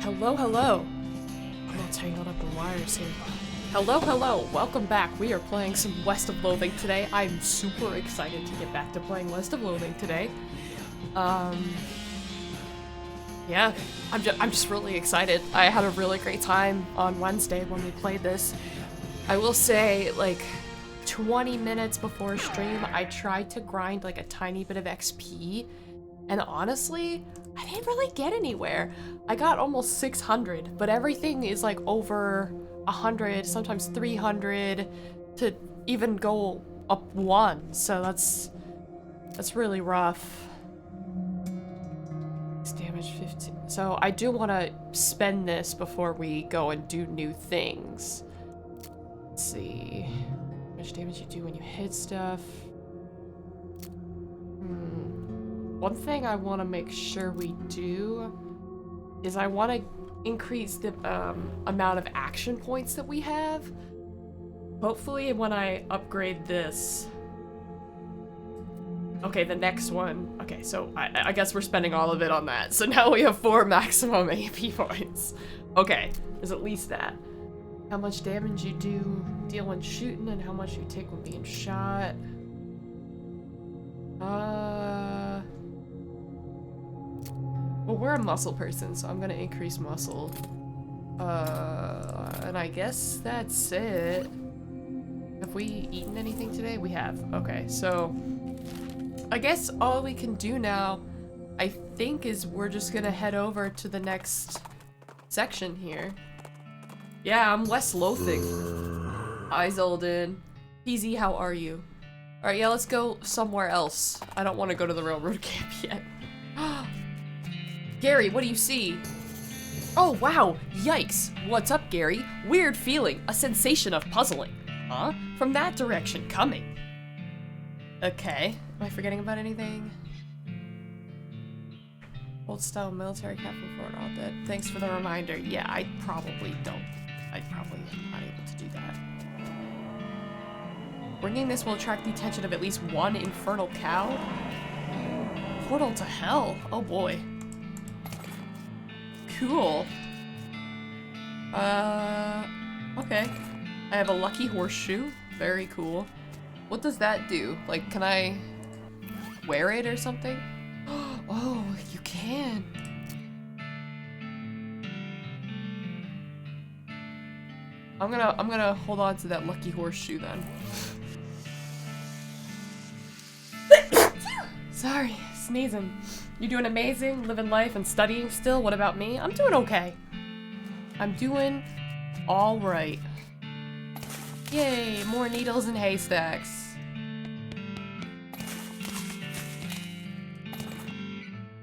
Hello, hello. I'm all tangled up in wires here. Hello, hello. Welcome back. We are playing some West of Loathing today. I'm super excited to get back to playing West of Loathing today. Yeah, I'm just really excited. I had a really great time on Wednesday when we played this. I will say, like, 20 minutes before stream, I tried to grind like a tiny bit of XP, and honestly, I didn't really get anywhere. I got almost 600, but everything is like over 100, sometimes 300, to even go up 1, so that's really rough. It's damage 15. So I do want to spend this before we go and do new things. Let's see. How much damage you do when you hit stuff. One thing I want to make sure we do is I want to increase the amount of action points that we have. Hopefully when I upgrade this. Okay, the next one. Okay, so I guess we're spending all of it on that. So now we have 4 maximum AP points. Okay, there's at least that. How much damage you deal when shooting and how much you take when being shot. Well, we're a muscle person, so I'm gonna increase muscle. And I guess that's it. Have we eaten anything today? We have. Okay, so I guess all we can do now, I think, is we're just gonna head over to the next section here. Yeah, I'm Wes Lowthing. Hi, Zolden. PZ, how are you? Alright, yeah, let's go somewhere else. I don't want to go to the railroad camp yet. Gary, what do you see? Oh, wow! Yikes! What's up, Gary? Weird feeling. A sensation of puzzling. Huh? From that direction coming. Okay. Am I forgetting about anything? Old style military cap from Fort all dead. Thanks for the reminder. Yeah, I probably don't. I probably am not able to do that. Bringing this will attract the attention of at least one infernal cow. Portal to hell. Oh boy. Cool. Okay. I have a lucky horseshoe. Very cool. What does that do? Like, can I wear it or something? Oh, you can. I'm gonna hold on to that lucky horseshoe then. Sorry, sneezing. You doing amazing, living life and studying still? What about me? I'm doing okay. I'm doing all right. Yay, more needles and haystacks.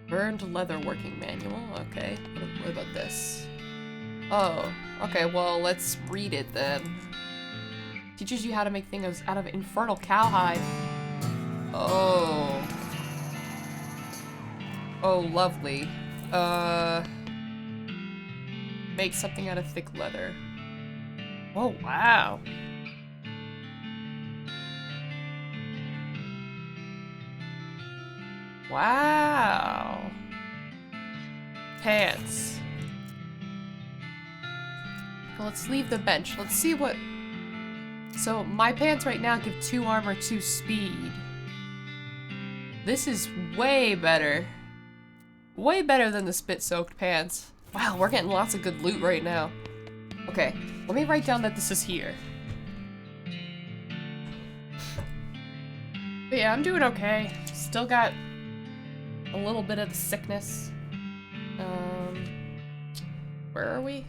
Burned leather working manual. Okay, what about this? Oh, okay, well, let's read it then. Teaches you how to make things out of infernal cowhide. Oh. Oh, lovely. Make something out of thick leather. Oh, wow. Wow. Pants. Well, let's leave the bench. Let's see what... So, my pants right now give 2 armor, 2 speed. This is way better. Way better than the spit-soaked pants. Wow, we're getting lots of good loot right now. Okay, let me write down that this is here. But yeah, I'm doing okay. Still got a little bit of the sickness. Where are we?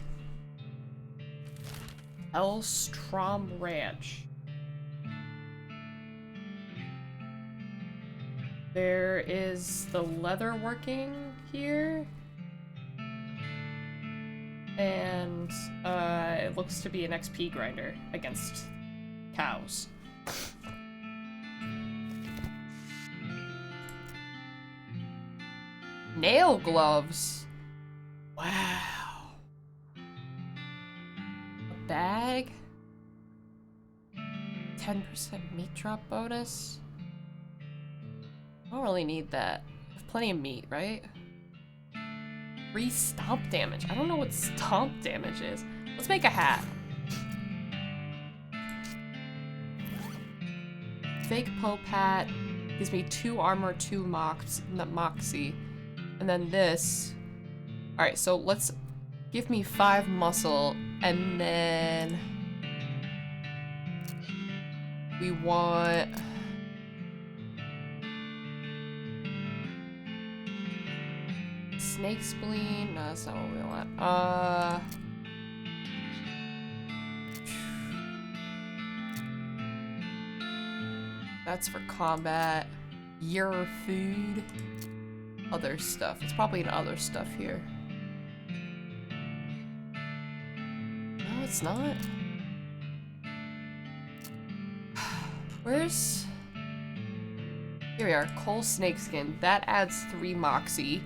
Elstrom Ranch. There is the leather working here. And it looks to be an XP grinder against cows. Nail gloves. Wow. A bag. 10% meat drop bonus. I don't really need that. I have plenty of meat, right? 3 stomp damage. I don't know what stomp damage is. Let's make a hat. Fake Pope hat gives me 2 armor, 2 moxie. And then this. Alright, so let's give me 5 muscle, and then we want snake spleen. No, that's not what we want. That's for combat. Your food. Other stuff. It's probably in other stuff here. No, it's not. Where's... Here we are. Coal snakeskin. That adds 3 moxie.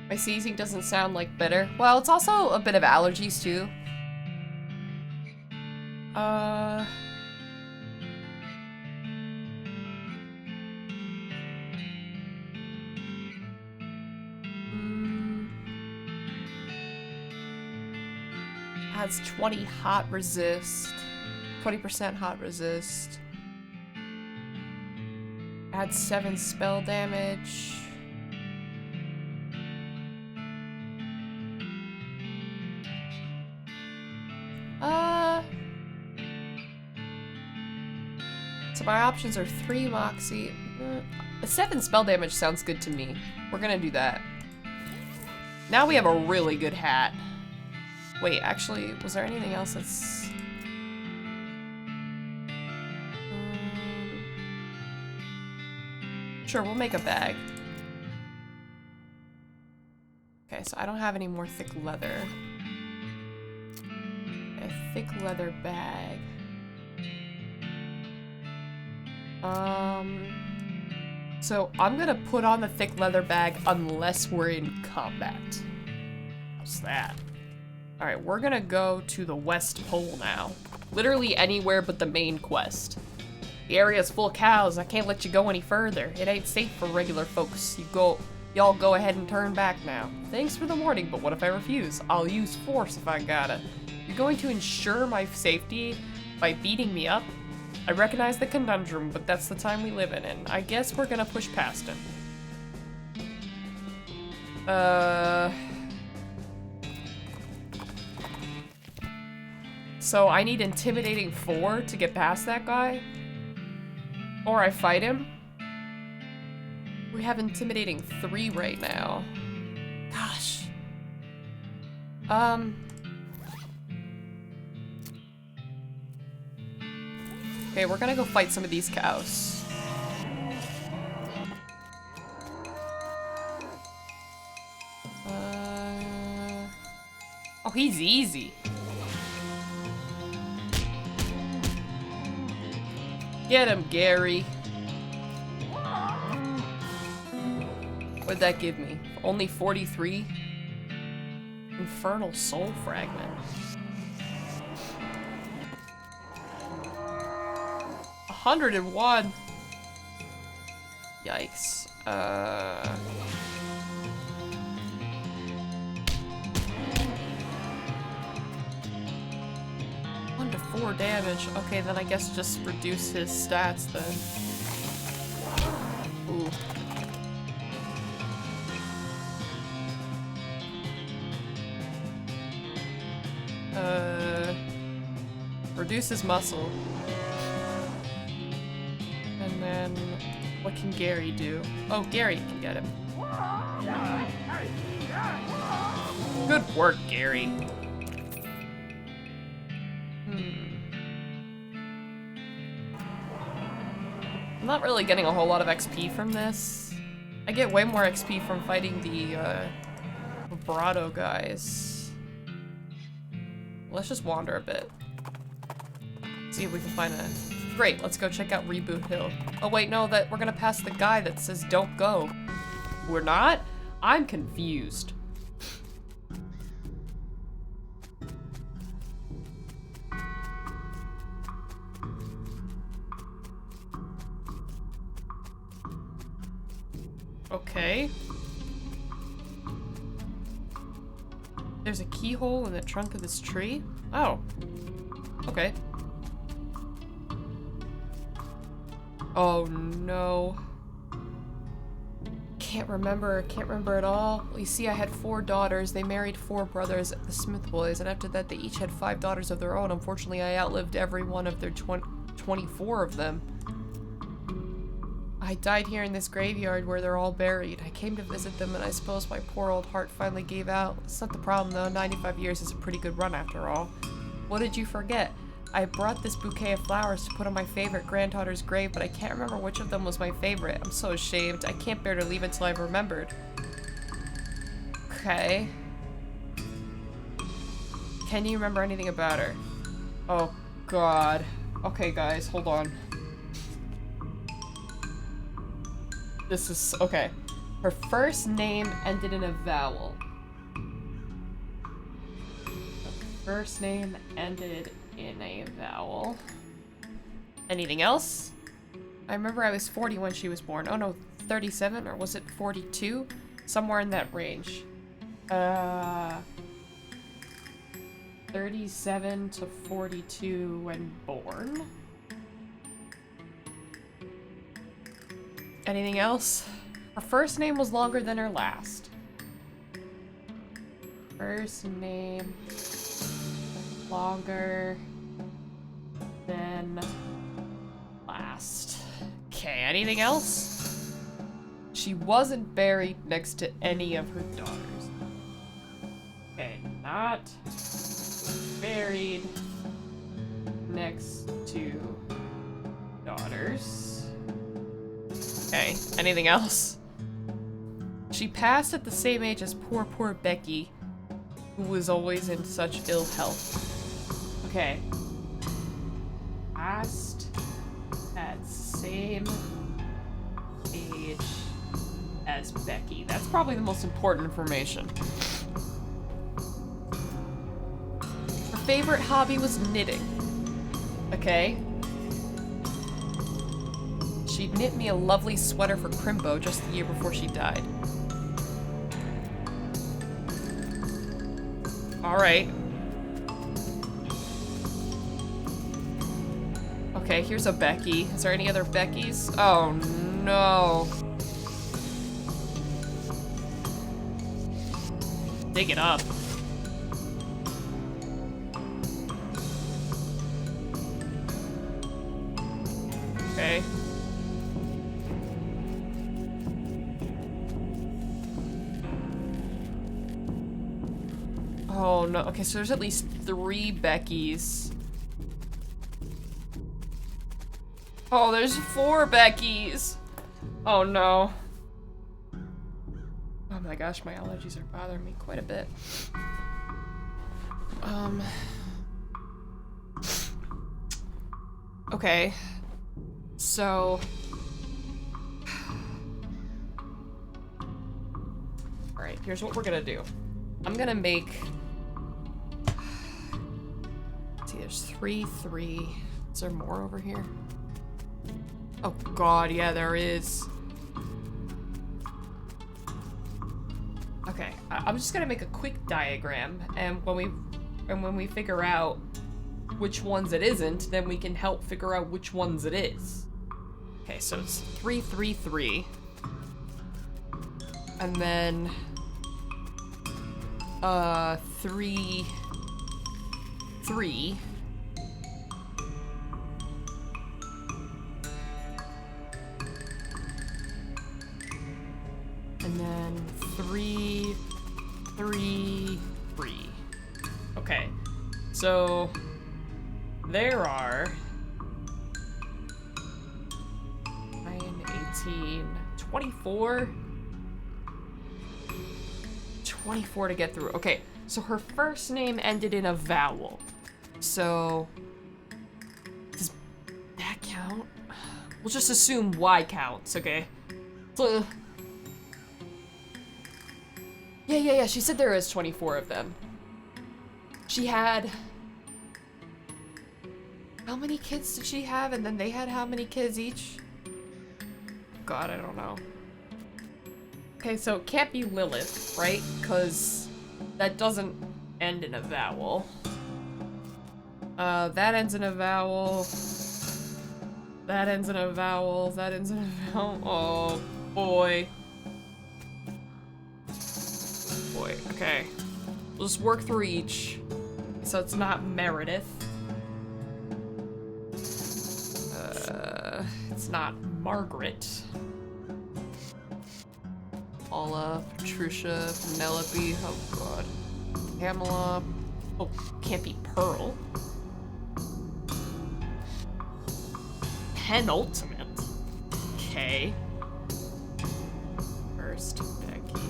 My seizing doesn't sound like bitter. Well, it's also a bit of allergies too. Adds 20 hot resist. 20% hot resist. Adds 7 spell damage. So my options are 3 moxie. 7 spell damage sounds good to me. We're gonna do that. Now we have a really good hat. Wait, actually, was there anything else that's... Sure, we'll make a bag. Okay, so I don't have any more thick leather. A thick leather bag. So I'm gonna put on the thick leather bag unless we're in combat. How's that? Alright, we're gonna go to the West Pole now. Literally anywhere but the main quest. The area's full of cows. I can't let you go any further. It ain't safe for regular folks. Y'all go ahead and turn back now. Thanks for the warning, but what if I refuse? I'll use force if I gotta. You're going to ensure my safety by beating me up? I recognize the conundrum, but that's the time we live in, and I guess we're gonna push past him. So I need intimidating 4 to get past that guy? Or I fight him? We have intimidating 3 right now. Gosh. Okay, we're gonna go fight some of these cows. Oh, he's easy. Get him, Gary. What'd that give me? Only 43? Infernal Soul Fragment. 101. Yikes. 1 to 4 damage. Okay, then I guess just reduce his stats then. Ooh. Reduce his muscle. And then, what can Gary do? Oh, Gary can get him. Good work, Gary. I'm not really getting a whole lot of XP from this. I get way more XP from fighting the, vibrato guys. Let's just wander a bit. See if we can find a... Great, let's go check out Reboot Hill. Oh wait, no, that we're gonna pass the guy that says don't go. We're not? I'm confused. Okay. There's a keyhole in the trunk of this tree? Oh. Okay. Oh no. Can't remember at all. You see, I had 4 daughters. They married 4 brothers, the Smith boys, and after that they each had 5 daughters of their own. Unfortunately, I outlived every one of their 24 of them. I died here in this graveyard where they're all buried. I came to visit them and I suppose my poor old heart finally gave out. It's not the problem though, 95 years is a pretty good run after all. What did you forget? I brought this bouquet of flowers to put on my favorite granddaughter's grave, but I can't remember which of them was my favorite. I'm so ashamed. I can't bear to leave until I've remembered. Okay. Can you remember anything about her? Oh god. Okay guys, hold on. This is, okay. Her first name ended in a vowel. Her first name ended in a vowel. Anything else? I remember I was 40 when she was born. Oh no, 37, or was it 42? Somewhere in that range. 37 to 42 when born. Anything else? Her first name was longer than her last. First name longer than last. Okay, anything else? She wasn't buried next to any of her daughters. Okay, not buried next to daughters. Okay, anything else? She passed at the same age as poor Becky, who was always in such ill health. Okay. Passed at same age as Becky. That's probably the most important information. Her favorite hobby was knitting. Okay. She knit me a lovely sweater for Crimbo just the year before she died. Alright. Okay, here's a Becky. Is there any other Beckys? Oh no. Dig it up. Okay. Oh no, okay, so there's at least 3 Beckys. Oh, there's 4 Beckys! Oh no. Oh my gosh, my allergies are bothering me quite a bit. Okay. So... Alright, here's what we're gonna do. I'm gonna make... Let's see, there's 3. Is there more over here? Oh god, yeah, there is. Okay, I'm just gonna make a quick diagram, and when we figure out which ones it isn't, then we can help figure out which ones it is. Okay, so it's 3. And then 3. And then 3. Okay, so there are 9, 18, 24. 24 to get through. Okay, so her first name ended in a vowel. So does that count? We'll just assume Y counts, okay? So, yeah, she said there is 24 of them. She had... How many kids did she have? And then they had how many kids each? God, I don't know. Okay, so it can't be Lilith, right? Because that doesn't end in a vowel. That ends in a vowel. That ends in a vowel. That ends in a vowel. Oh, boy. Boy, okay. We'll just work through each. So it's not Meredith. It's not Margaret. Paula, Patricia, Penelope, oh god. Pamela. Oh, can't be Pearl. Penultimate. Okay. First, Becky.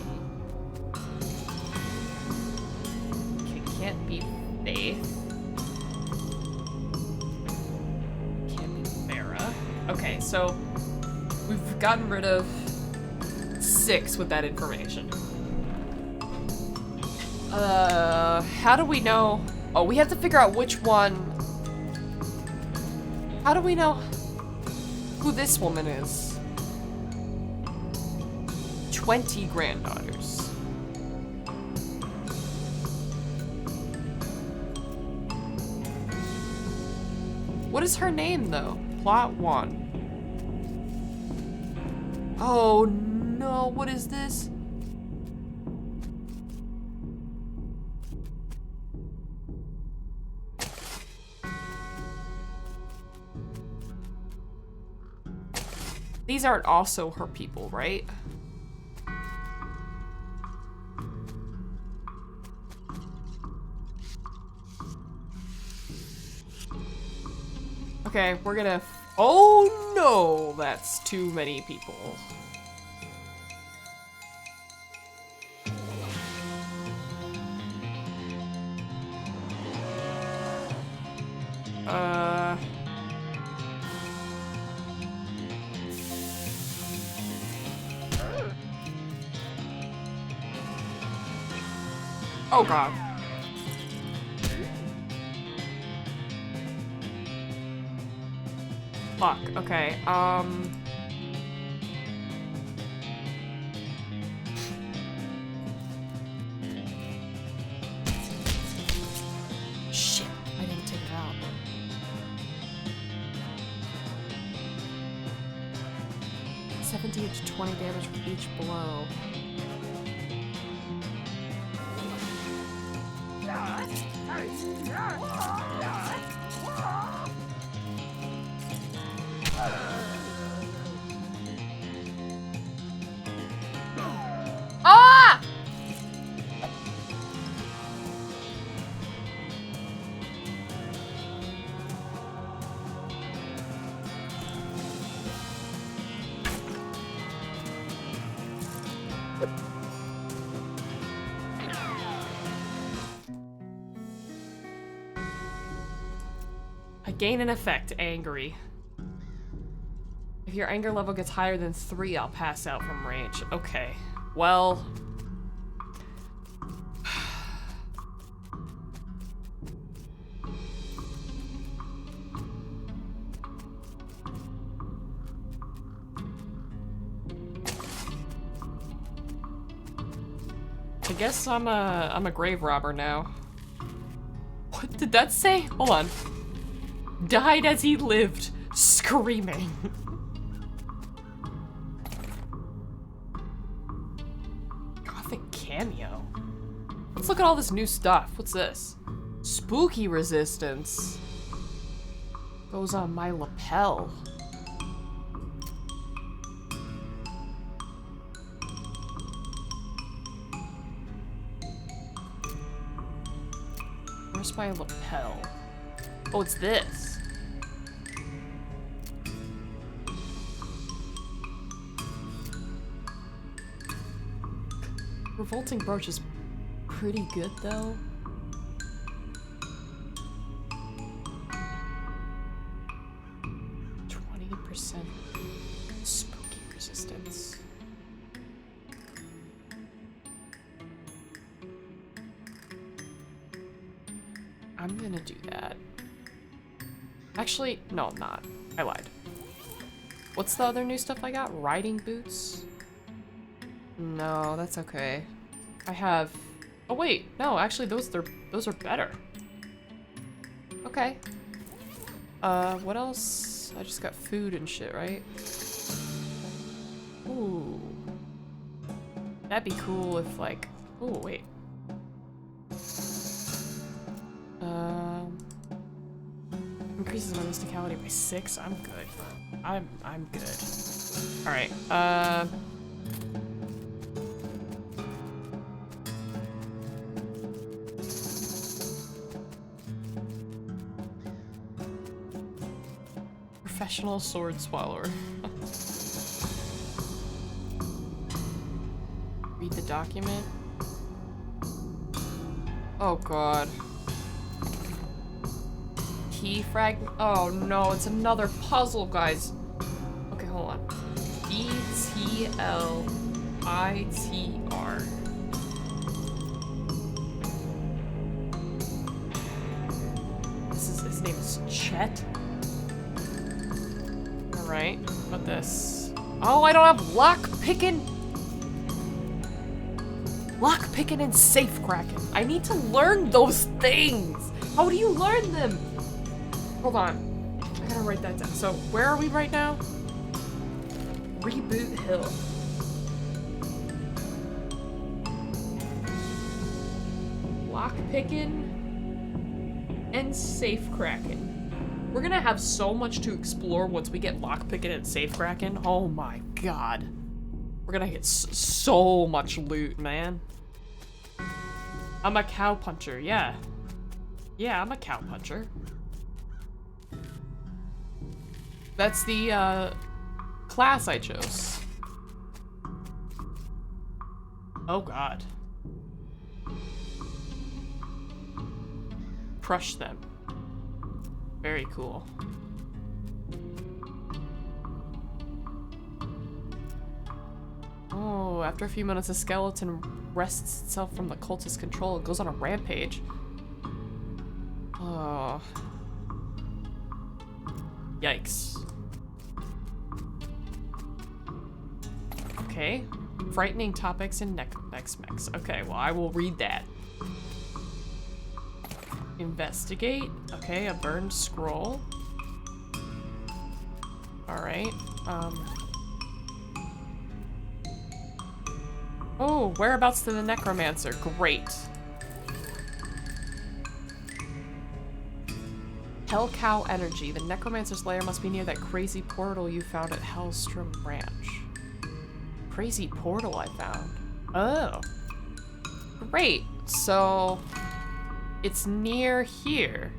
Okay, can't be Faith. Can't be Mara. Okay, so we've gotten rid of 6 with that information. How do we know? Oh, we have to figure out which one. How do we know who this woman is? 20 granddaughters. What is her name, though? Plot 1. Oh, no. What is this? These aren't also her people, right? Okay, we're gonna... Oh no! That's too many people. Oh god. Fuck, okay, shit, I didn't take it out. $70 to 20 damage for each blow. Ah! I gain an effect, angry. If your anger level gets higher than 3, I'll pass out from range. Okay, well... I guess I'm a grave robber now. What did that say? Hold on. Died as he lived, screaming. Gothic cameo. Let's look at all this new stuff. What's this? Spooky resistance. Goes on my lapel. Where's my lapel? Oh, it's this. Revolting brooch is pretty good, though. %, spooky resistance. I'm gonna do that. Actually, no, I'm not. I lied. What's the other new stuff I got? Riding boots? No, that's okay. I have Oh wait, no, actually those are better. Okay. What else? I just got food and shit, right? Ooh. That'd be cool if like, oh wait. Increases my mysticality by 6. I'm good. I'm good. All right. Professional sword swallower. Read the document. Oh god. Key fragment. Oh no, it's another puzzle, guys. Okay, hold on. E-T-L-I-T-R. His name is Chet. Alright, what this? Oh, I don't have lock picking. Lock picking and safe cracking. I need to learn those things. How do you learn them? Hold on. I gotta write that down. So, where are we right now? Reboot Hill. Lock picking and safe cracking. We're gonna have so much to explore once we get lock picking and safe cracking. Oh my god. We're gonna get so much loot, man. I'm a cow puncher, yeah. Yeah, I'm a cow puncher. That's the, class I chose. Oh god. Crush them. Very cool. Oh, after a few minutes, the skeleton wrests itself from the cultist's control. It goes on a rampage. Oh. Yikes. Okay. Frightening topics in next mix. Okay, well, I will read that. Investigate. Okay, a burned scroll. Alright. Oh, whereabouts to the necromancer. Great. Hell Cow Energy. The necromancer's lair must be near that crazy portal you found at Hellstrom Ranch. Crazy portal I found. Oh. Great. So it's near here.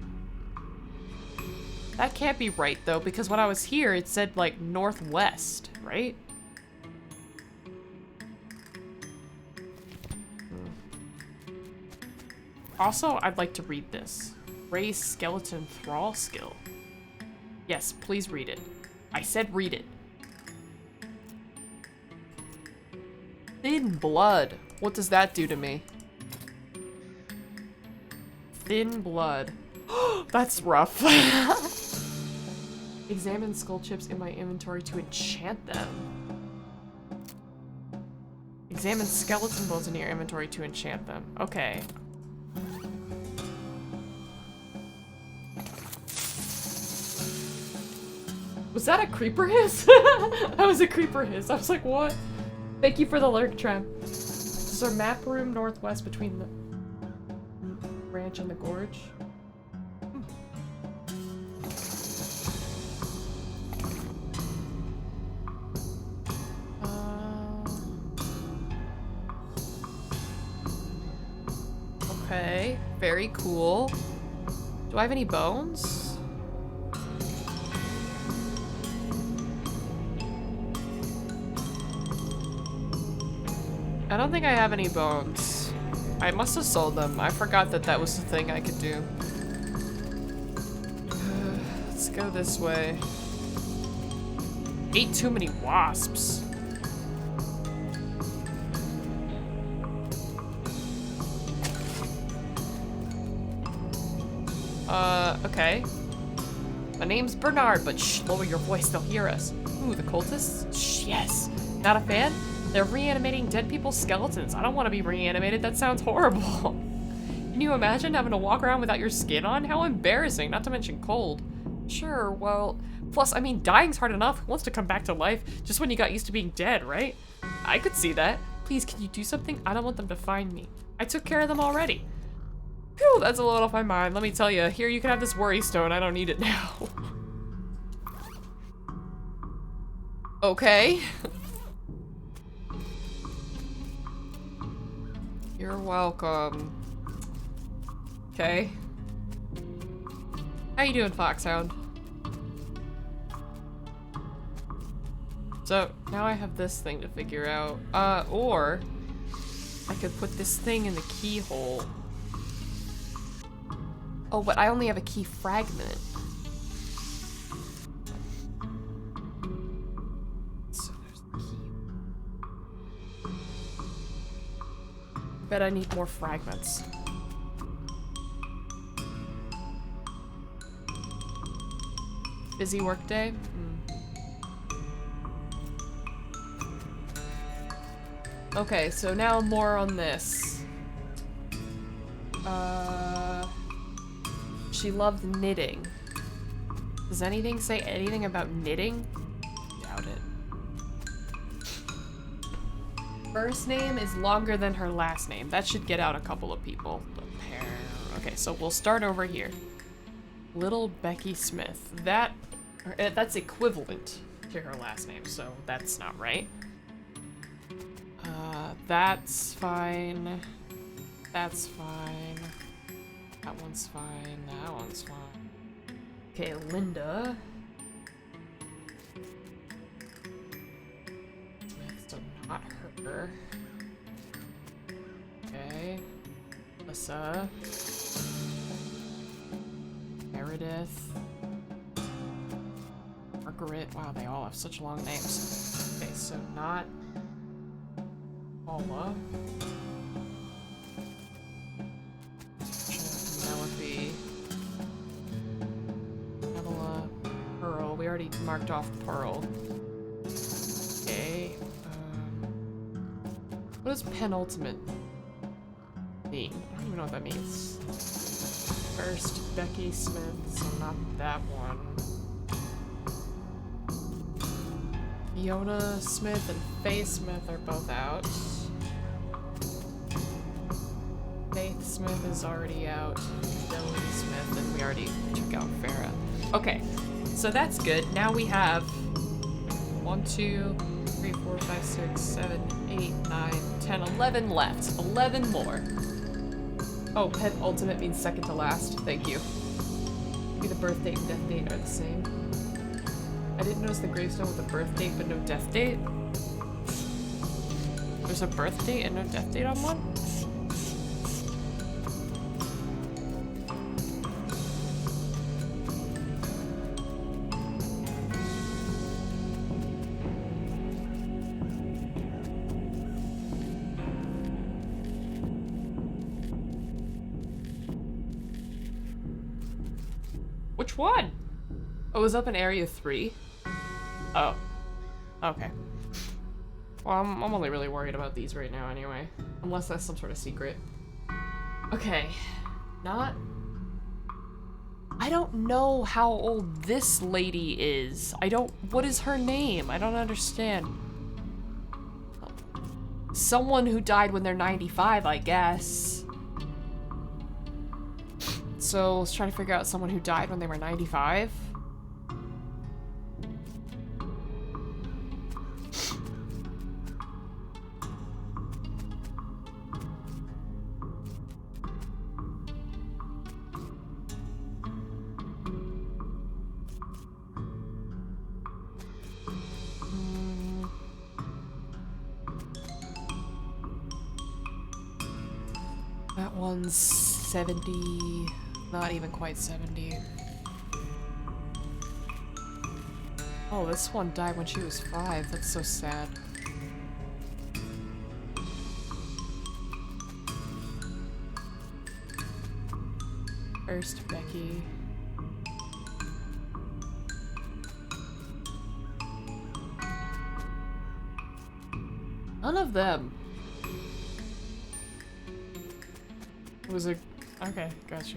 That can't be right though, because when I was here it said like northwest, right? Also, I'd like to read this. Raise skeleton thrall skill. Yes, please read it. I said read it. Thin blood. What does that do to me? Thin blood. That's rough. Examine skull chips in my inventory to enchant them. Examine skeleton bones in your inventory to enchant them. Okay. Was that a creeper hiss? That was a creeper hiss. I was like, what? Thank you for the lurk, Trem. This is our map room northwest between the ranch and the gorge. Okay, very cool. Do I have any bones? I don't think I have any bones. I must have sold them. I forgot that that was the thing I could do. Let's go this way. Ate too many wasps. Okay. My name's Bernard, but shh, lower your voice, they'll hear us. Ooh, the cultists? Shh, yes. Not a fan? They're reanimating dead people's skeletons. I don't want to be reanimated. That sounds horrible. Can you imagine having to walk around without your skin on? How embarrassing, not to mention cold. Sure, well, plus, I mean, dying's hard enough. Who wants to come back to life just when you got used to being dead, right? I could see that. Please, can you do something? I don't want them to find me. I took care of them already. Phew, that's a load off my mind. Let me tell you, here, you can have this worry stone. I don't need it now. Okay. You're welcome. Okay. How you doing, Foxhound? So, now I have this thing to figure out. Or I could put this thing in the keyhole. Oh, but I only have a key fragment. So there's the key. Bet I need more fragments. Busy workday? Okay, so now more on this. She loved knitting. Does anything say anything about knitting? Doubt it. First name is longer than her last name. That should get out a couple of people. Okay, so we'll start over here. Little Becky Smith. That's equivalent to her last name, so that's not right. That's fine. That's fine. That one's fine. That one's fine. Okay, Linda. So not her. Okay. Alyssa. Meredith. Margaret. Wow, they all have such long names. Okay, so not Paula. Penelope. Pamela. Pearl. We already marked off Pearl. Okay. What does penultimate mean? I don't even know what that means. First, Becky Smith, so not that one. Fiona Smith and Faye Smith are both out. Faith Smith is already out. Dylan Smith, and we already took out Farah. Okay, so that's good. Now we have 1, 2, 3, 4, 5, 6, 7, 8, 9, 10, 11 left. 11 more. Oh, penultimate means second to last. Thank you. Maybe the birth date and death date are the same. I didn't notice the gravestone with a birth date but no death date. There's a birth date and no death date on one? Which one? Oh, it was up in Area 3? Oh. Okay. Well, I'm only really worried about these right now anyway. Unless that's some sort of secret. Okay. I don't know how old this lady is. What is her name? I don't understand. Someone who died when they're 95, I guess. So let's try to figure out someone who died when they were 95. That one's 70, not even quite 70. Oh, this one died when she was 5. That's so sad. First, Becky. None of them. It was a... Okay, gotcha.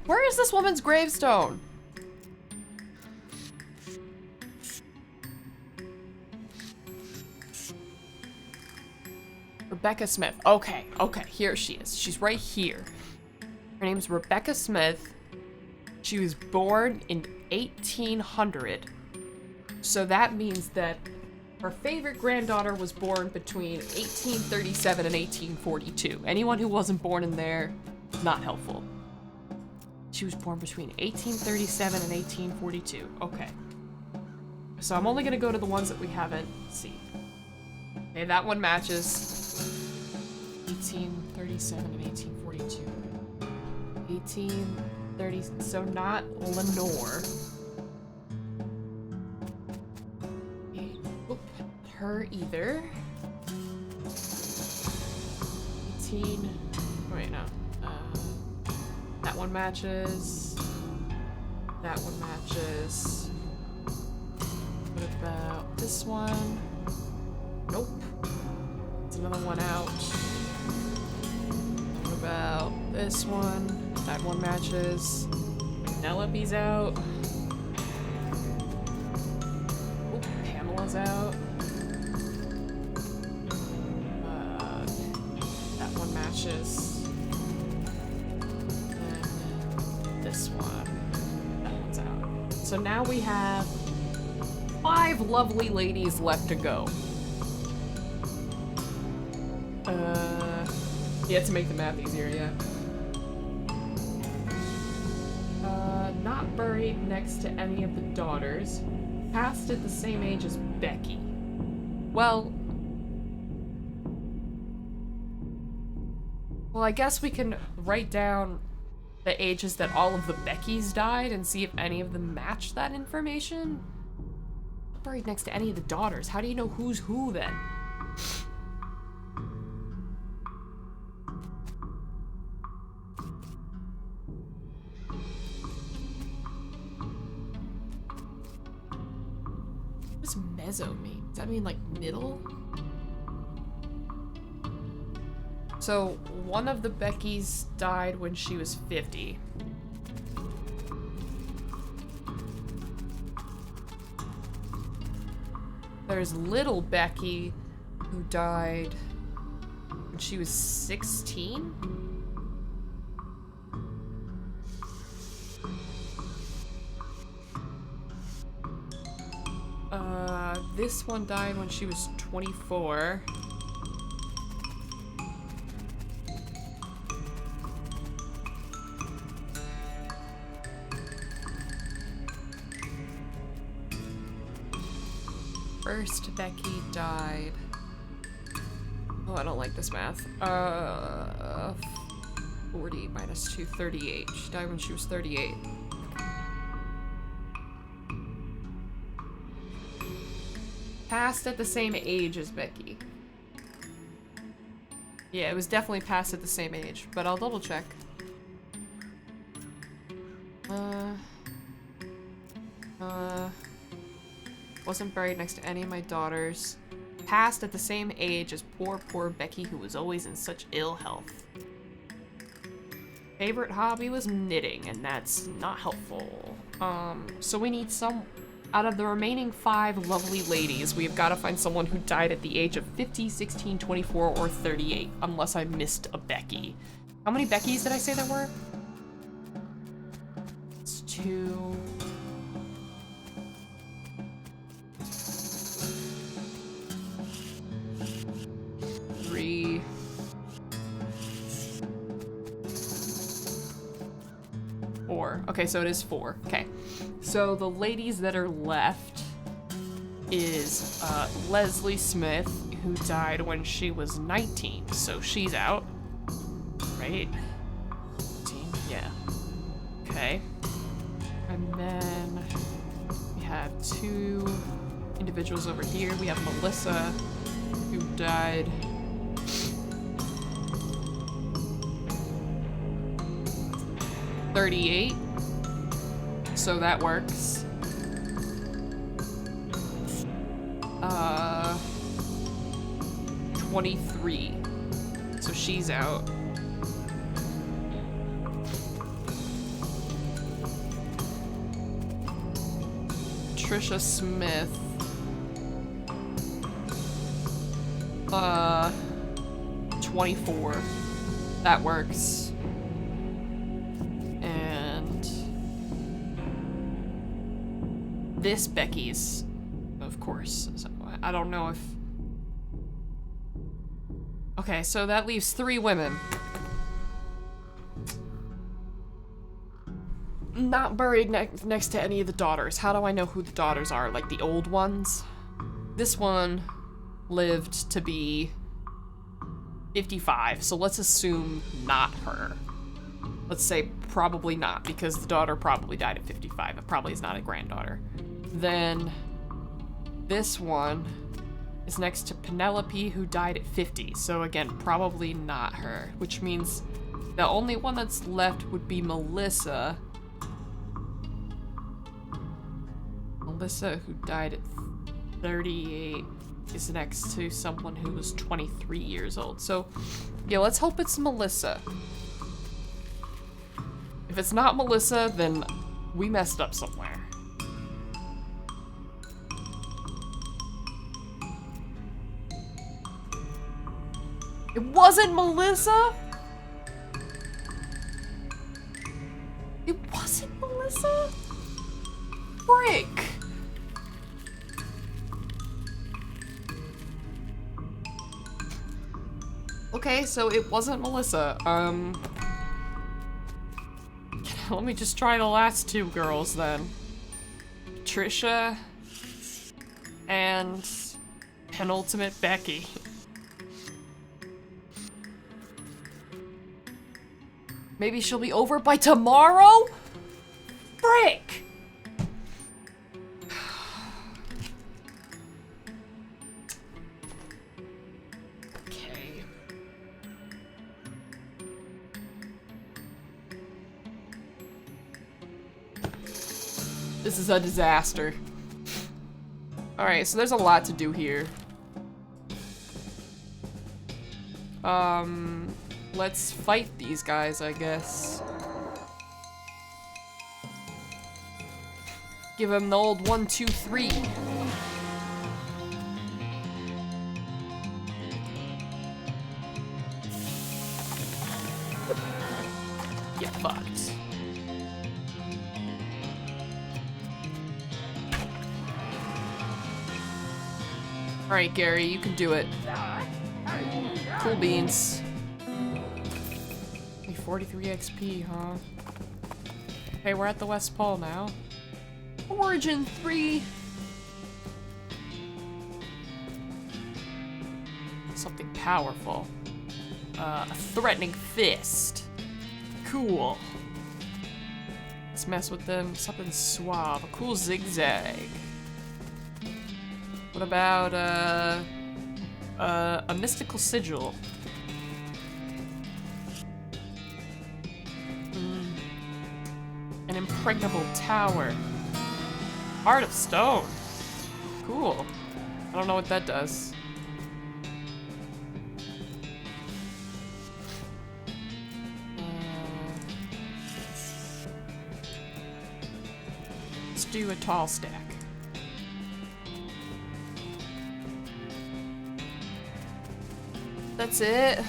Where is this woman's gravestone? Rebecca Smith. Okay, okay, here she is. She's right here. Her name's Rebecca Smith. She was born in 1800. So that means that her favorite granddaughter was born between 1837 and 1842. Anyone who wasn't born in there, not helpful. She was born between 1837 and 1842. Okay. So I'm only gonna go to the ones that we haven't seen. Okay, that one matches. 1837 and 1842. 1830, so not Lenore. Oop, her either. 18, wait, no. That one matches. That one matches. What about this one? Nope. It's another one out. What about this one? That one matches. Penelope's out. Oh, Pamela's out. That one matches. And this one. That one's out. So now we have 5 lovely ladies left to go. Yeah, to make the math easier, yeah. Not buried next to any of the daughters. Passed at the same age as Becky. Well, I guess we can write down the ages that all of the Beckys died and see if any of them match that information. Not buried next to any of the daughters. How do you know who's who then? What does mezzo mean? Does that mean like middle? So one of the Beckys died when she was 50. There's little Becky who died when she was 16. This one died when she was 24. First Becky died. Oh, I don't like this math. 40 minus 2, 38. She died when she was 38. Passed at the same age as Becky. Yeah, it was definitely passed at the same age, but I'll double check. Wasn't buried next to any of my daughters. Passed at the same age as poor Becky, who was always in such ill health. Favorite hobby was knitting, and that's not helpful. So we need some... Out of the remaining 5 lovely ladies, we have got to find someone who died at the age of 50, 16, 24, or 38, unless I missed a Becky. How many Beckys did I say there were? It's 2... 3... 4. Okay, so it is 4. Okay. So the ladies that are left is Leslie Smith, who died when she was 19. So she's out. Right? 19? Yeah. Okay. And then we have 2 individuals over here. We have Melissa, who died... $38, so that works. 23. So she's out. Trisha Smith. 24. That works. And this Becky's, of course. So I don't know if... Okay, so that leaves 3 women. Not buried next to any of the daughters. How do I know who the daughters are? Like the old ones? This one lived to be 55, so let's assume not her. Let's say probably not, because the daughter probably died at 55. It probably is not a granddaughter. Then this one is next to Penelope, who died at 50. So again, probably not her, which means the only one that's left would be Melissa. Melissa, who died at 38, is next to someone who was 23 years old. So, yeah, let's hope it's Melissa. If it's not Melissa, then we messed up somewhere. It wasn't Melissa? It wasn't Melissa? Frick! Okay, so it wasn't Melissa. Let me just try the last 2 girls then. Trisha and penultimate Becky. Maybe she'll be over by tomorrow? Frick! Okay. This is a disaster. Alright, so there's a lot to do here. Let's fight these guys, I guess. Give him the old 1, 2, 3. Get fucked. Alright, Gary, you can do it. Cool beans. 43 XP, huh? Okay, we're at the West Pole now. Origin 3. Something powerful. A threatening fist. Cool. Let's mess with them. Something suave. A cool zigzag. What about a mystical sigil? An impregnable tower. Heart of stone. Cool. I don't know what that does. Let's do a tall stack. That's it.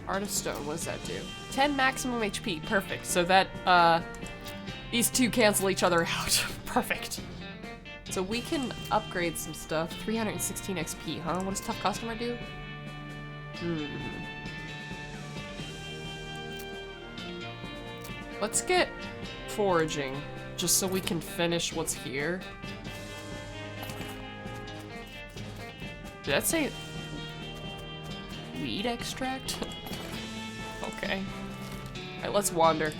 Heart of Stone, what does that do? 10 maximum HP, perfect. So that, these two cancel each other out. Perfect. So we can upgrade some stuff. 316 XP, huh? What does Tough Customer do? Let's get foraging, just so we can finish what's here. Did that say weed extract? Okay. Alright, let's wander.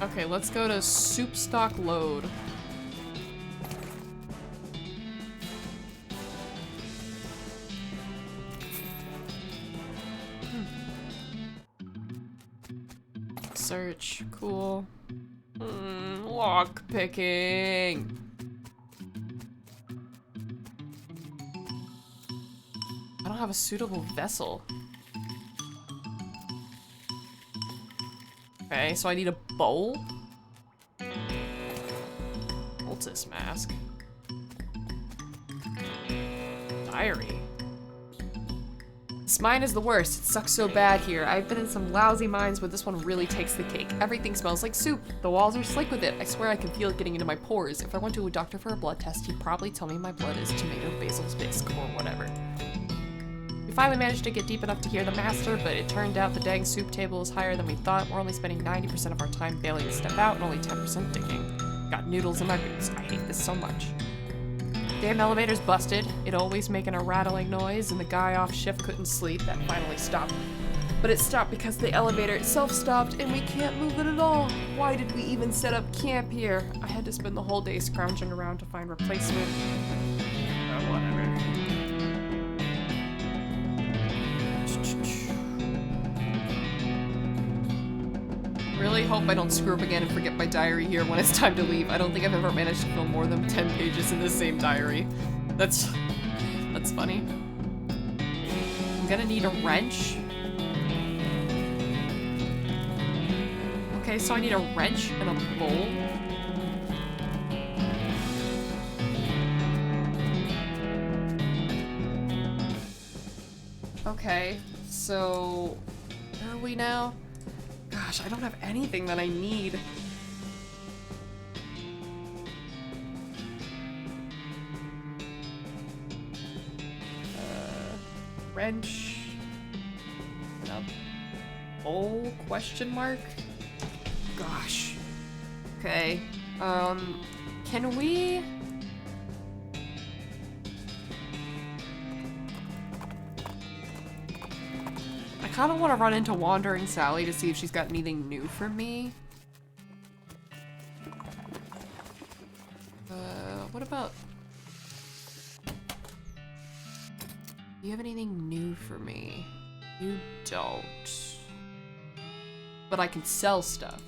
Okay, let's go to soup stock load. Search, cool. Lock picking. I don't have a suitable vessel. Okay, so I need a bowl. Cultist mask. Diary. This mine is the worst. It sucks so bad here. I've been in some lousy mines, but this one really takes the cake. Everything smells like soup. The walls are slick with it. I swear I can feel it getting into my pores. If I went to a doctor for a blood test, he'd probably tell me my blood is tomato basil bisque or whatever. We finally managed to get deep enough to hear the master, but it turned out the dang soup table is higher than we thought. We're only spending 90% of our time bailing to step out and only 10% digging. Got noodles in my boots. I hate this so much. Damn elevator's busted. It always making a rattling noise, and the guy off shift couldn't sleep. That finally stopped. But it stopped because the elevator itself stopped, and we can't move it at all. Why did we even set up camp here? I had to spend the whole day scrounging around to find replacement. Oh, whatever. Really hope I don't screw up again and forget my diary here when it's time to leave. I don't think I've ever managed to fill more than 10 pages in the same diary. That's funny. I'm gonna need a wrench. Okay, so I need a wrench and a bowl. Okay, so where are we now? Gosh, I don't have anything that I need. Wrench. And a bowl? Question mark? Gosh. Okay. Can we... I kind of want to run into Wandering Sally to see if she's got anything new for me. What about... Do you have anything new for me? You don't. But I can sell stuff.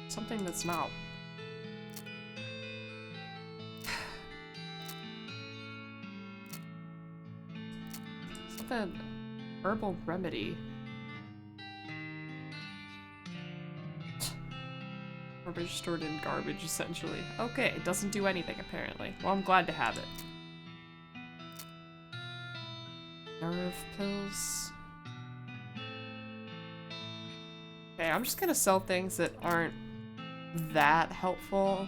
Something that's not... Something... Herbal remedy. Garbage stored in garbage, essentially. Okay, it doesn't do anything, apparently. Well, I'm glad to have it. Nerve pills. Okay, I'm just gonna sell things that aren't that helpful.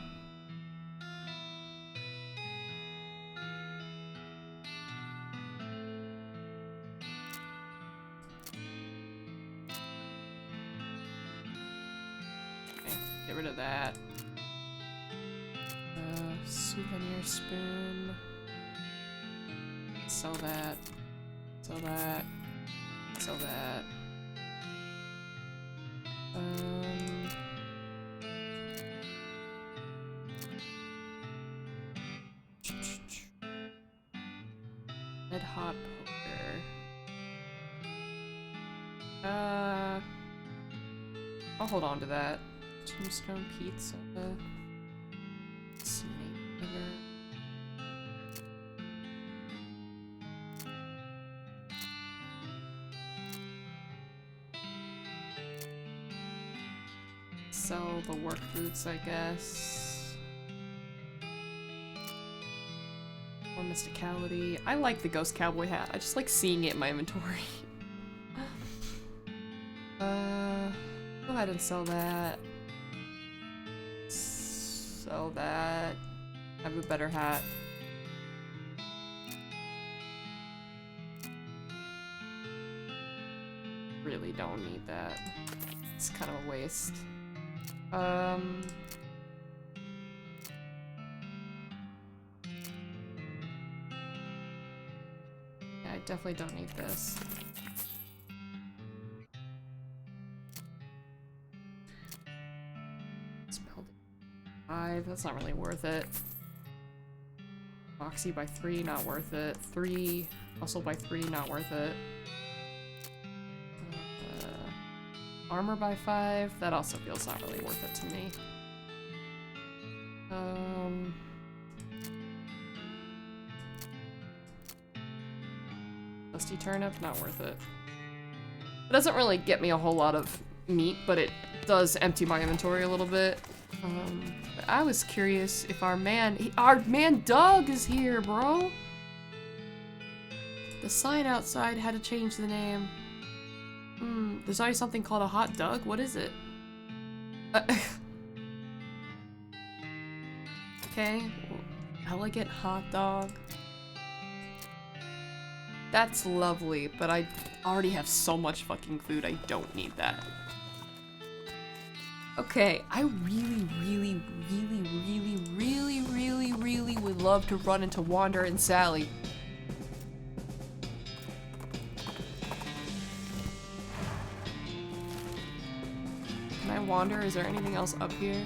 Okay, get rid of that. Souvenir spoon. Sell that. Sell that. Sell that. Red hot poker. I'll hold on to that. Tombstone pizza. Snake liver. Sell the work boots, I guess. Or mysticality. I like the ghost cowboy hat. I just like seeing it in my inventory. Go ahead and sell that. Sell that. Have a better hat. Really don't need that. It's kind of a waste. Yeah, I definitely don't need this. Spelled 5, that's not really worth it. Moxie by 3, not worth it. 3, muscle by 3, not worth it. Armor by 5, that also feels not really worth it to me. Dusty turnip, not worth it. It doesn't really get me a whole lot of meat, but it does empty my inventory a little bit. But I was curious if our man Doug is here, bro. The sign outside had to change the name. There's already something called a hot Doug? What is it? Okay, elegant hot dog. That's lovely, but I already have so much fucking food, I don't need that. Okay, I really would love to run into Wander and Sally. Can I wander? Is there anything else up here?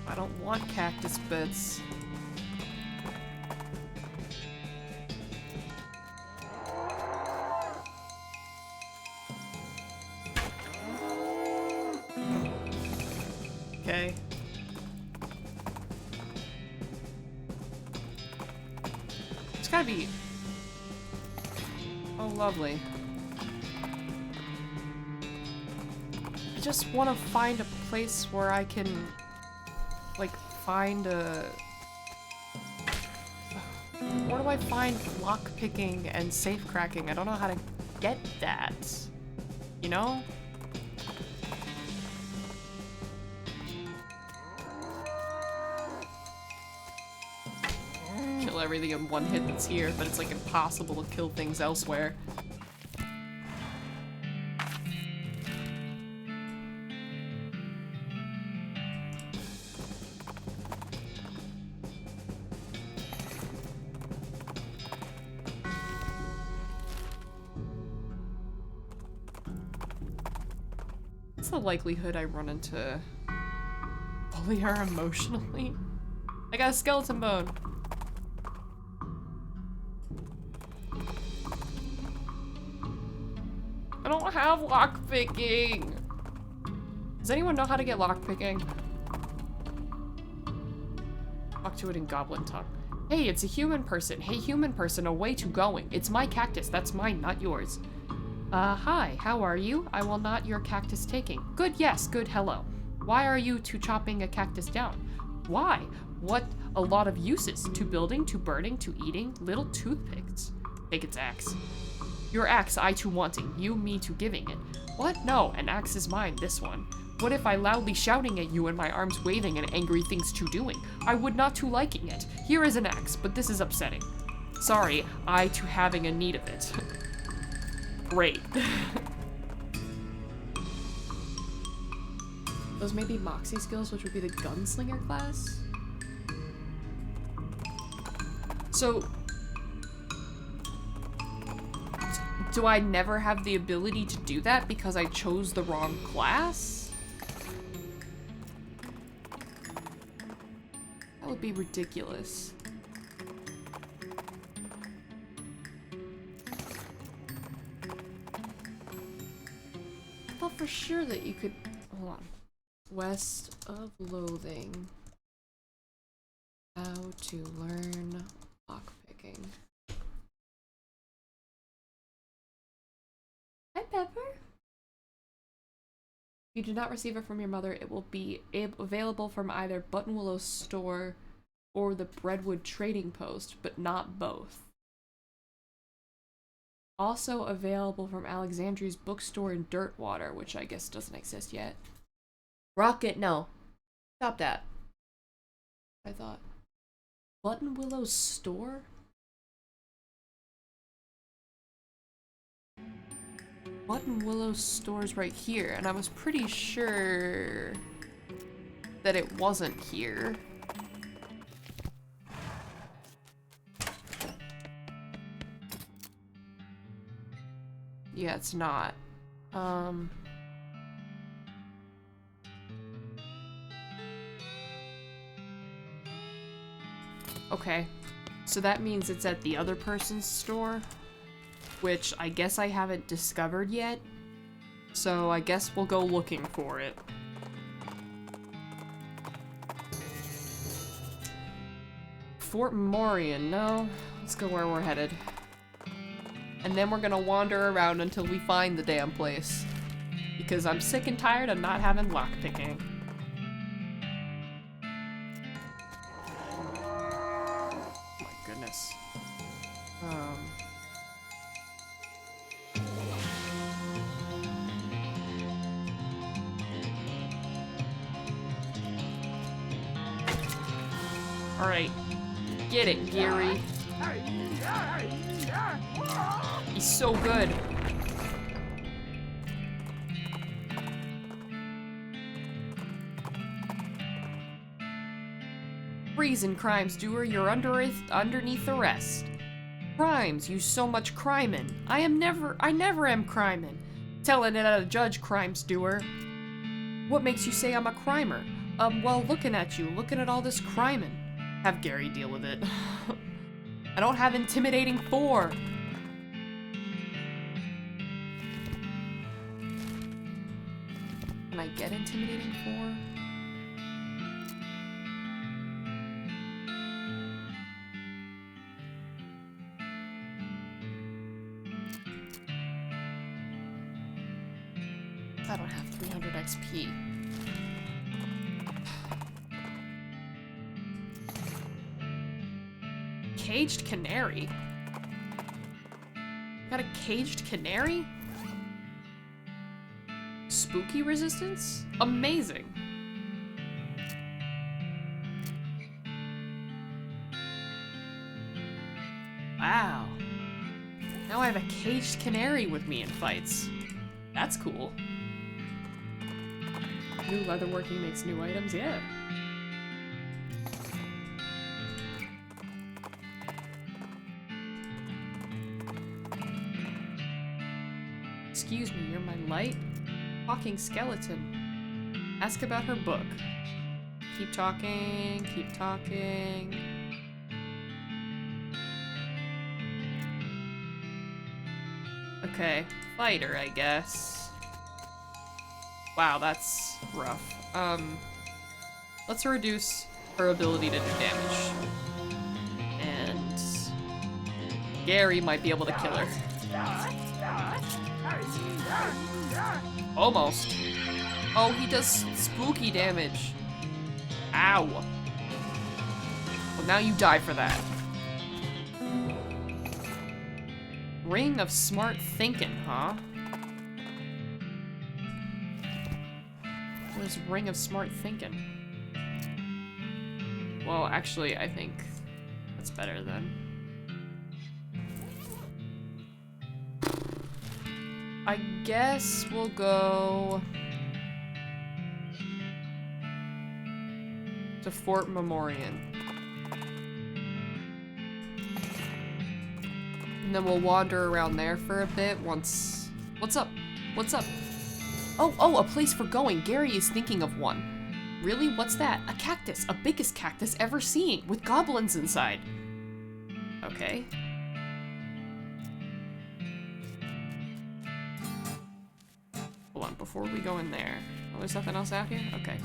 I don't want cactus bits. Okay. It's gotta be... Oh, lovely. I just want to find a place where I can, like, find a... Where do I find lockpicking and safe cracking? I don't know how to get that. You know? Kill everything in one hit that's here, but it's like impossible to kill things elsewhere. What's the likelihood I run into bully her emotionally? I got a skeleton bone. I don't have lockpicking. Does anyone know how to get lockpicking? Talk to it in goblin talk. Hey, it's a human person. Hey, human person, a way to going. It's my cactus. That's mine, not yours. Hi, how are you? I will not your cactus taking. Good, yes, good, hello. Why are you to chopping a cactus down? Why? What a lot of uses. To building, to burning, to eating, little toothpicks. Take its axe. Your axe I to wanting, you me to giving it. What? No, an axe is mine, this one. What if I loudly shouting at you and my arms waving and angry things to doing? I would not to liking it. Here is an axe, but this is upsetting. Sorry, I to having a need of it. Great. Those may be Moxie skills, which would be the gunslinger class. So, do I never have the ability to do that because I chose the wrong class? That would be ridiculous. I thought for sure that you could... Hold on. West of Loathing. How to learn lockpicking. Hi, Pepper. If you do not receive it from your mother, it will be available from either Buttonwillow's store or the Breadwood Trading Post, but not both. Also available from Alexandria's bookstore in Dirtwater, which I guess doesn't exist yet. Rocket, no. Stop that. I thought. Buttonwillow's store? Buttonwillow's store's right here, and I was pretty sure that it wasn't here. Yeah, it's not. Okay. So that means it's at the other person's store, which I guess I haven't discovered yet. So I guess we'll go looking for it. Fort Morion, no. Let's go where we're headed. And then we're gonna wander around until we find the damn place. Because I'm sick and tired of not having lockpicking. Oh my goodness. Alright. Get it, Gary. He's so good. Reason, crimes doer, you're underneath arrest. Crimes, you so much crimin'. I never am crimin'. Telling it at a judge, crimes doer. What makes you say I'm a crimer? Well, looking at you, looking at all this crimin'. Have Gary deal with it. I don't have intimidating 4. Can I get intimidating 4? I don't have 300 XP. Caged canary? Got a caged canary? Spooky resistance? Amazing. Wow. Now I have a caged canary with me in fights. That's cool. New leatherworking makes new items, yeah. Excuse me, you're my light? Talking skeleton. Ask about her book. Keep talking, keep talking. Okay, fighter, I guess. Wow, that's rough. Let's reduce her ability to do damage. And Gary might be able to kill her. Almost. Oh, he does spooky damage. Ow. Well, now you die for that. Ring of smart thinking, huh? What is Ring of smart thinking? Well, actually, I think that's better then. I guess we'll go to Fort Memorian. And then we'll wander around there for a bit once... What's up? What's up? Oh, a place for going. Gary is thinking of one. Really? What's that? A cactus. A biggest cactus ever seen, with goblins inside. Okay. Hold on, before we go in there. Oh, there's nothing else out here? Okay.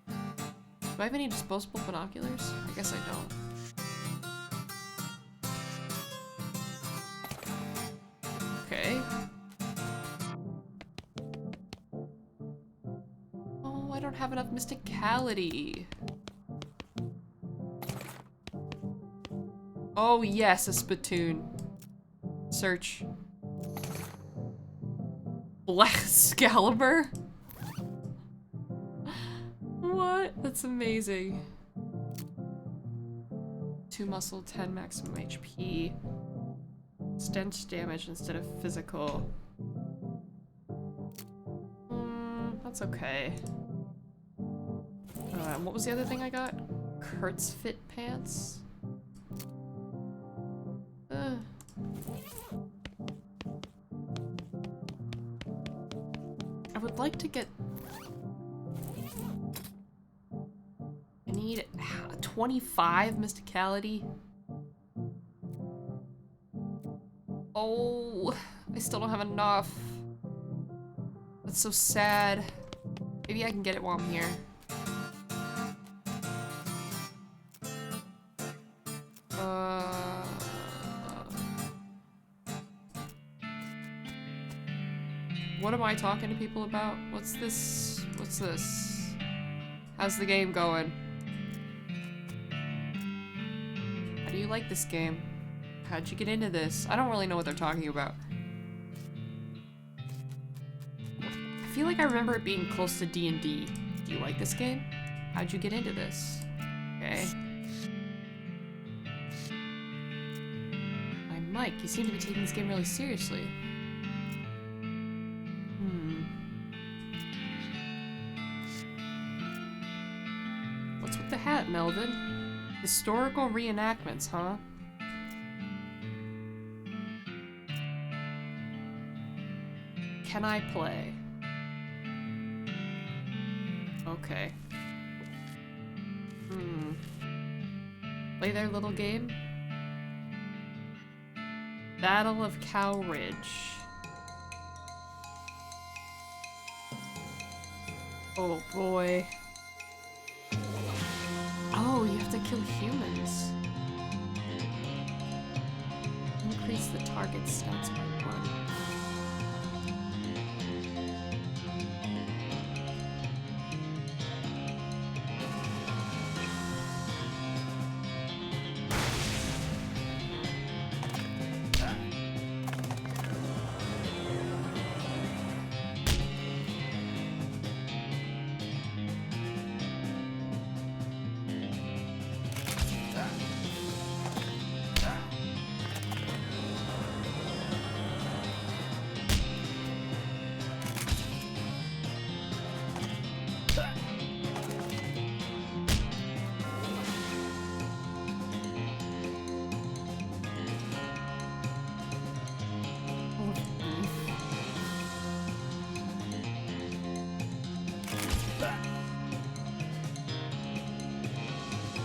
Do I have any disposable binoculars? I guess I don't. Okay. Oh, I don't have enough mysticality. Oh yes, a spittoon. Search. Black Excalibur? What? That's amazing. 2 muscle, 10 maximum HP. Stench damage instead of physical. That's okay. What was the other thing I got? Kurt's Fit Pants? I would like to get... 25 mysticality. Oh, I still don't have enough. That's so sad. Maybe I can get it while I'm here. What am I talking to people about? What's this? What's this? How's the game going? How do you like this game? How'd you get into this? I don't really know what they're talking about. I feel like I remember it being close to D&D. Do you like this game? How'd you get into this? Okay. My Mike, you seem to be taking this game really seriously. What's with the hat, Melvin? Historical reenactments, huh? Can I play? Okay. Play their little game? Battle of Cow Ridge. Oh boy. Oh, you have to kill humans. Increase the target stats by 1.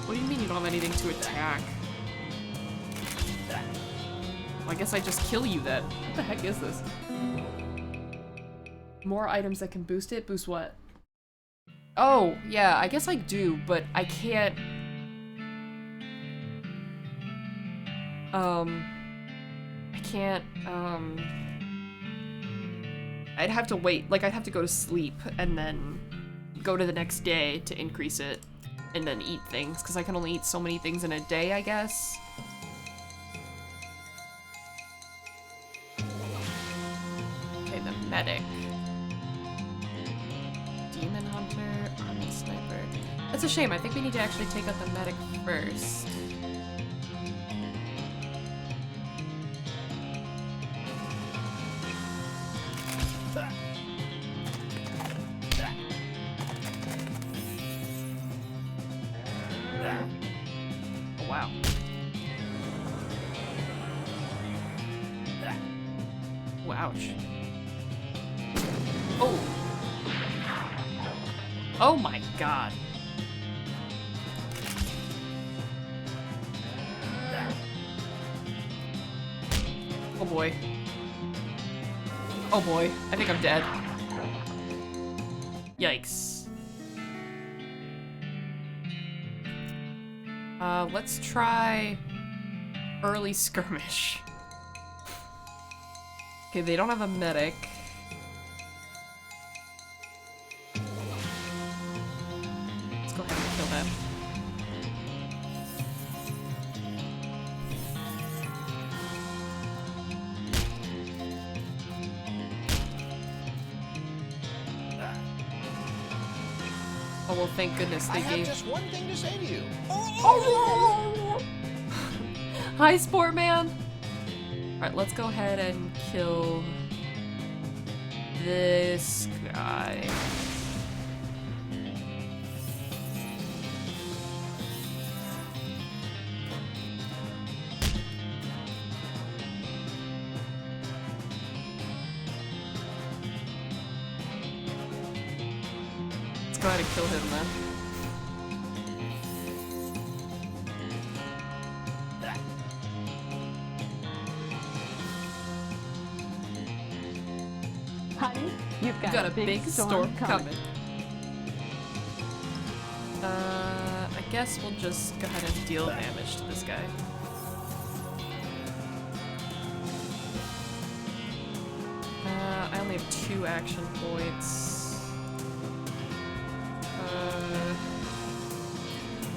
What do you mean you don't have anything to attack? Well, I guess I just kill you then. What the heck is this? More items that can boost it? Boost what? Oh, yeah, I guess I do, but I can't... I'd have to wait, like I'd have to go to sleep and then go to the next day to increase it. And then eat things, because I can only eat so many things in a day, I guess. Okay, the medic. Demon hunter, army sniper. That's a shame, I think we need to actually take out the medic first. Oh, wow. Oh, ouch. Oh! Oh my god. Oh boy. Oh boy. I think I'm dead. Yikes. Let's try early skirmish. Okay, they don't have a medic. Let's go ahead and kill them. Oh well, thank goodness they gave. I have just one thing to say to you. Oh! Hi, Sportman. All right, let's go ahead and kill this guy. Let's go ahead and kill him then. Honey, you've You got a big storm coming. I guess we'll just go ahead and deal damage to this guy. I only have 2 action points.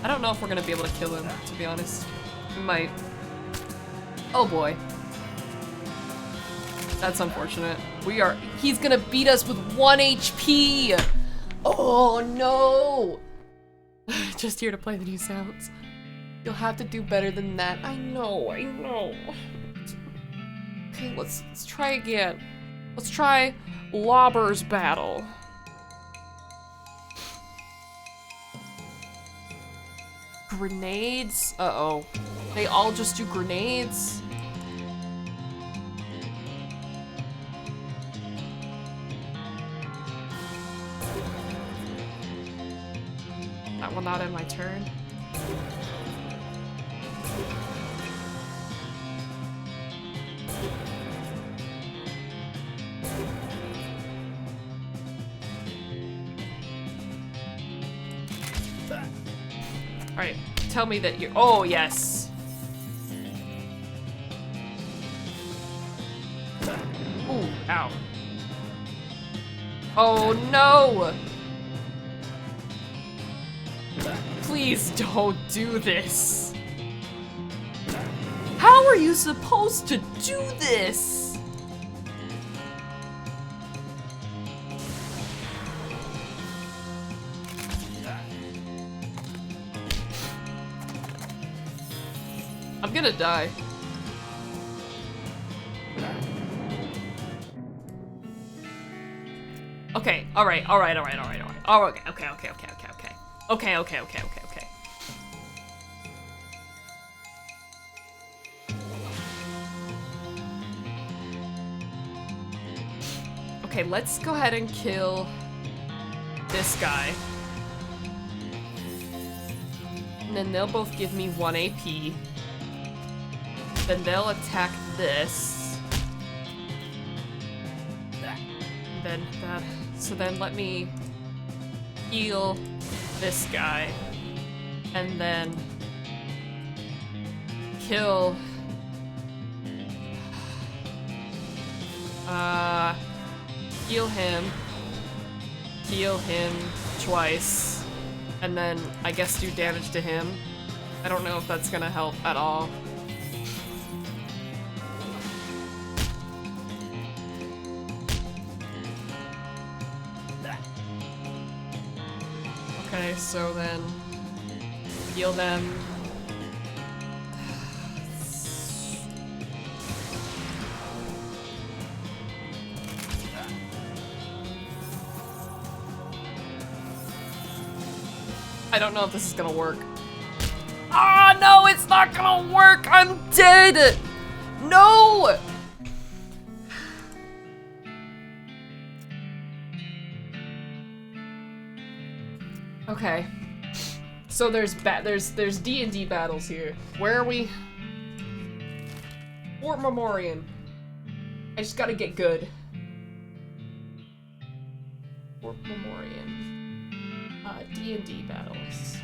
I don't know if we're gonna be able to kill him, to be honest. We might. Oh boy. That's unfortunate. He's gonna beat us with 1 HP! Oh no! Just here to play the new sounds. You'll have to do better than that. I know. Okay, let's try again. Let's try Lobber's Battle. Grenades? Uh-oh. They all just do grenades? That will not end my turn. Alright, tell me that you're— oh, yes! Ooh, ow. Oh, no! Please don't do this. How are you supposed to do this? I'm gonna die. Okay, alright. Oh, okay. Okay, let's go ahead and kill this guy. And then they'll both give me 1 AP. Then they'll attack this. Then that. So then let me heal this guy. And then kill. Heal him twice. And then I guess do damage to him. I don't know if that's gonna help at all. Okay, so then heal them. I don't know if this is gonna work. Ah, no, it's not gonna work! I'm dead! No! Okay. So there's D&D battles here. Where are we? Fort Memorian. I just gotta get good. Fort Memorian. D&D battles.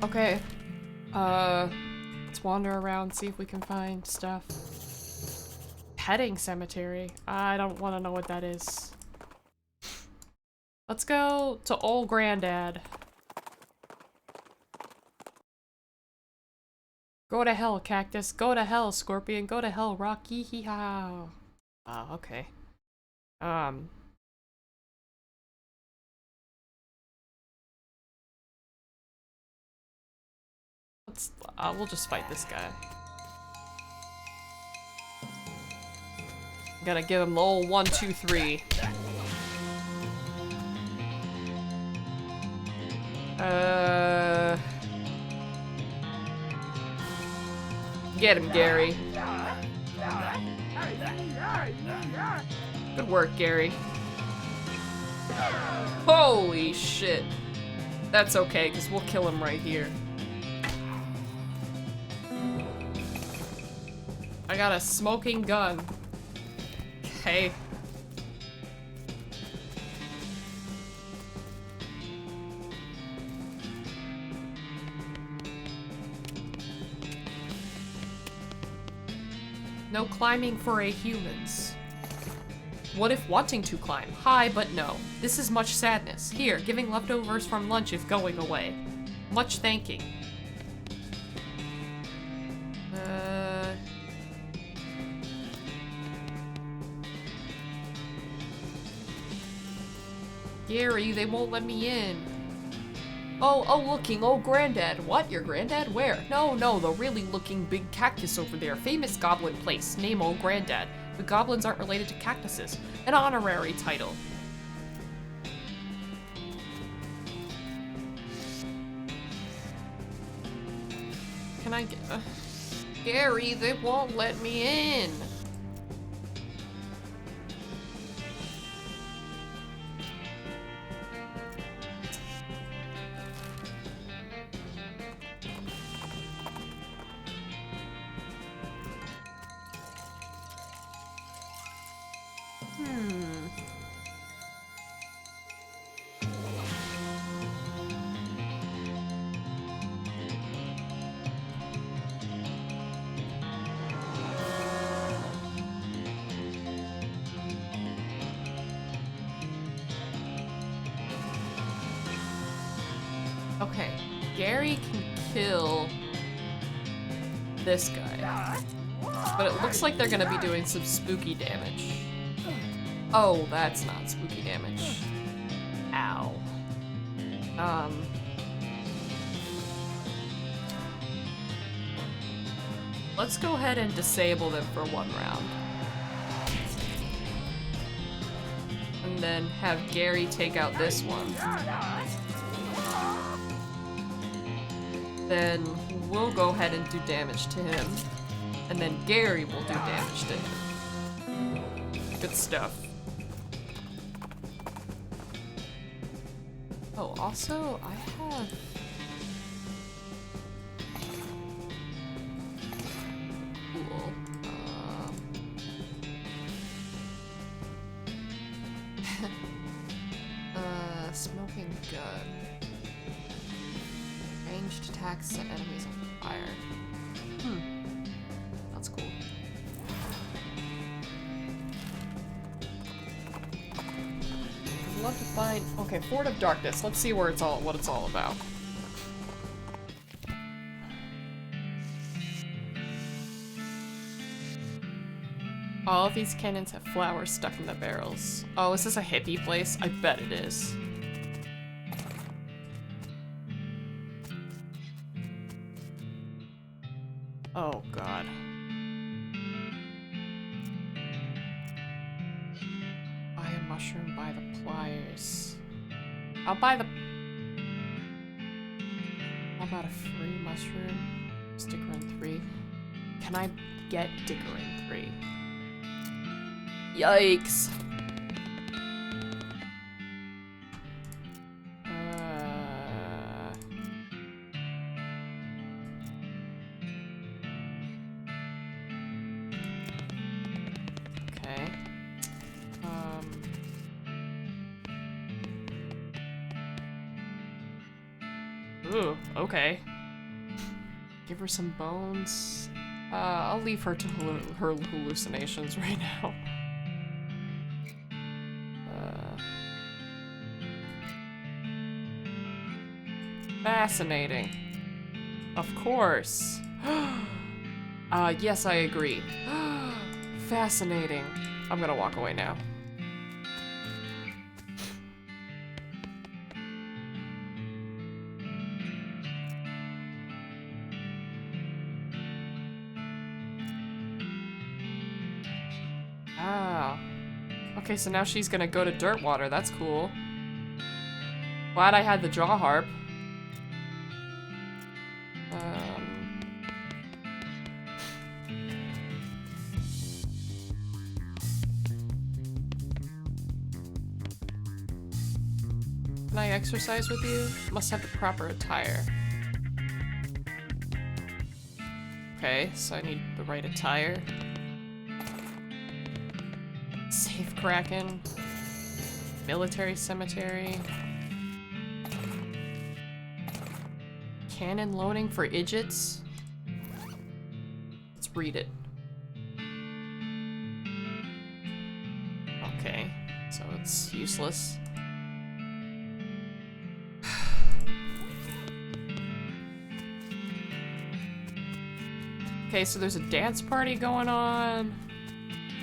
Okay. Let's wander around, see if we can find stuff. Petting cemetery. I don't want to know what that is. Let's go to Old Granddad. Go to hell, Cactus. Go to hell, Scorpion. Go to hell, Rocky. Hee-haw. Oh, okay. We'll just fight this guy. Gotta give him the old 1, 2, 3. Get him, Gary. Good work, Gary. Holy shit. That's okay, because we'll kill him right here. I got a smoking gun. Okay. No climbing for a humans. What if wanting to climb? High, but no. This is much sadness. Here, giving leftovers from lunch if going away. Much thanking. Gary, they won't let me in. Oh, looking, oh, granddad. What, your granddad? Where? No, the really looking big cactus over there. Famous goblin place. Name old granddad. But goblins aren't related to cactuses. An honorary title. Can I get... Gary, they won't let me in. Okay, Gary can kill this guy, but it looks like they're gonna be doing some spooky damage. Oh, that's not spooky damage. Ow. Let's go ahead and disable them for one round. And then have Gary take out this one. Then we'll go ahead and do damage to him. And then Gary will do damage to him. Good stuff. Oh, also, I have... Cool. Smoking gun. Ranged attacks set enemies on fire. That's cool. I'd love to find... Okay, Fort of Darkness. Let's see where what it's all about. All of these cannons have flowers stuck in the barrels. Oh, is this a hippie place? I bet it is. Oh, God. Buy a mushroom, buy the pliers. I'll buy the... How about a free mushroom? Stickering 3. Can I get Dickering 3? Yikes. Okay. Ooh, okay. Give her some bones. I'll leave her to her hallucinations right now. Fascinating. Of course. Yes, I agree. Fascinating. I'm gonna walk away now. Ah. Okay, so now she's gonna go to Dirtwater. That's cool. Glad I had the jaw harp. Can I exercise with you? Must have the proper attire. Okay, so I need the right attire. Cave Kraken. Military cemetery. Cannon loading for idiots. Let's read it. Okay, so it's useless. Okay, so there's a dance party going on,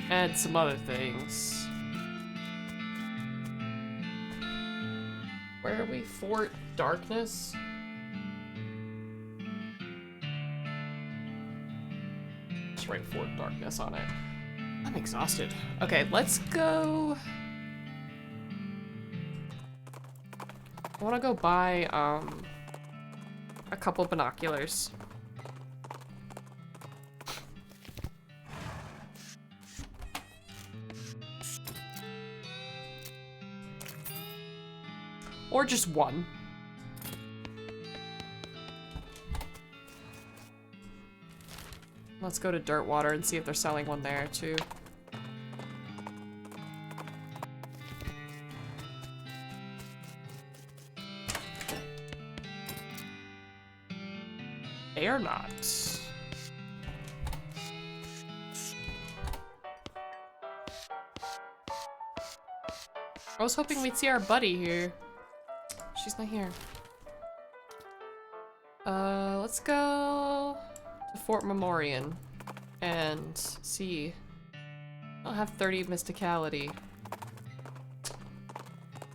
and some other things. Where are we? Fort Darkness? Just write Fort Darkness on it. I'm exhausted. Okay, let's go. I want to go buy, a couple binoculars. Or just one. Let's go to Dirtwater and see if they're selling one there too. They are not. I was hoping we'd see our buddy here. She's not here. Let's go to Fort Memorian and see. I'll have 30 mysticality.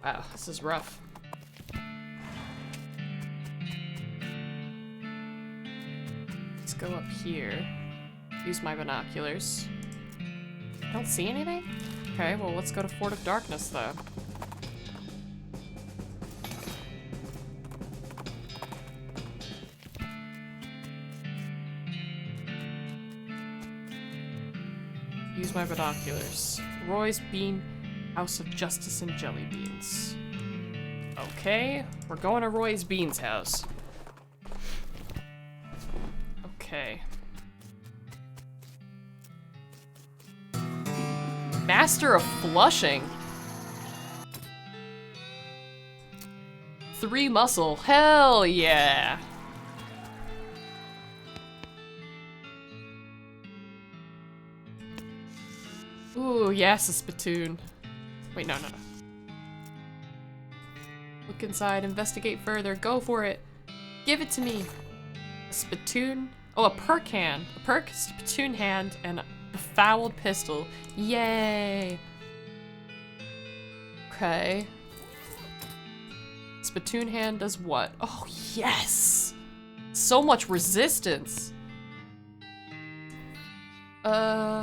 Wow, this is rough. Let's go up here. Use my binoculars. I don't see anything? Okay, well let's go to Fort of Darkness though. Use my binoculars. Roy's Bean, House of Justice and Jelly Beans. Okay, we're going to Roy's Beans house. Okay. Master of Flushing. 3 muscle. Hell yeah. Ooh, yes, a spittoon. Wait, no. Look inside, investigate further, go for it. Give it to me. A spittoon? Oh, a perk hand. A perk, spittoon hand, and a befouled pistol. Yay! Okay. Spittoon hand does what? Oh, yes! So much resistance!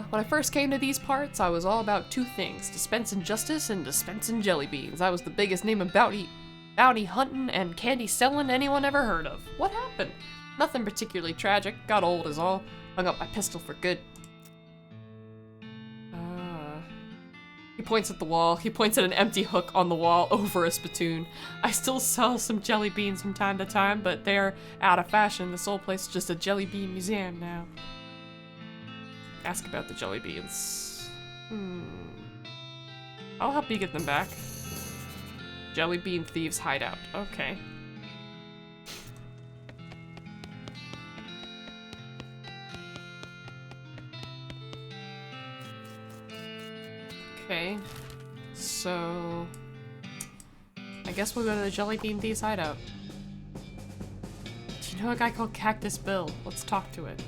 When I first came to these parts, I was all about 2 things, dispensing justice and dispensing jelly beans. I was the biggest name of bounty hunting and candy selling anyone ever heard of. What happened? Nothing particularly tragic, got old is all. Hung up my pistol for good. He points at the wall. He points at an empty hook on the wall over a spittoon. I still sell some jelly beans from time to time, but they're out of fashion. This whole place is just a jelly bean museum now. Ask about the jelly beans. I'll help you get them back. Jelly bean thieves hideout. Okay. Okay. So I guess we'll go to the jelly bean thieves hideout. Do you know a guy called Cactus Bill? Let's talk to it.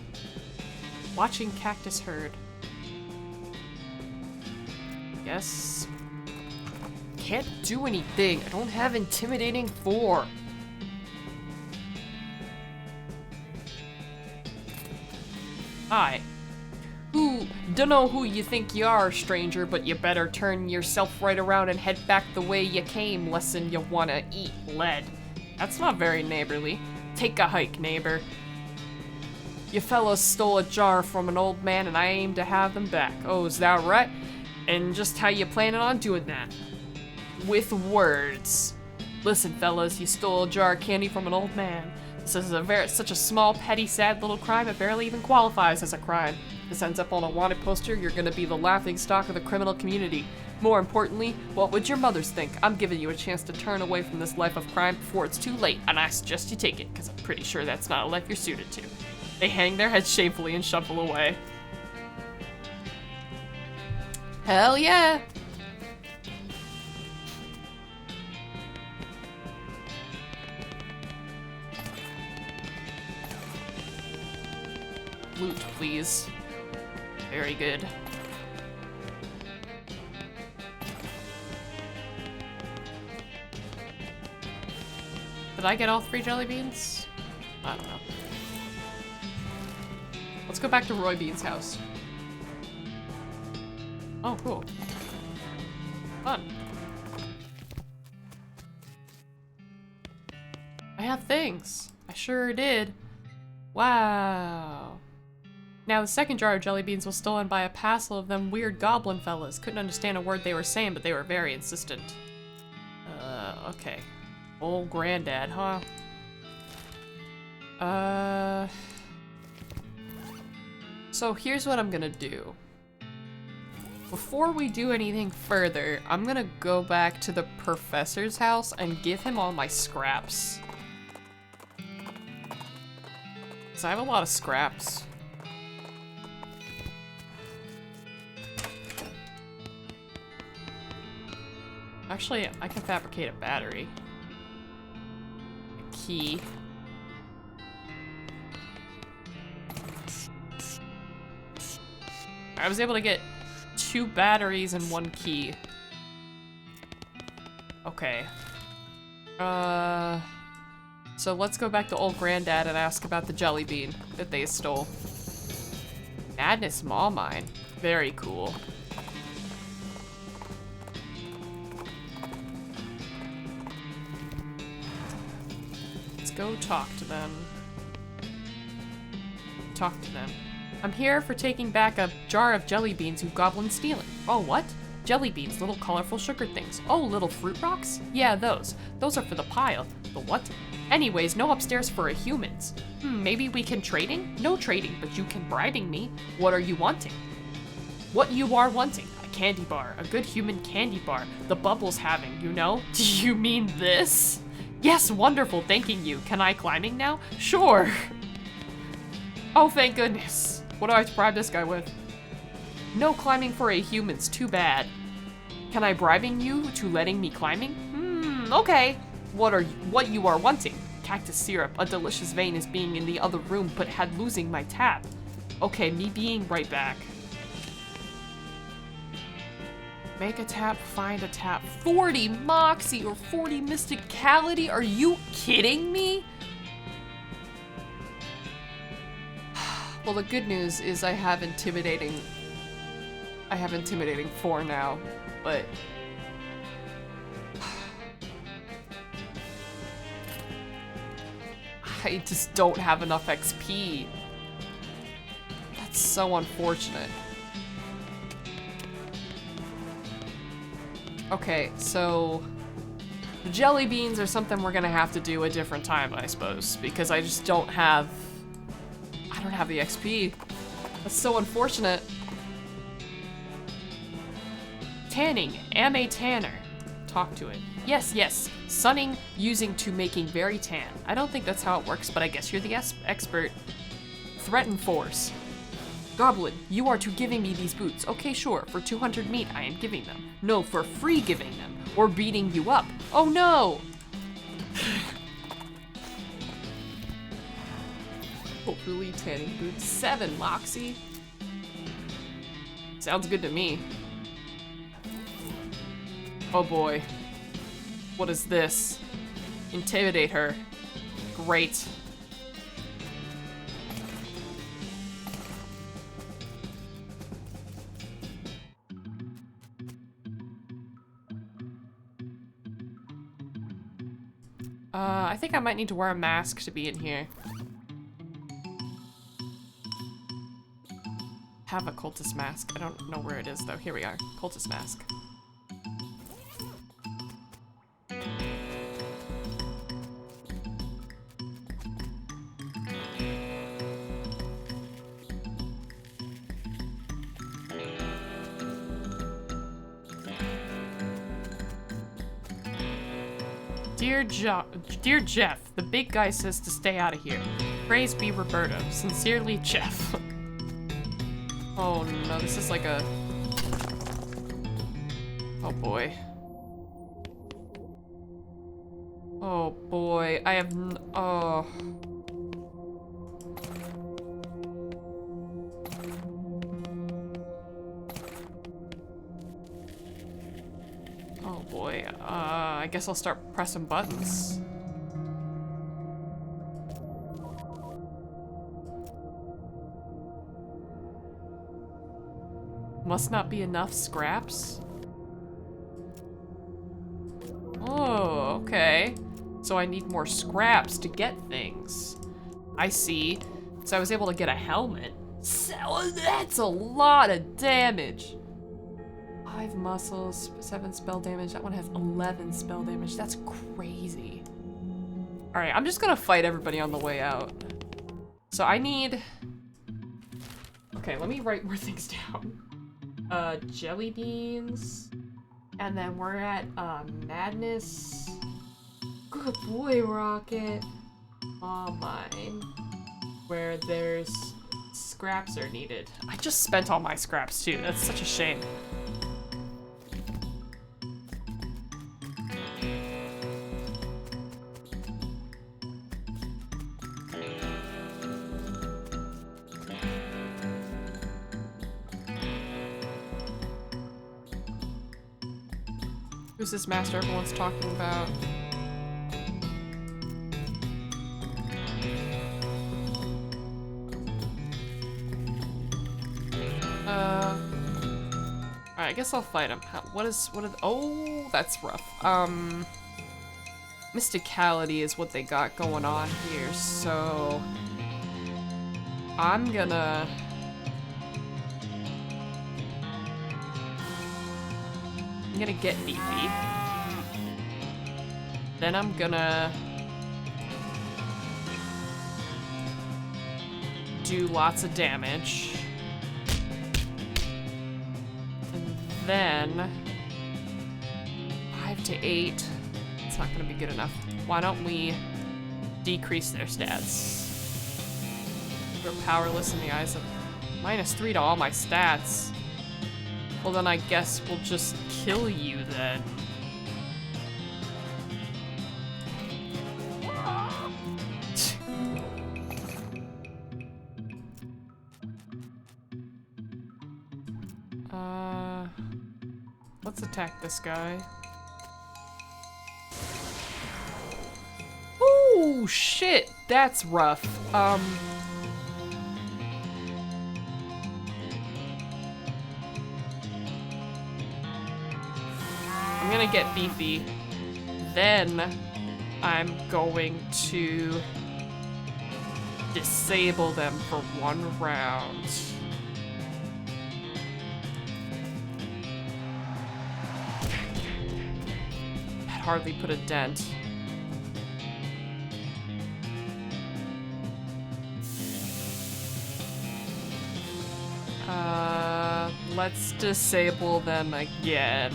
Watching cactus herd. Yes. Can't do anything. I don't have intimidating 4. Hi. Dunno who you think you are, stranger, but you better turn yourself right around and head back the way you came, lesson you wanna eat lead. That's not very neighborly. Take a hike, neighbor. You fellas stole a jar from an old man and I aim to have them back. Oh, is that right? And just how you planning on doing that? With words. Listen, fellas, you stole a jar of candy from an old man. This is such a small, petty, sad little crime, it barely even qualifies as a crime. This ends up on a wanted poster, you're gonna be the laughing stock of the criminal community. More importantly, what would your mothers think? I'm giving you a chance to turn away from this life of crime before it's too late, and I suggest you take it, because I'm pretty sure that's not a life you're suited to. They hang their heads shamefully and shuffle away. Hell yeah! Loot, please. Very good. Did I get all 3 jelly beans? I don't know. Let's go back to Roy Bean's house. Oh, cool. Fun. I have things. I sure did. Wow. Now, the second jar of jelly beans was stolen by a passel of them weird goblin fellas. Couldn't understand a word they were saying, but they were very insistent. Okay. Old granddad, huh? So here's what I'm gonna do. Before we do anything further, I'm gonna go back to the professor's house and give him all my scraps. 'Cause I have a lot of scraps. Actually, I can fabricate a battery. A key. I was able to get 2 batteries and 1 key. Okay. So let's go back to old granddad and ask about the jelly bean that they stole. Madness Mall Mine. Very cool. Let's go talk to them. Talk to them. I'm here for taking back a jar of jelly beans you goblin stealing. Oh, what? Jelly beans, little colorful sugar things. Oh, little fruit rocks? Yeah, those. Those are for the pile. The what? Anyways, no upstairs for a humans. Maybe we can trading? No trading, but you can bribing me. What are you wanting? What you are wanting? A candy bar. A good human candy bar. The Bubble's having, you know? Do you mean this? Yes, wonderful, thanking you. Can I climbing now? Sure. Oh, thank goodness. What do I bribe this guy with? No climbing for a humans, too bad. Can I bribing you to letting me climbing? Okay. What you are wanting? Cactus syrup, a delicious vein is being in the other room but had losing my tap. Okay, me being right back. Make a tap, find a tap. 40 Moxie or 40 Mysticality? Are you kidding me? Well, the good news is I have intimidating 4 now, but I just don't have enough XP. That's so unfortunate. Okay, so the jelly beans are something we're gonna have to do a different time, I suppose, because I just don't have the XP. That's so unfortunate. Tanning. Am a tanner. Talk to it. Yes, yes. Sunning, using to making very tan. I don't think that's how it works, but I guess you're the expert. Threaten force. Goblin, you are to giving me these boots. Okay, sure. For 200 meat, I am giving them. No, for free giving them. Or beating you up. Oh no! Hopefully tanning boots. 7, Moxie. Sounds good to me. Oh boy. What is this? Intimidate her. Great. I think I might need to wear a mask to be in here. Have a cultist mask. I don't know where it is though. Here we are. Cultist mask. Dear Jeff, the big guy says to stay out of here. Praise be Roberto. Sincerely, Jeff. Oh no, this is like a... Oh boy. Oh boy, I have oh. Oh boy, I guess I'll start pressing buttons. Must not be enough scraps? Oh, okay. So I need more scraps to get things. I see. So I was able to get a helmet. So that's a lot of damage. 5 muscles, 7 spell damage. That one has 11 spell damage. That's crazy. Alright, I'm just gonna fight everybody on the way out. So I need... Okay, let me write more things down. Jelly beans. And then we're at, Madness. Good boy, Rocket. Mine. Where there's scraps are needed. I just spent all my scraps too. That's such a shame. Who's this master everyone's talking about? Alright, I guess I'll fight him. Oh, that's rough. Mysticality is what they got going on here, so... I'm gonna get beefy. Then I'm gonna do lots of damage. And then 5 to 8. It's not gonna be good enough. Why don't we decrease their stats? We're powerless in the eyes of... -3 to all my stats. Well, then I guess we'll just kill you then. Let's attack this guy. Oh, shit! That's rough. I'm gonna get beefy. Then I'm going to disable them for 1 round. That hardly put a dent. Let's disable them again.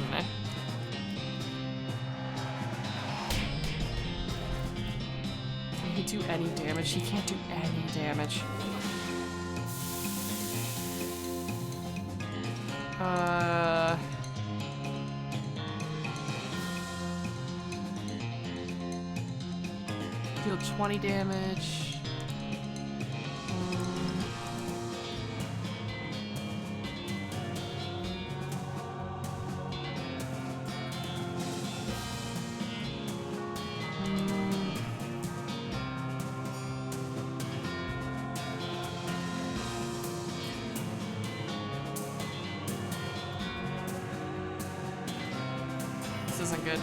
Can he do any damage? He can't do any damage. Deal 20 damage. Isn't good.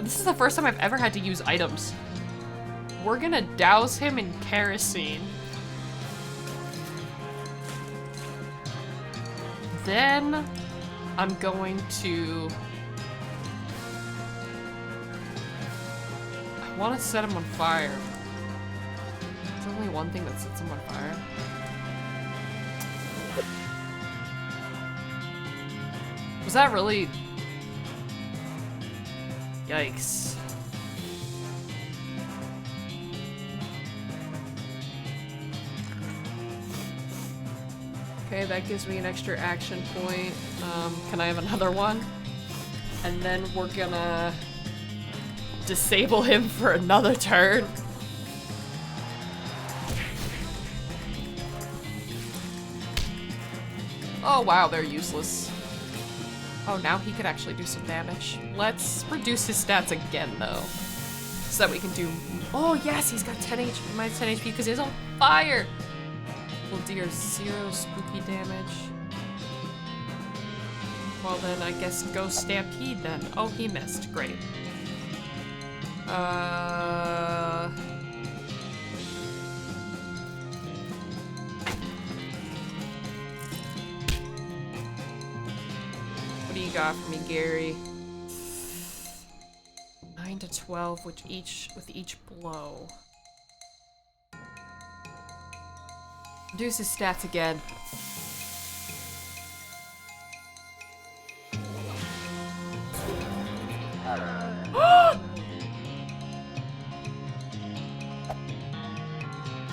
This is the first time I've ever had to use items. We're gonna douse him in kerosene. Then I'm going to... I want to set him on fire. There's only one thing that sets him on fire. Was that really... Yikes. Okay, that gives me an extra action point. Can I have another one? And then we're gonna disable him for another turn. Oh wow, they're useless. Oh, now he could actually do some damage. Let's reduce his stats again, though. So that we can do... Oh, yes, he's got 10 HP, minus 10 HP because he's on fire! Will deal 0 spooky damage. Well, then I guess go Stampede, then. Oh, he missed. Great. What do you got for me, Gary? 9 to 12 with each blow. Reduce his stats again.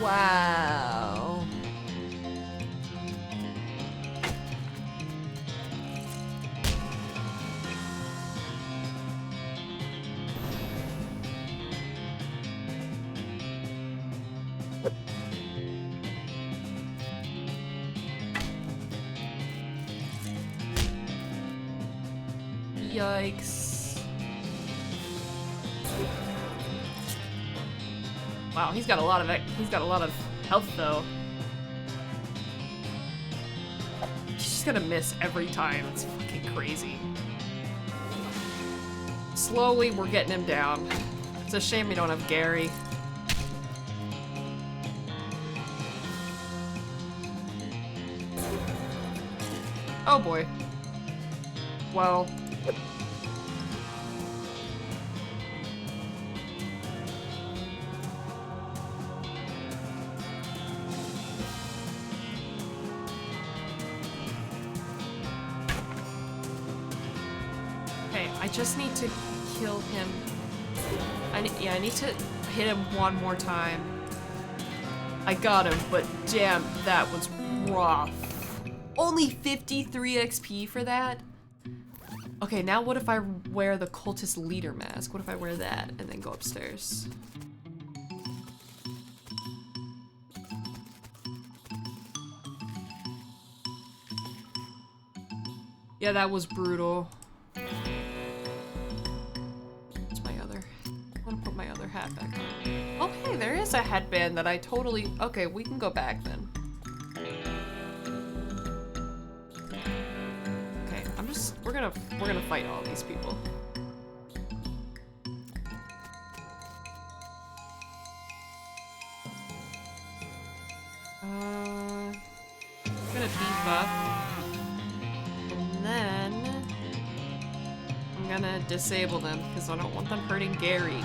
Wow. Yikes. Wow, he's got a lot of health though. He's just gonna miss every time. It's fucking crazy. Slowly, we're getting him down. It's a shame we don't have Gary. Oh boy. Well. Okay, I just need to kill him. I need to hit him one more time. I got him, but damn, that was rough. Only 53 XP for that? Okay, now what if I wear the cultist leader mask? What if I wear that and then go upstairs? Yeah, that was brutal. What's my other? I want to put my other hat back on. Okay, there is a headband that I totally... Okay, we can go back then. Okay, we're gonna fight all these people. I'm gonna beef up. And then I'm gonna disable them because I don't want them hurting Gary.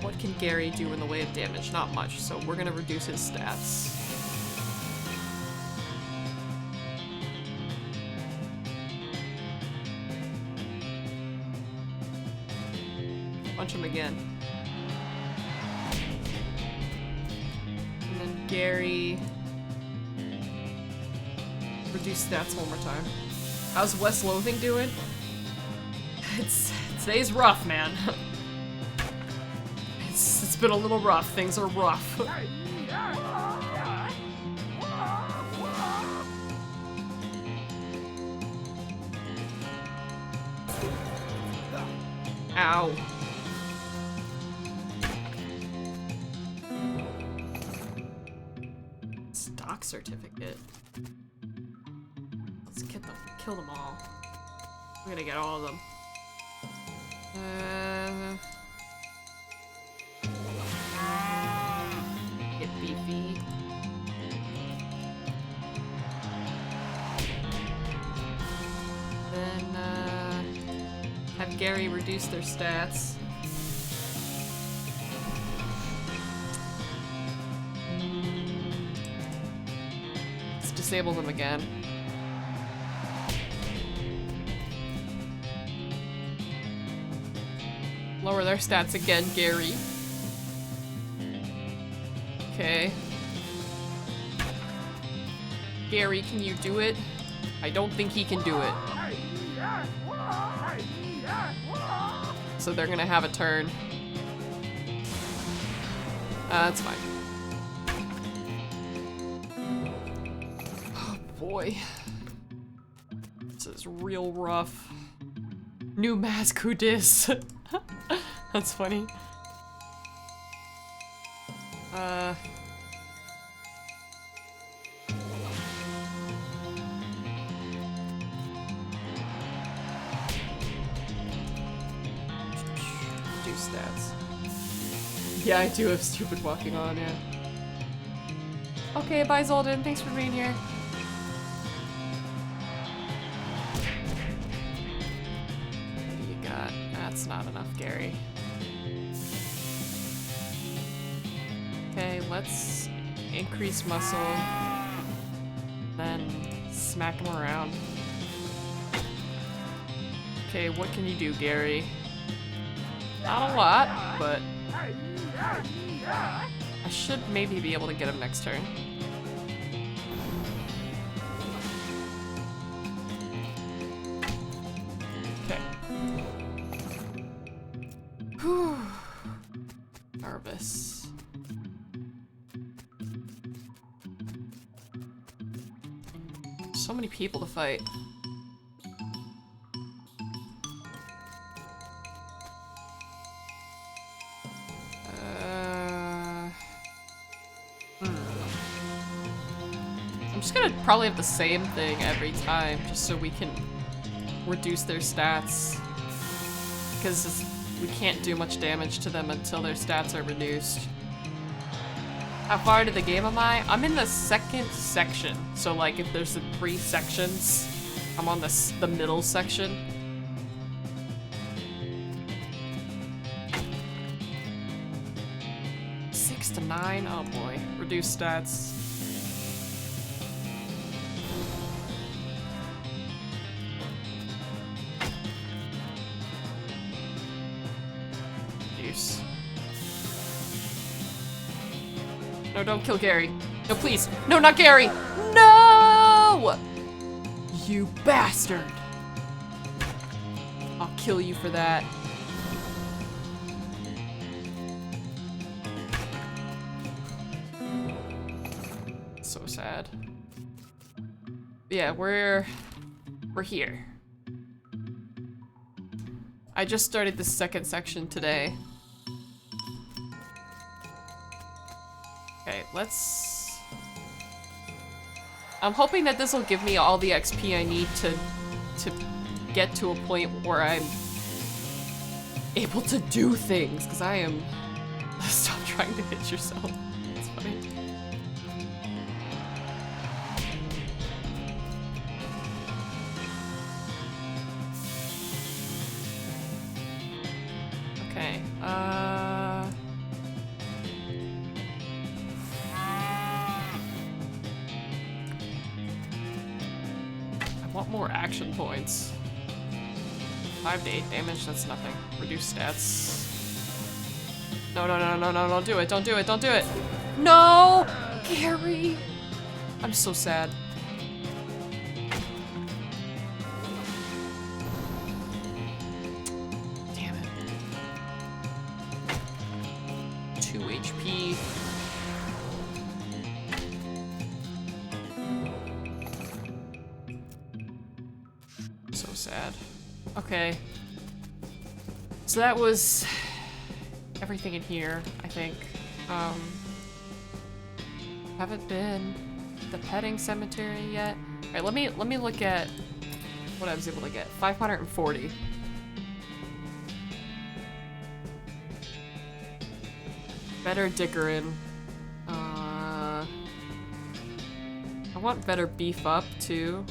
What can Gary do in the way of damage? Not much, so we're gonna reduce his stats. Punch him again. And then Gary... Reduce stats one more time. How's Wes Lowthing doing? Today's rough, man. It's been a little rough. Things are rough. Ow. Stock certificate. Let's kill them all. I'm gonna get all of them. Get beefy. Gary reduce their stats. Let's disable them again. Lower their stats again, Gary. Okay. Gary, can you do it? I don't think he can do it. So they're gonna have a turn. That's fine. Oh boy. This is real rough. New mask, who dis? That's funny. Do stats. Yeah, I do have stupid walking on, yeah. Okay, bye Zolden, thanks for being here. What do you got? That's not enough, Gary. Okay, let's increase muscle, then smack him around. Okay, what can you do, Gary? Not a lot, but I should maybe be able to get him next turn. Okay. Whew. Nervous. So many people to fight. I'm just gonna probably have the same thing every time, just so we can reduce their stats. Because we can't do much damage to them until their stats are reduced. How far into the game am I? I'm in the second section. So like if there's the 3 sections, I'm on the middle section. Six to 9, oh boy. Reduce stats. Reduce. No, don't kill Gary. No, please. No, not Gary. No! You bastard. I'll kill you for that. So sad. Yeah, we're here. I just started the second section today. Okay, let's... I'm hoping that this will give me all the XP I need to get to a point where I'm able to do things, because I am... Stop trying to hit yourself. It's funny. Okay, I want more action points. 5 to 8 damage, that's nothing. Reduce stats. No, no, no, no, no, don't do it, don't do it, don't do it! No! Gary! I'm so sad. Damn it. 2 HP. So sad. Okay. So that was everything in here, I think. Haven't been to the petting cemetery yet. Alright, let me look at what I was able to get. 540. Better Dickerin. I want better beef up too.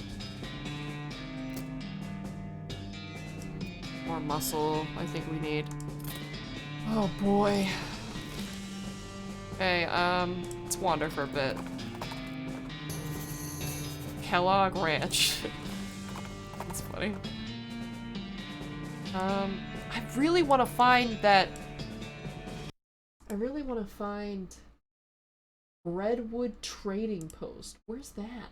more muscle, I think we need. Oh boy. Hey, let's wander for a bit. Kellogg Ranch. That's funny. I really want to find that. I really want to find Redwood Trading Post. Where's that?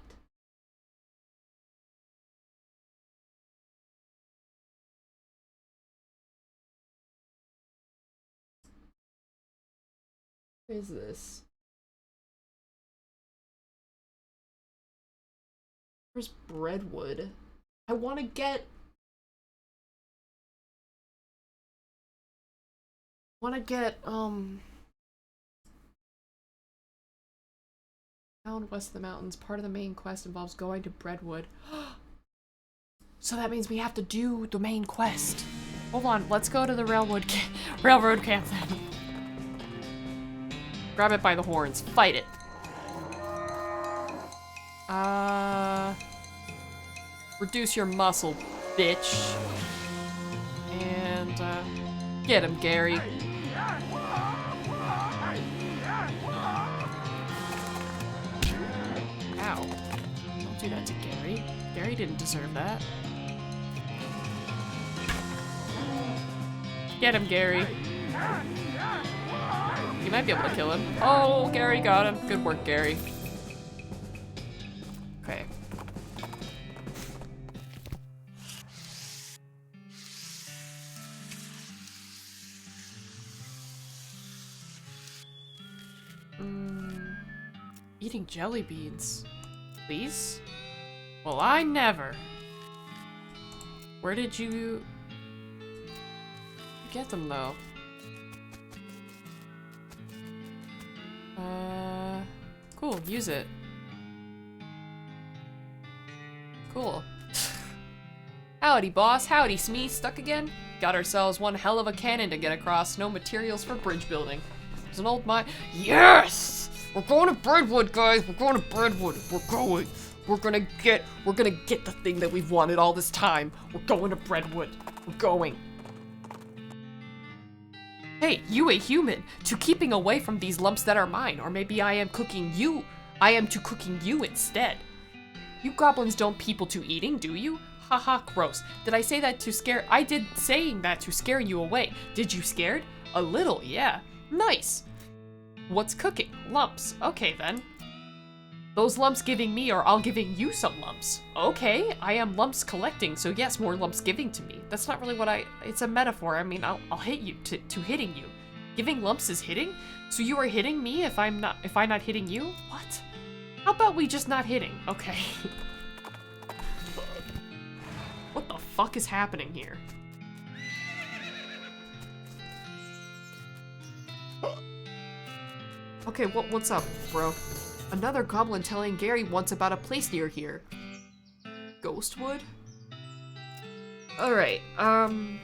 What is this? Where's Redwood? I want to get... Down west of the mountains, part of the main quest involves going to Brentwood. So that means we have to do the main quest. Hold on, let's go to the railroad camp then. Grab it by the horns. Fight it. Reduce your muscle, bitch. And, get him, Gary. Ow. Don't do that to Gary. Gary didn't deserve that. Get him, Gary. You might be able to kill him. Oh, Gary got him. Good work, Gary. Okay. Eating jelly beans. Please? Well, I never. Where did you get them, though? Cool, use it. Cool. Howdy, boss. Howdy, Smee. Stuck again? Got ourselves one hell of a cannon to get across. No materials for bridge building. There's an old mine. Yes! We're going to Brentwood, guys. We're going to Brentwood. We're going. We're gonna get the thing that we've wanted all this time. We're going to Brentwood. We're going. Hey, you a human, to keeping away from these lumps that are mine, or maybe I am cooking you. I am to cooking you instead. You goblins don't people to eating, do you? Haha, gross. Did I say that to scare? I did saying that to scare you away. Did you scared? A little, yeah. Nice. What's cooking? Lumps. Okay then. Those lumps giving me, or I'll giving you some lumps. Okay, I am lumps collecting, so yes, more lumps giving to me. That's not really what it's a metaphor. I mean, I'll hit you to hitting you. Giving lumps is hitting? So you are hitting me if I'm not hitting you? What? How about we just not hitting? Okay. What the fuck is happening here? Okay, what's up, bro? Another goblin telling Gary once about a place near here. Ghostwood? Alright, the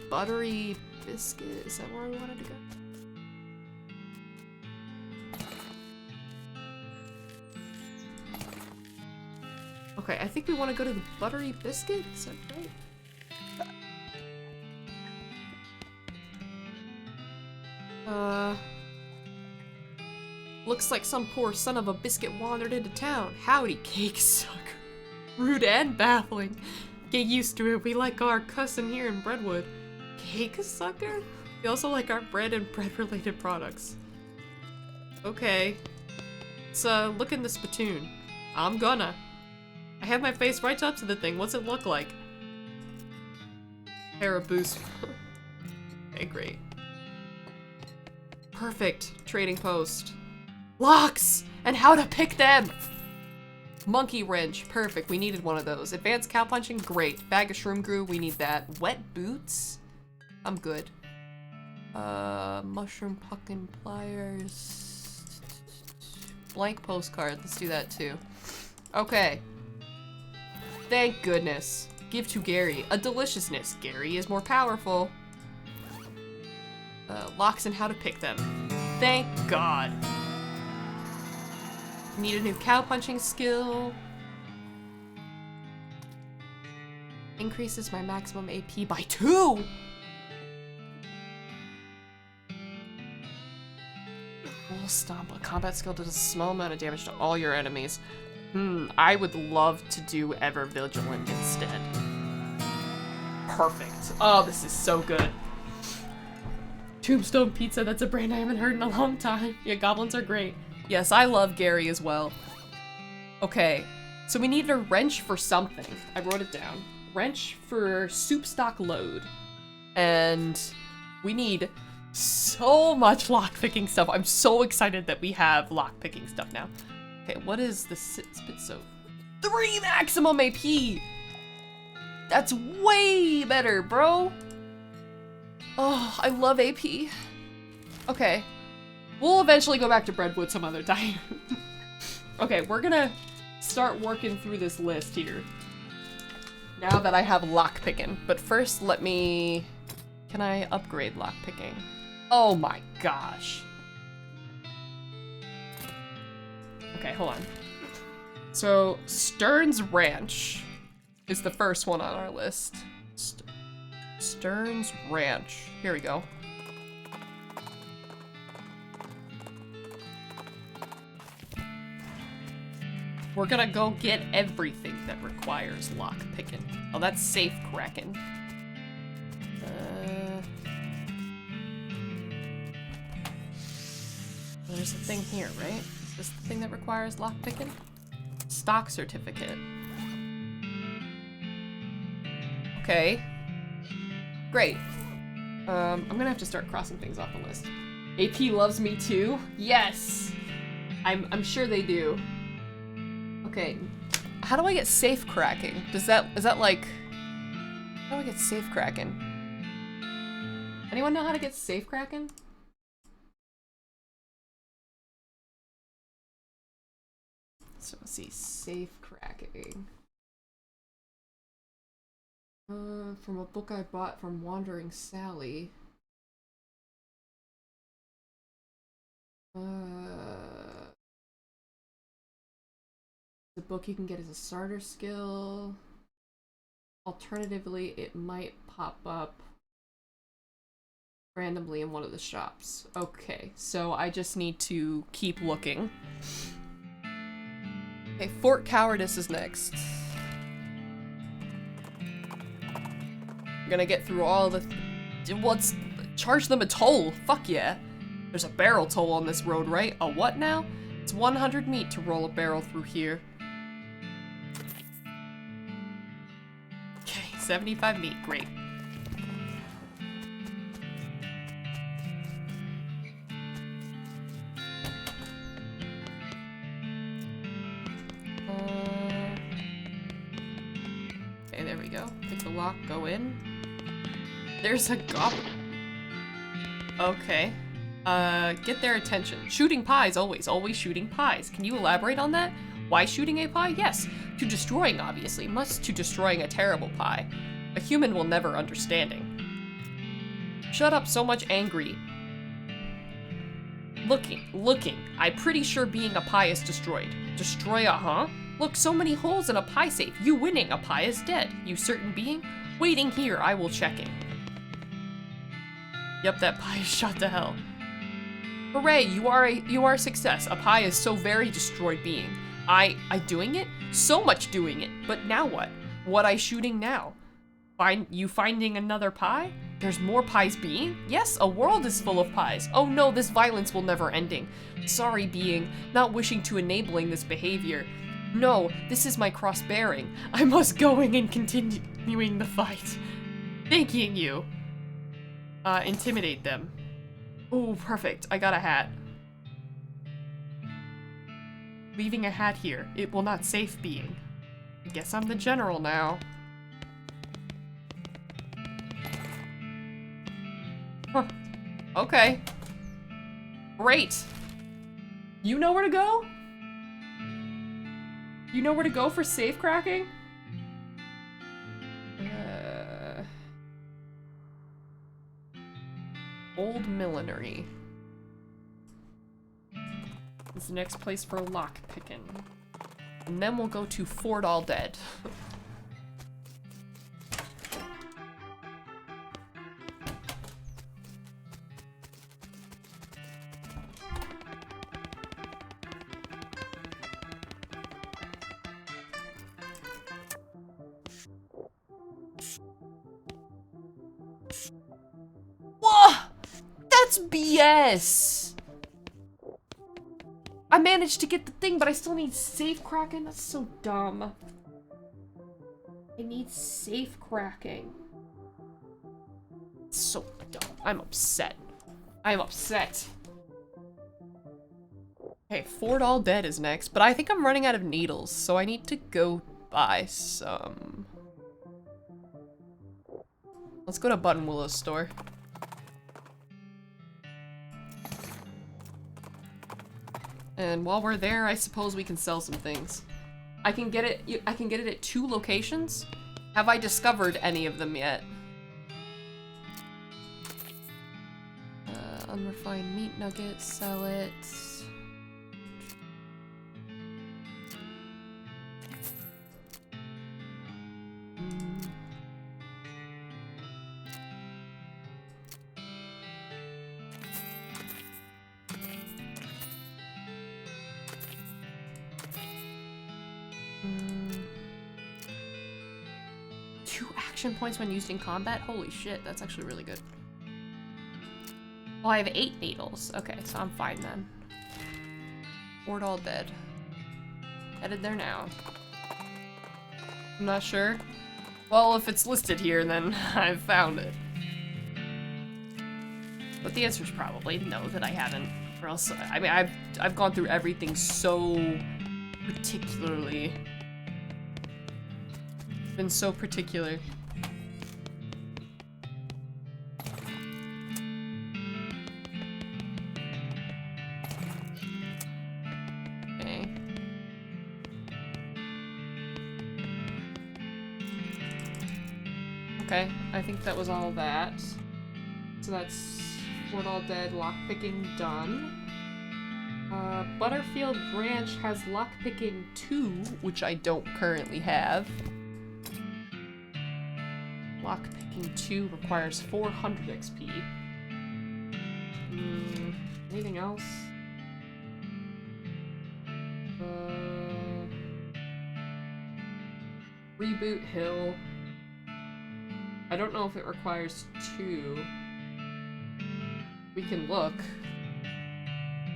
buttery biscuit, is that where we wanted to go? Okay, I think we want to go to the buttery biscuit, is that right? Looks like some poor son of a biscuit wandered into town. Howdy, cake sucker. Rude and baffling. Get used to it, we like our cussin here in Brentwood. Cake sucker? We also like our bread and bread-related products. Okay. Let's, look in the spittoon. I'm gonna. I have my face right up to the thing, what's it look like? Hair boost. Okay, great. Perfect. Trading post. Locks! And how to pick them! Monkey wrench. Perfect. We needed one of those. Advanced cow punching. Great. Bag of shroom glue. We need that. Wet boots. I'm good. Mushroom pumpkin pliers. Blank postcard. Let's do that too. Okay. Thank goodness. Give to Gary. A deliciousness. Gary is more powerful. Locks and how to pick them. Thank God. Need a new cow punching skill. Increases my maximum AP by 2! Full Stomp. A combat skill does a small amount of damage to all your enemies. I would love to do Ever Vigilant instead. Perfect. Oh, this is so good. Tombstone Pizza, that's a brand I haven't heard in a long time. Yeah, goblins are great. Yes, I love Gary as well. Okay, so we need a wrench for something. I wrote it down. Wrench for soup stock load. And we need so much lockpicking stuff. I'm so excited that we have lockpicking stuff now. Okay, what is the spit so? 3 maximum AP! That's way better, bro! Oh, I love AP. Okay. We'll eventually go back to Breadwood some other time. Okay, we're gonna start working through this list here. Now that I have lockpicking. But first, let me... Can I upgrade lockpicking? Oh my gosh. Okay, hold on. So, Stern's Ranch is the first one on our list. Stern's Ranch. Here we go. We're gonna go get everything that requires lockpicking. Oh, that's safe cracking. There's a thing here, right? Is this the thing that requires lockpicking? Stock certificate. Okay. Great. I'm gonna have to start crossing things off the list. AP loves me too? Yes! I'm sure they do. Okay. How do I get safe cracking? Is that like... How do I get safe cracking? Anyone know how to get safe cracking? So let's see, safe cracking. From a book I bought from Wandering Sally. The book you can get as a starter skill. Alternatively, it might pop up randomly in one of the shops. Okay, so I just need to keep looking. Okay, Fort Cowardice is next. I'm gonna get through all the... Let's charge them a toll. Fuck yeah. There's a barrel toll on this road, right? A what now? It's 100 meat to roll a barrel through here. Okay, 75 meat. Great. Okay, there we go. Pick the lock, go in. There's a goblin. Okay. Get their attention. Shooting pies, always shooting pies. Can you elaborate on that? Why shooting a pie? Yes. To destroying, obviously. Must to destroying a terrible pie. A human will never understanding. Shut up, so much angry. Looking. I'm pretty sure being a pie is destroyed. Destroy huh? Look, so many holes in a pie safe. You winning, a pie is dead. You certain being? Waiting here, I will check it. Yep, that pie is shot to hell. Hooray, you are a success. A pie is so very destroyed being. I doing it? So much doing it. But now what? What I shooting now? Finding another pie? There's more pies being? Yes, a world is full of pies. Oh no, this violence will never ending. Sorry being, not wishing to enabling this behavior. No, this is my cross-bearing. I must going and continuing the fight. Thanking you. Intimidate them. Oh, perfect. I got a hat. Leaving a hat here. It will not safe being. I guess I'm the general now. Huh. Okay. Great. You know where to go? You know where to go for safe cracking? Old Millinery. This is the next place for lock picking. And then we'll go to Fort All Dead. That's BS! I managed to get the thing, but I still need safe cracking? That's so dumb. I need safe cracking. It's so dumb. I'm upset. I'm upset. Okay, Fort All Dead is next, but I think I'm running out of needles, so I need to go buy some. Let's go to Buttonwillow's store. And while we're there, I suppose we can sell some things. I can get it at 2 locations. Have I discovered any of them yet? Unrefined meat nuggets, sell it. Points when used in combat? Holy shit, that's actually really good. Oh, I have 8 needles. Okay, so I'm fine then. Fort All Dead. Headed there now. I'm not sure. Well, if it's listed here, then I've found it. But the answer is probably no, that I haven't. Or else, I mean, I've gone through everything so particularly. Been so particular. Okay, I think that was all that. So that's Fort All Dead, lockpicking done. Butterfield Ranch has lockpicking 2, which I don't currently have. Lockpicking 2 requires 400 XP. Anything else? Reboot Hill. I don't know if it requires 2. We can look.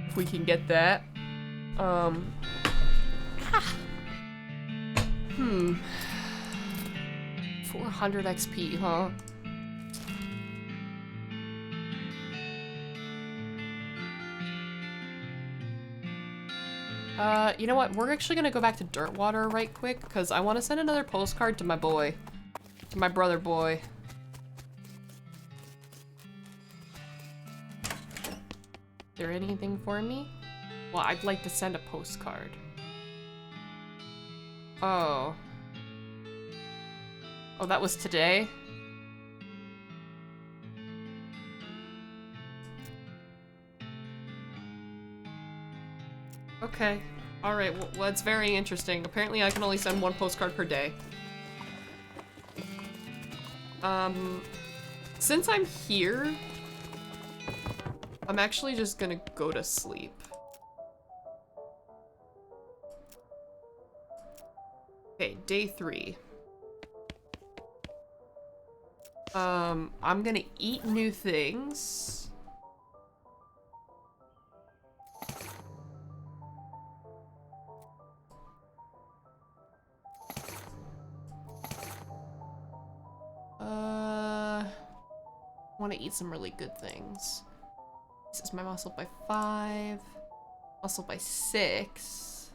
If we can get that. 400 XP, huh? You know what? We're actually gonna go back to Dirtwater right quick, because I want to send another postcard to my boy. To my brother boy. Is there anything for me? Well, I'd like to send a postcard. Oh. Oh, that was today? Okay. Alright, well, that's very interesting. Apparently I can only send 1 postcard per day. Since I'm here, I'm actually just gonna go to sleep. Okay, day 3. I'm gonna eat new things. I want to eat some really good things. This is my muscle by 5. Muscle by 6.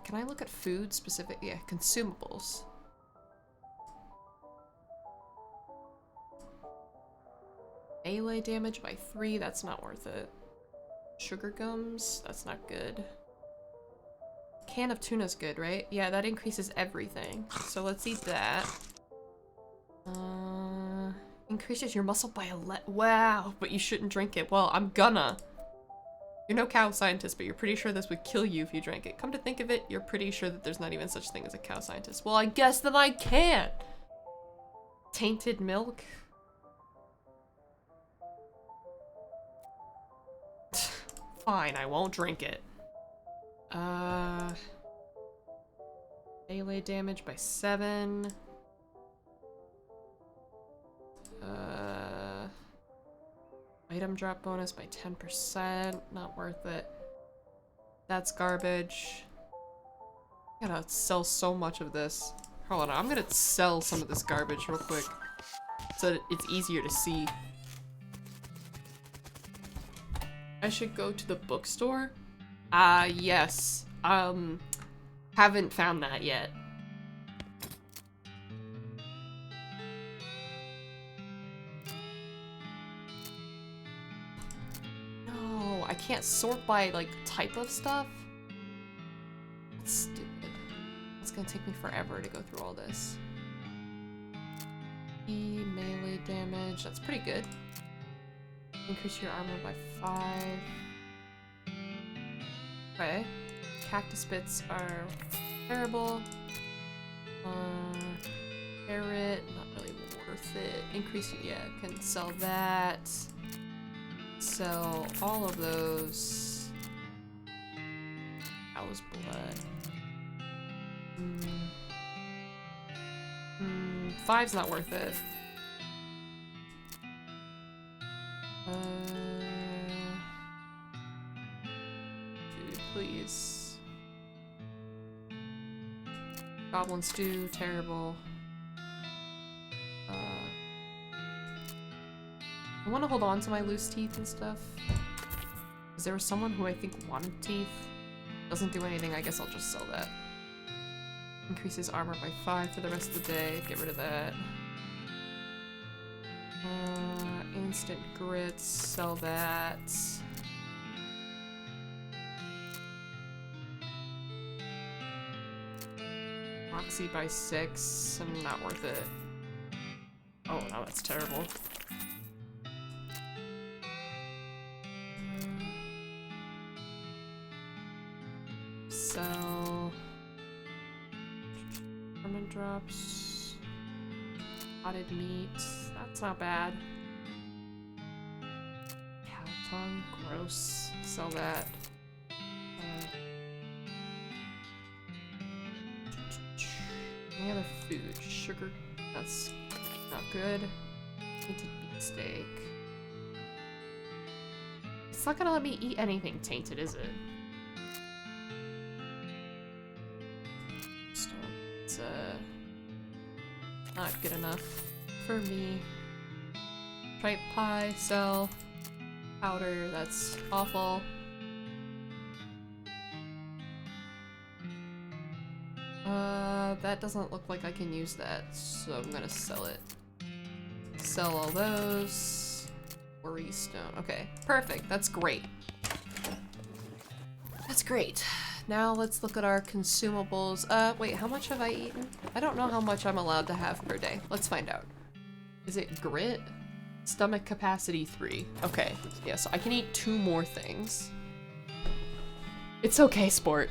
Can I look at food specific? Yeah, consumables. Melee damage by 3, that's not worth it. Sugar gums, that's not good. Can of tuna's good, right? Yeah, that increases everything. So let's eat that. Increases your muscle by 11. Wow, but you shouldn't drink it. Well, I'm gonna. You're no cow scientist, but you're pretty sure this would kill you if you drank it. Come to think of it, you're pretty sure that there's not even such thing as a cow scientist. Well, I guess that I can't. Tainted milk? Fine, I won't drink it. Melee damage by 7. Item drop bonus by 10%. Not worth it. That's garbage. I gotta sell so much of this. Hold on, I'm gonna sell some of this garbage real quick so that it's easier to see. I should go to the bookstore? Yes. Haven't found that yet. No, I can't sort by, like, type of stuff. That's stupid. It's gonna take me forever to go through all this. Melee damage, that's pretty good. Increase your armor by 5. Okay. Cactus bits are terrible. Carrot, not really worth it. Increase, yeah, can sell that. Sell all of those. Cow's blood. 5's not worth it. Dude, please. Goblin stew, terrible. I want to hold on to my loose teeth and stuff. Because there was someone who I think wanted teeth. Doesn't do anything, I guess I'll just sell that. Increases armor by 5 for the rest of the day. Get rid of that. Instant grits, sell that. Moxie by 6, not worth it. Oh, no, that's terrible. Sell. Permanent drops. Potted meat. That's not bad. Cow tongue. Gross. Sell that. Any other food? Sugar. That's not good. Tainted beefsteak. It's not gonna let me eat anything tainted, is it? It's not good enough for me. Tripe pie, sell. Powder, that's awful. That doesn't look like I can use that, so I'm gonna sell it. Sell all those. Worry stone. Okay, perfect. That's great. That's great. Now let's look at our consumables. Wait, how much have I eaten? I don't know how much I'm allowed to have per day. Let's find out. Is it grit? Stomach capacity 3. Okay, yeah, so I can eat 2 more things. It's okay, sport.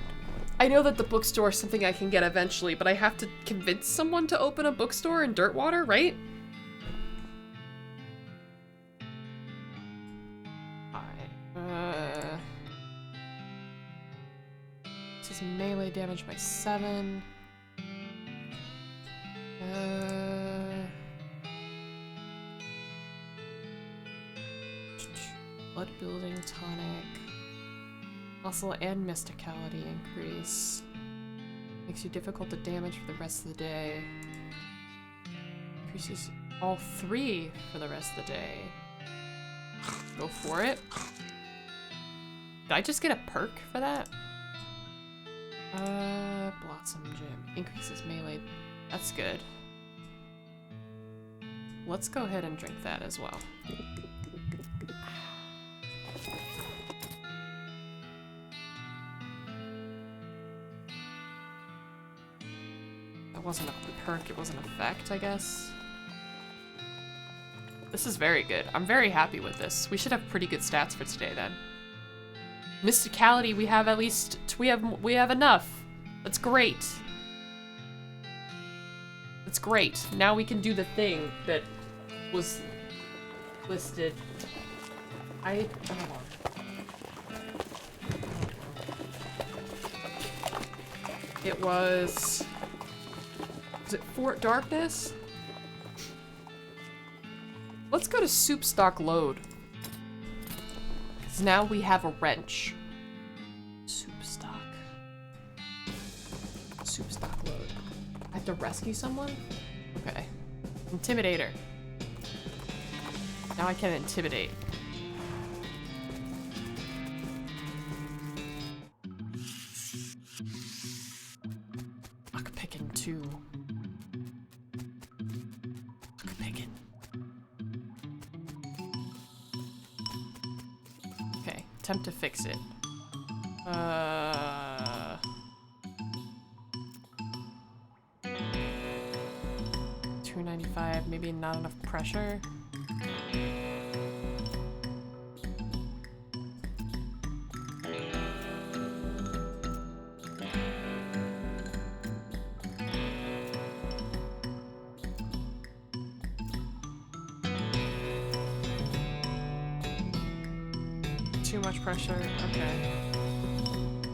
I know that the bookstore is something I can get eventually, but I have to convince someone to open a bookstore in Dirtwater, right? This is melee damage by 7. Blood building tonic. Muscle and mysticality increase. Makes you difficult to damage for the rest of the day. Increases all 3 for the rest of the day. Go for it. Did I just get a perk for that? Blossom Gem. Increases melee. That's good. Let's go ahead and drink that as well. That wasn't a perk, it was an effect, I guess. This is very good. I'm very happy with this. We should have pretty good stats for today then. Mysticality, we have at least, we have enough. That's great. That's great. Now we can do the thing that was listed. Hold on. It was it Fort Darkness? Let's go to Soup Stock Load. So now we have a wrench. Soup stock. Soup stock load. I have to rescue someone? Okay. Intimidator. Now I can intimidate. Lockpicking 2. Lockpicking. Okay, attempt to fix it. $295, maybe not enough pressure. Too much pressure, okay.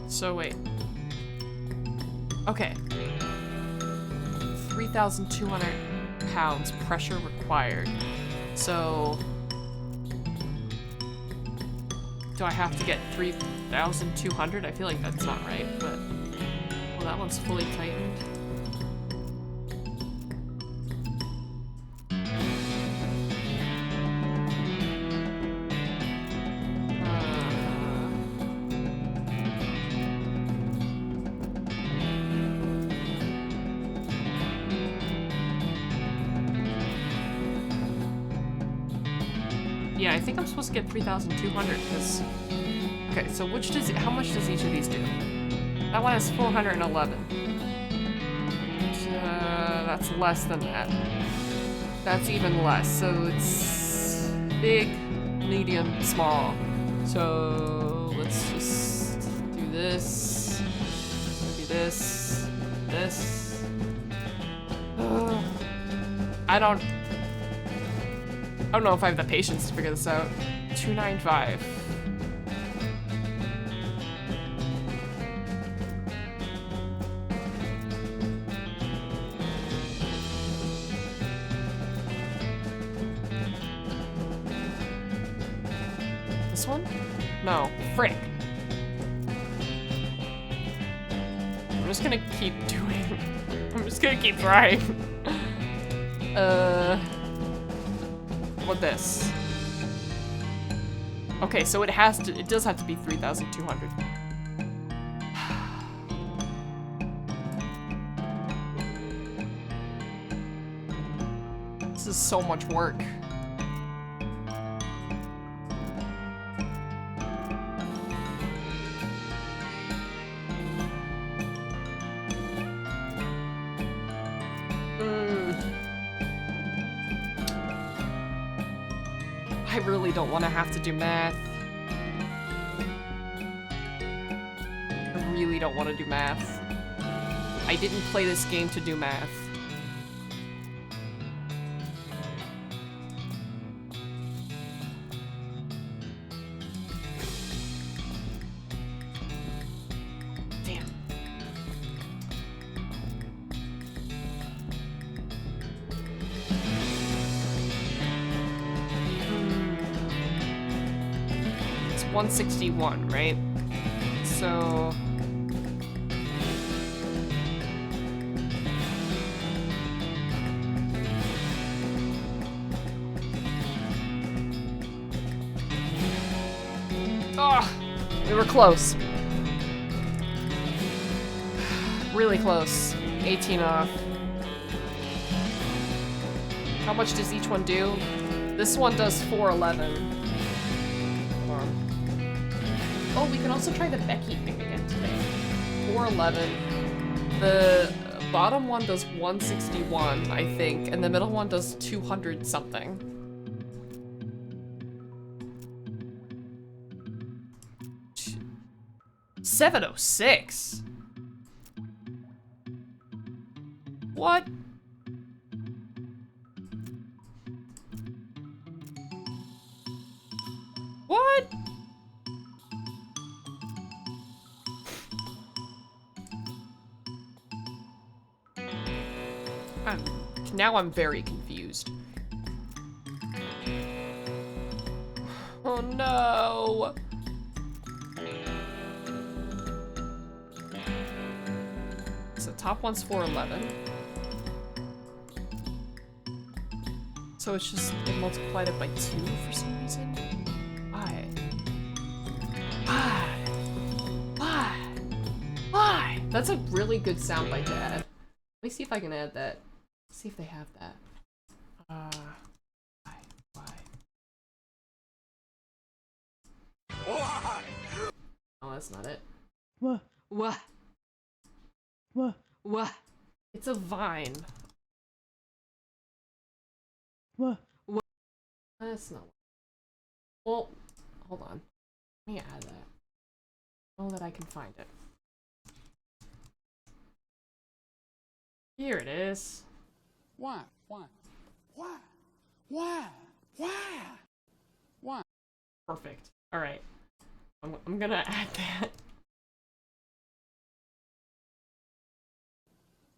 So wait. Okay. 3,200 pounds pressure required. So do I have to get 3,200? I feel like that's not right, but well, that one's fully tightened. Yeah, I think I'm supposed to get 3,200 because... Okay, so how much does each of these do? That one has 411. That's less than that. That's even less, so it's big, medium, small. So let's just do this, do this, this. I don't know if I have the patience to figure this out. 295. This one? No. Frick. I'm just gonna keep doing... I'm just gonna keep trying. What this? Okay, so it does have to be 3,200. This is so much work. I really don't want to have to do math. I really don't want to do math. I didn't play this game to do math. Damn. It's 161, right? So... Oh, we were close. Really close. 18 off. How much does each one do? This one does 411. Hold on. Oh, we can also try the Becky thing again today. 411. The bottom one does 161, I think, and the middle one does 200 something. $706. What? What? Now I'm very confused. Oh no. so top one's 411. So it's just, it multiplied it by 2 for some reason. Why? Why? Why? Why? That's a really good soundbite to add. Let me see if I can add that. See if they have that. Why? Why? Oh, that's not it. What? It's a vine. What? That's not. Well, hold on. Let me add that. Oh, that I can find it. Here it is. Why? Perfect. All right. I'm gonna add that.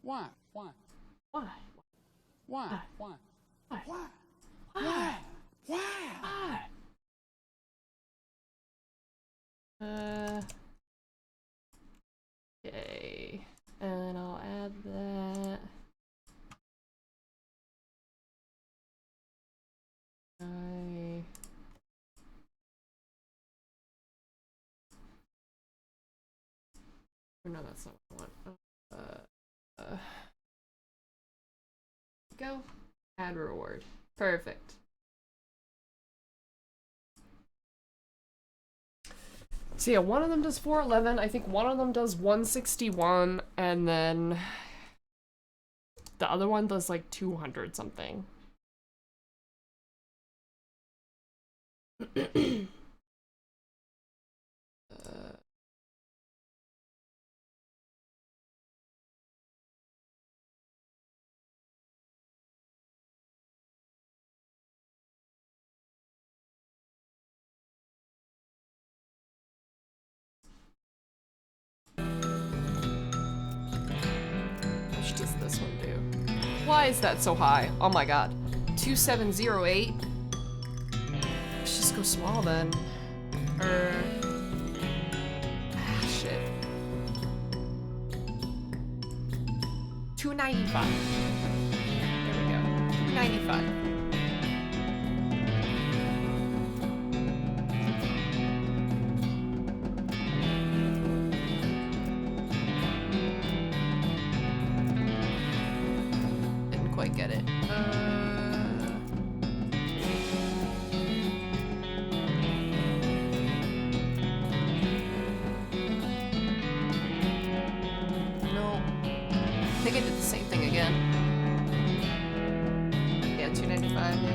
Why? Why? Okay. And I'll add that. No, that's not what I want. Go. Add reward. Perfect. So yeah, one of them does 411. I think one of them does 161, and then the other one does like 200 something. How much does this one do? Why is that so high? Oh my god. 2708? Let's just go small then. Shit. 295. There we go. 295. Didn't quite get it. No. I think I did the same thing again. Yeah, 295. Yeah.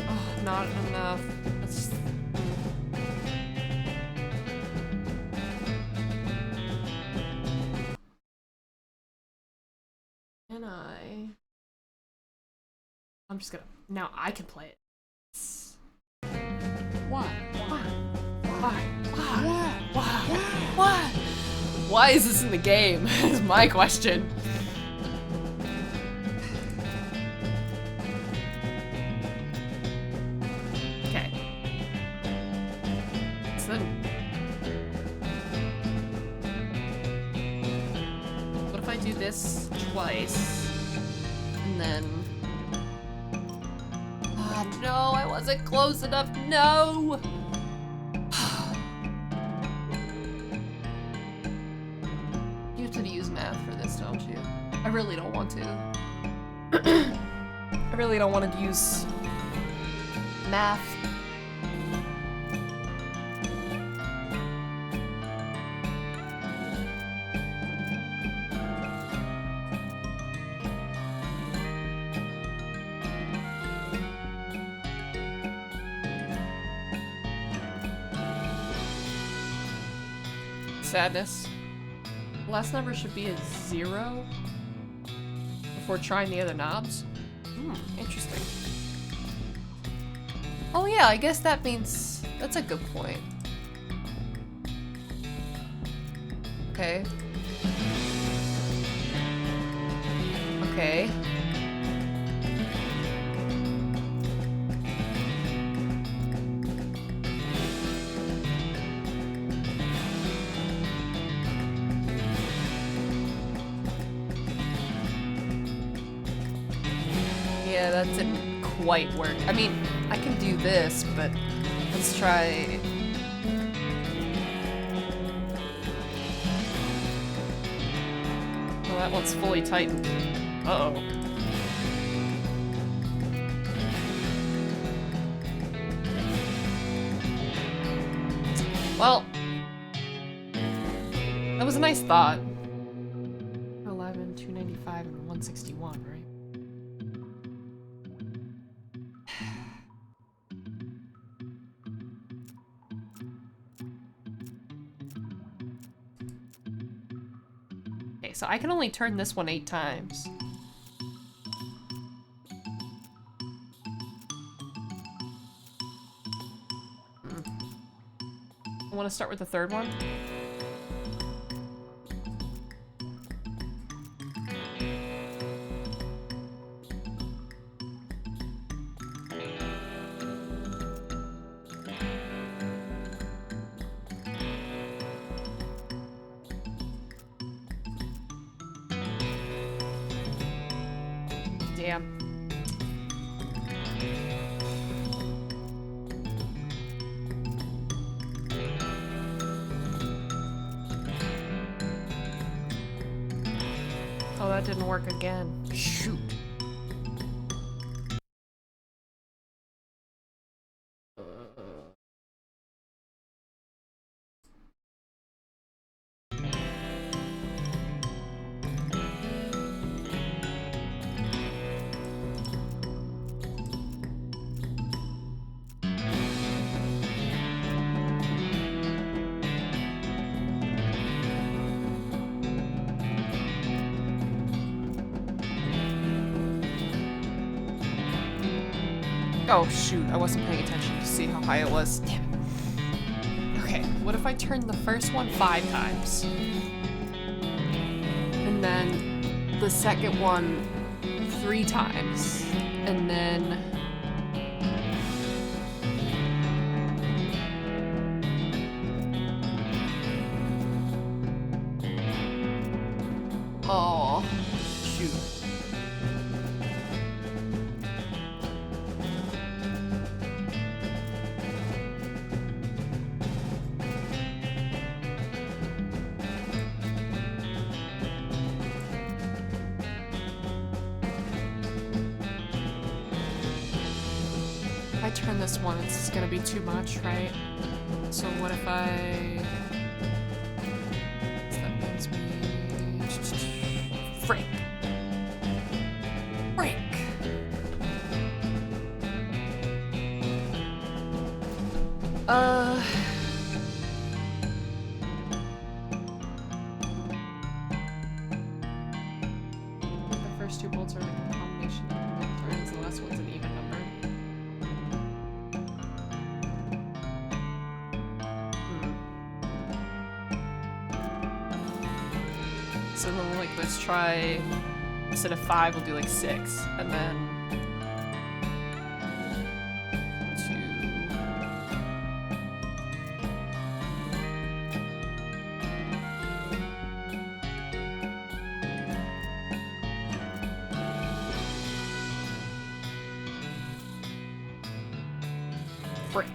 Oh, not enough. That's... Can I? I'm just gonna. Now I can play it. Why? Why is this in the game? Is my question. Okay. So then, what if I do this twice, and then? Oh no, I wasn't close enough. No. You have to use math for this, don't you? I really don't want to. I really don't want to use math. Sadness. Last number should be a 0 before trying the other knobs. Interesting. Oh yeah, I guess that means that's a good point. Okay. Okay. Yeah, that didn't quite work. I mean, I can do this, but let's try... Oh, that one's fully tightened. Uh-oh. Well, that was a nice thought. 11, 295, and 161, right? Okay, so I can only turn this one 8 times. I want to start with the third one. Damn. Oh, that didn't work again. Shoot. Oh shoot, I wasn't paying attention to see how high it was. Damn it. Okay, what if I turn the first one 5 times? And then the second one 3 times. And then... Oh, shoot. If I turn this one, it's gonna be too much, right? So what if I... That means me... Frick. Frick. The first 2 bolts are a combination of turns, the last one's an even number. So then, like, let's try, instead of 5, we'll do like 6, and then 2. Frick.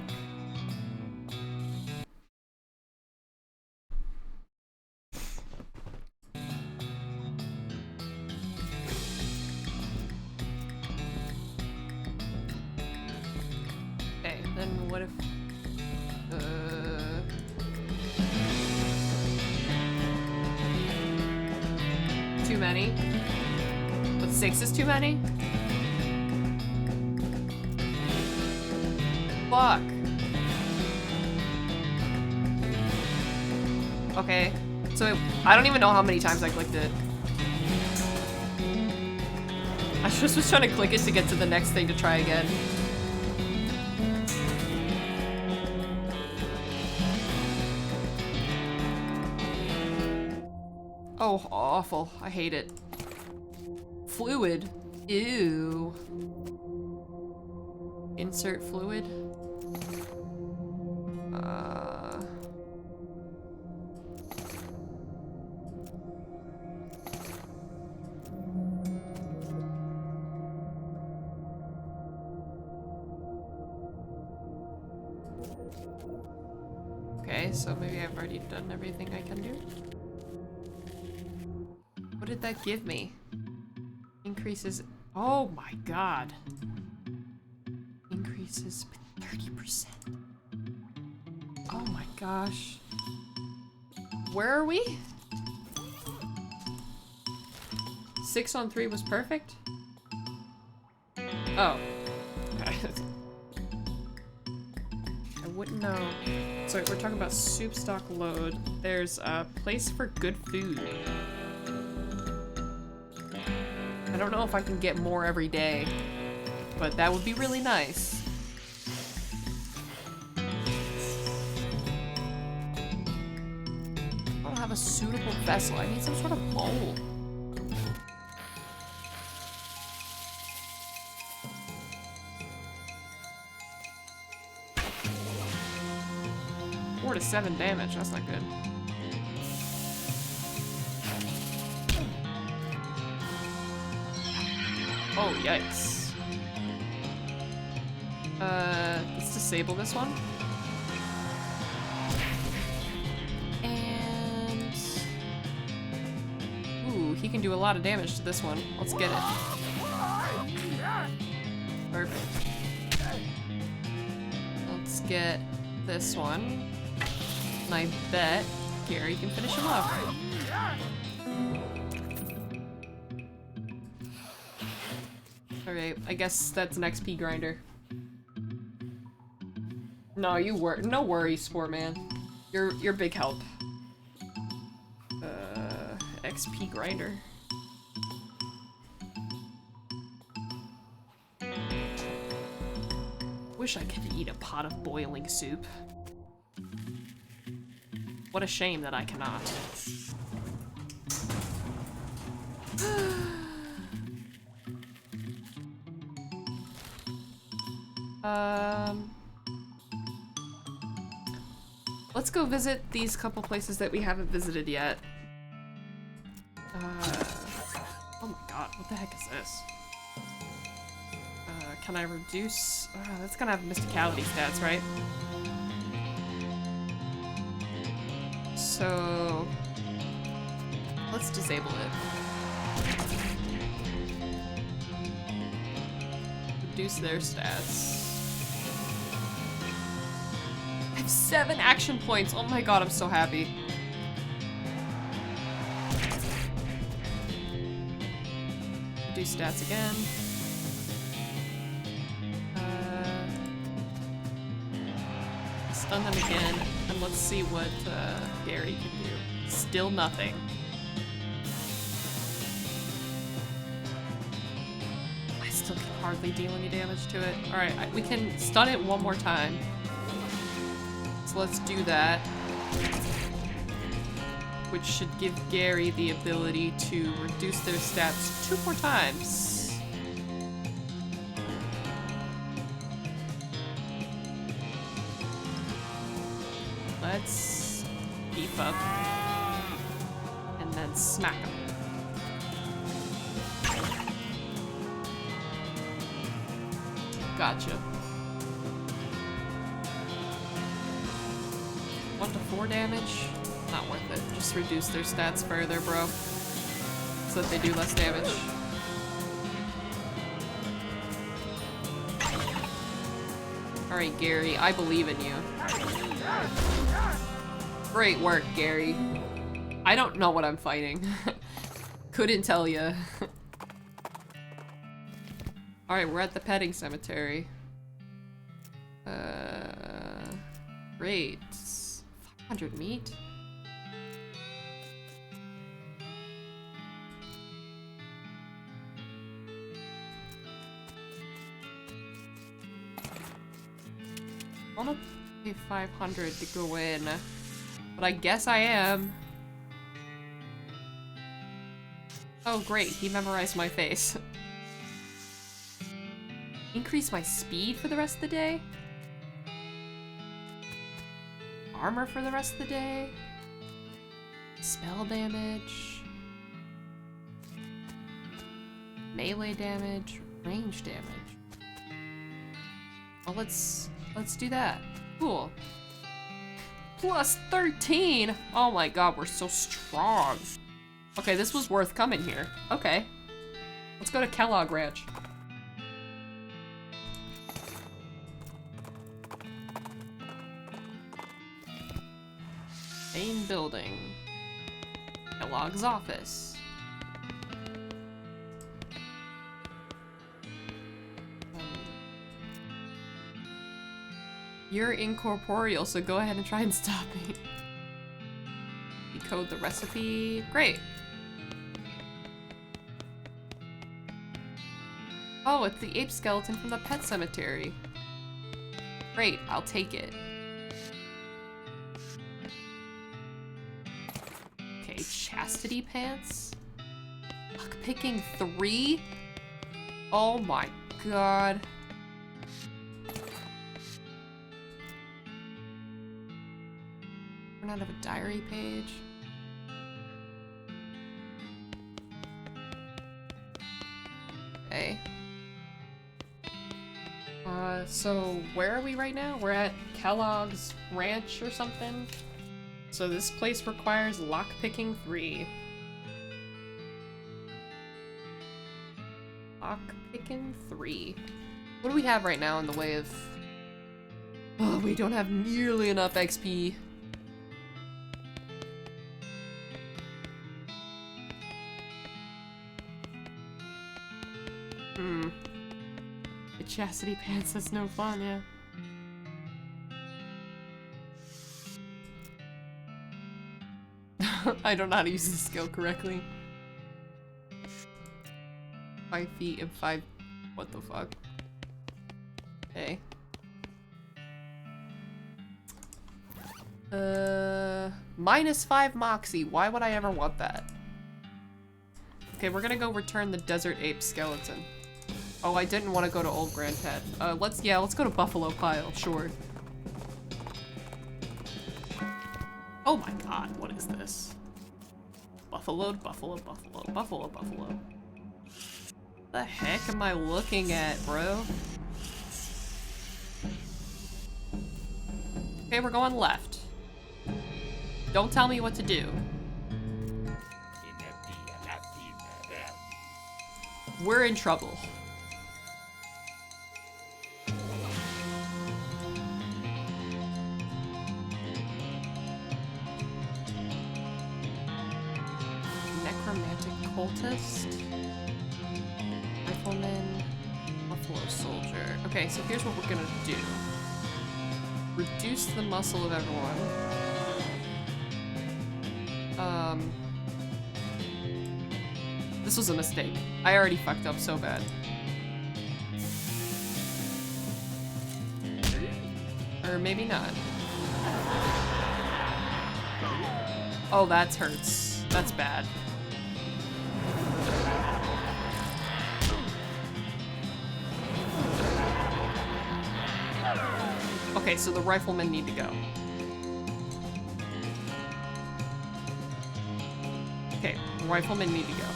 Okay, then what if... Too many? But 6 is too many? Fuck. Okay, so I don't even know how many times I clicked it. I just was trying to click it to get to the next thing to try again. Oh, awful. I hate it. Fluid. Ew. Insert fluid. anyway, so maybe I've already done everything I can do. What did that give me? Increases. Oh my god. Increases 30%. Oh my gosh. Where are we? 6 on 3 was perfect? Oh. I wouldn't know. So we're talking about soup stock load. There's a place for good food. I don't know if I can get more every day, but that would be really nice. I don't have a suitable vessel. I need some sort of bowl. Four to 7 damage. That's not good. Oh, yikes. Let's disable this one. And... ooh, he can do a lot of damage to this one. Let's get it. Perfect. Let's get this one. And I bet Gary can finish him off. Alright, I guess that's an XP grinder. No, no worries, Sport Man. You're big help. XP grinder. Wish I could eat a pot of boiling soup. What a shame that I cannot. Let's go visit these couple places that we haven't visited yet. Oh my god, what the heck is this? Can I reduce? That's gonna have mysticality stats, right? So let's disable it. Reduce their stats. I have 7 action points. Oh my god, I'm so happy. Reduce stats again. Stun them again, and let's see what Gary can do. Still nothing. I still can hardly deal any damage to it. Alright, we can stun it one more time. So let's do that. Which should give Gary the ability to reduce their stats 2 more times. Let's beef up and then smack him. Gotcha. 1 to 4 damage? Not worth it. Just reduce their stats further, bro. So that they do less damage. Alright, Gary, I believe in you. Great work, Gary. I don't know what I'm fighting. Couldn't tell ya. Alright, we're at the petting cemetery. Great. 500 meat? I wanna pay 500 to go in. But I guess I am. Oh great, he memorized my face. Increase my speed for the rest of the day? Armor for the rest of the day? Spell damage? Melee damage? Range damage? Well, let's do that. Cool. Plus 13! Oh my god, we're so strong. Okay, this was worth coming here. Okay. Let's go to Kellogg Ranch. Main building. Kellogg's office. You're incorporeal, so go ahead and try and stop me. Decode the recipe. Great. Oh, it's the ape skeleton from the pet cemetery. Great, I'll take it. Okay, chastity pants. Lockpicking 3? Oh my god. Run out of a diary page. Okay. So where are we right now? We're at Kellogg's Ranch or something. So this place requires lockpicking 3. Lockpicking 3. What do we have right now in the way of... Oh, we don't have nearly enough XP. The chastity pants is no fun, yeah. I don't know how to use this skill correctly. 5 feet and 5... What the fuck? Okay. -5 Moxie. Why would I ever want that? Okay, we're gonna go return the desert ape skeleton. Oh, I didn't want to go to Old Grandhead. Let's go to Buffalo Pile, sure. Oh my god, what is this? Buffalo, buffalo, buffalo, buffalo, buffalo. What the heck am I looking at, bro? Okay, we're going left. Don't tell me what to do. We're in trouble. Necromantic cultist. Rifleman. Buffalo soldier. Okay, so here's what we're gonna do. Reduce the muscle of everyone. This was a mistake. I already fucked up so bad. Or maybe not. Oh, that hurts. That's bad. Okay, so the riflemen need to go. Okay, the riflemen need to go.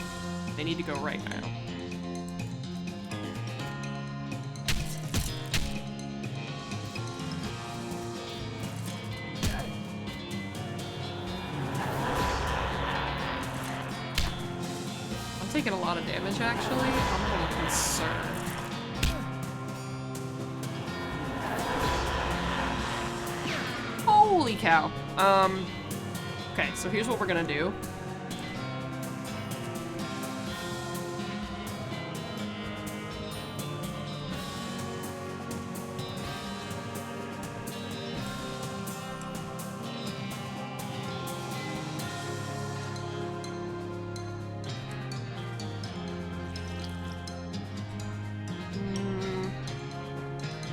They need to go right now. I'm taking a lot of damage, actually. I'm a little concerned. Holy cow. Okay, so here's what we're gonna do.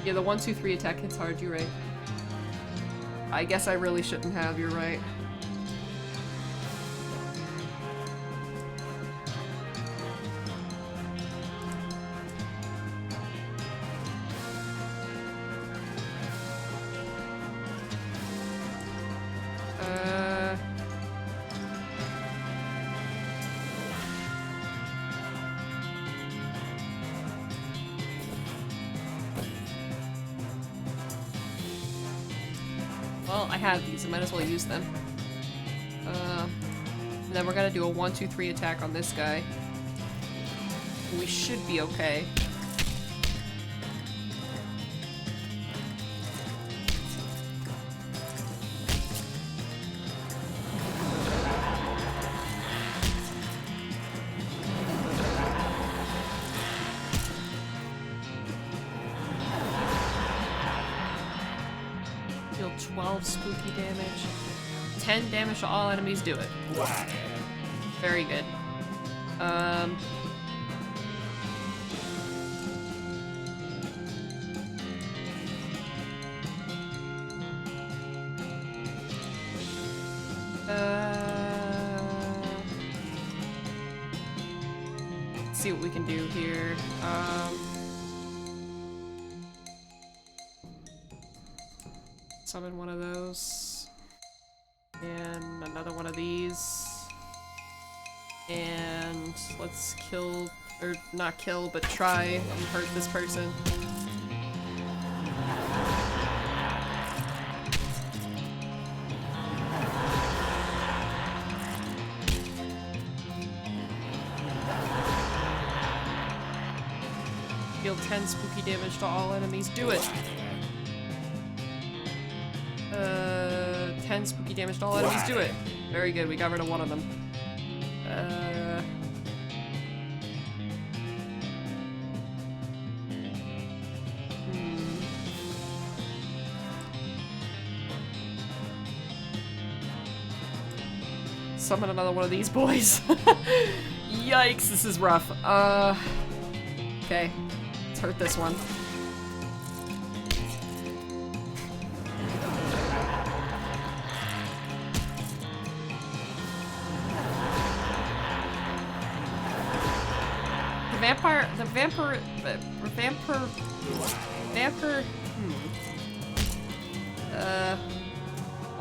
Yeah, the 1, 2, 3 attack hits hard, you're right. I guess I really shouldn't have, you're right. Well, I have these. I might as well use them. And then we're gonna do a 1, 2, 3 attack on this guy. We should be okay. Deal 12 spooky damage. 10 damage to all enemies, do it. Very good. Let's see what we can do here. Summon one of those. And another one of these. And let's kill, or not kill, but try and hurt this person. Deal 10 spooky damage to all enemies. Do it! 10 spooky damage to all enemies. Do it! Very good, we got rid of one of them. Summon another one of these boys. Yikes, this is rough. Okay. Let's hurt this one.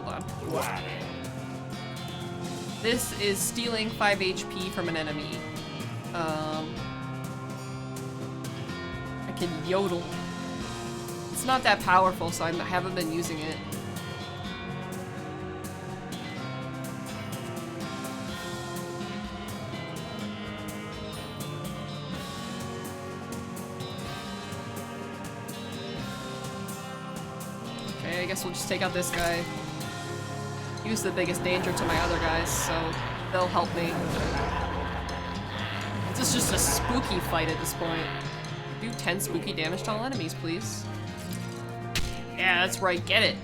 Hold on. This is stealing 5 HP from an enemy. I can yodel. It's not that powerful, so I haven't been using it. Okay, I guess we'll just take out this guy. Use the biggest danger to my other guys, so they'll help me. This is just a spooky fight at this point. Do 10 spooky damage to all enemies, please. Yeah, that's right, get it!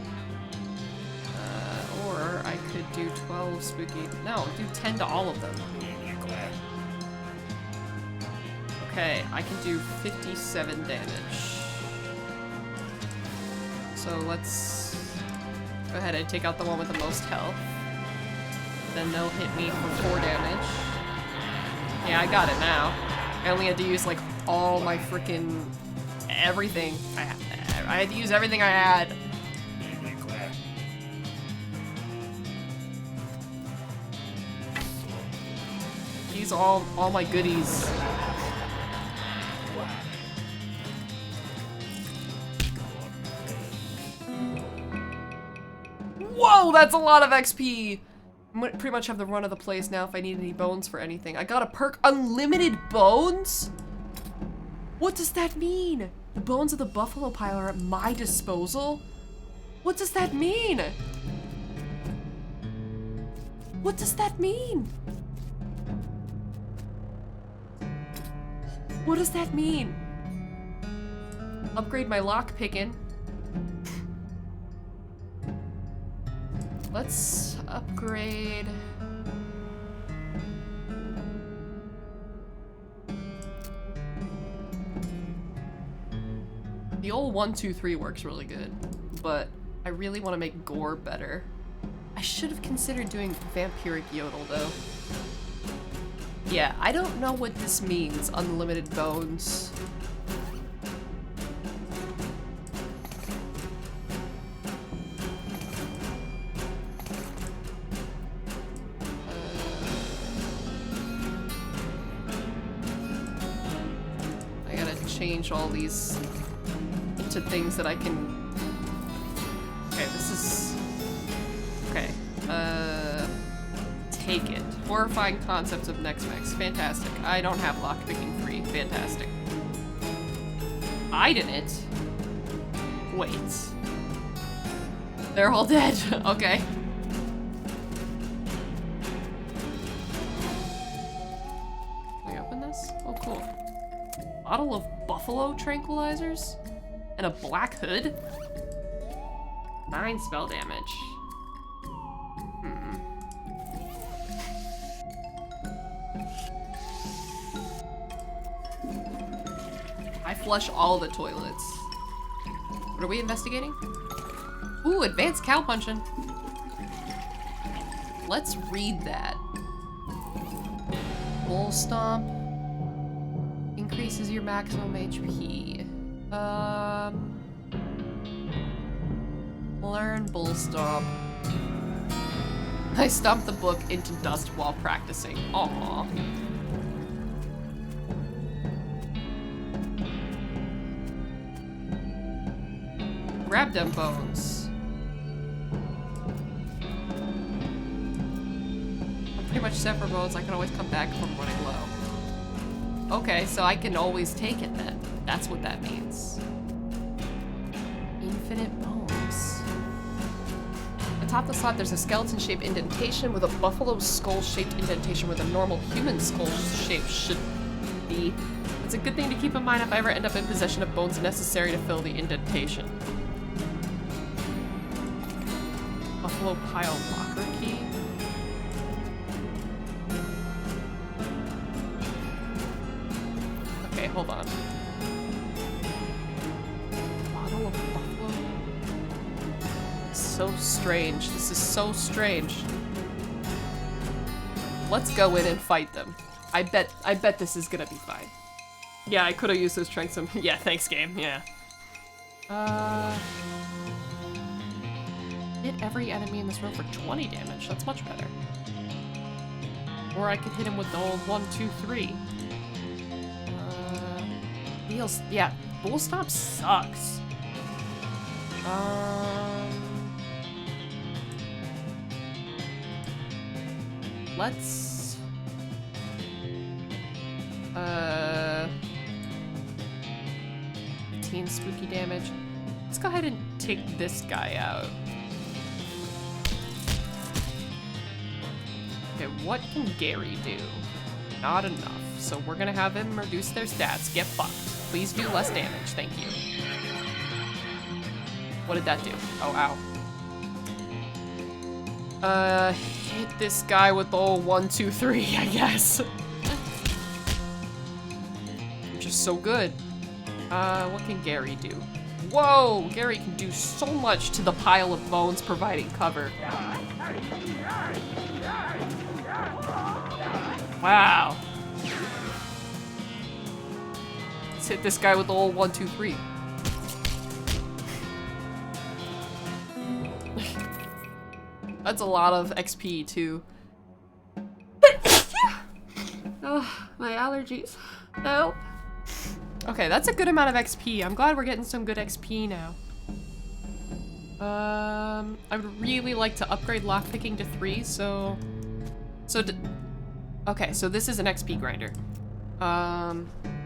Or I could do 12 spooky... No, do 10 to all of them. Okay, I can do 57 damage. So let's go ahead and take out the one with the most health. Then they'll hit me for 4 damage. Yeah, I got it now. I only had to use like all my freaking everything. I had to use everything I had. Use all my goodies. Whoa, that's a lot of XP! I pretty much have the run of the place now if I need any bones for anything. I got a perk, unlimited bones? What does that mean? The bones of the buffalo pile are at my disposal? What does that mean? What does that mean? What does that mean? Upgrade my lock picking. Let's upgrade. The old 1, 2, 3 works really good, but I really want to make gore better. I should have considered doing vampiric yodel though. Yeah, I don't know what this means, unlimited bones. Change all these into things that I can... Okay, this is... take it. Horrifying concepts of Nex-Mex. Fantastic. I don't have lockpicking 3. Fantastic. I didn't. Wait. They're all dead. Okay. Can we open this? Oh, cool. Bottle of buffalo tranquilizers? And a black hood? 9 spell damage. I flush all the toilets. What are we investigating? Ooh, advanced cow punching. Let's read that. Bull stomp. Increases your maximum HP. Learn bull stomp. I stomped the book into dust while practicing. Aww. Grab them bones. I'm pretty much set for bones. I can always come back from running low. Okay, so I can always take it then. That's what that means. Infinite bones. Atop the slot, there's a skeleton-shaped indentation with a buffalo skull-shaped indentation where the normal human skull shape should be. It's a good thing to keep in mind if I ever end up in possession of bones necessary to fill the indentation. Buffalo pile locker key. Okay, hold on. Bottle of buffalo. So strange. This is so strange. Let's go in and fight them. I bet this is gonna be fine. Yeah, I could have used those strengths. Yeah, thanks, game. Yeah. Hit every enemy in this room for 20 damage. That's much better. Or I could hit him with the old 1, 2, 3. Wheels. Yeah, bull stomp sucks. Let's 15 spooky damage. Let's go ahead and take this guy out. Okay, what can Gary do? Not enough. So we're gonna have him reduce their stats. Get fucked. Please do less damage. Thank you. What did that do? Oh, ow. Hit this guy with the old 1, 2, 3, I guess. I'm just so good. What can Gary do? Whoa! Gary can do so much to the pile of bones providing cover. Wow. Let's hit this guy with the old 1, 2, 3. That's a lot of XP too. Oh, my allergies. Help. Okay, that's a good amount of XP. I'm glad we're getting some good XP now. I would really like to upgrade lockpicking to 3, okay, so this is an XP grinder. I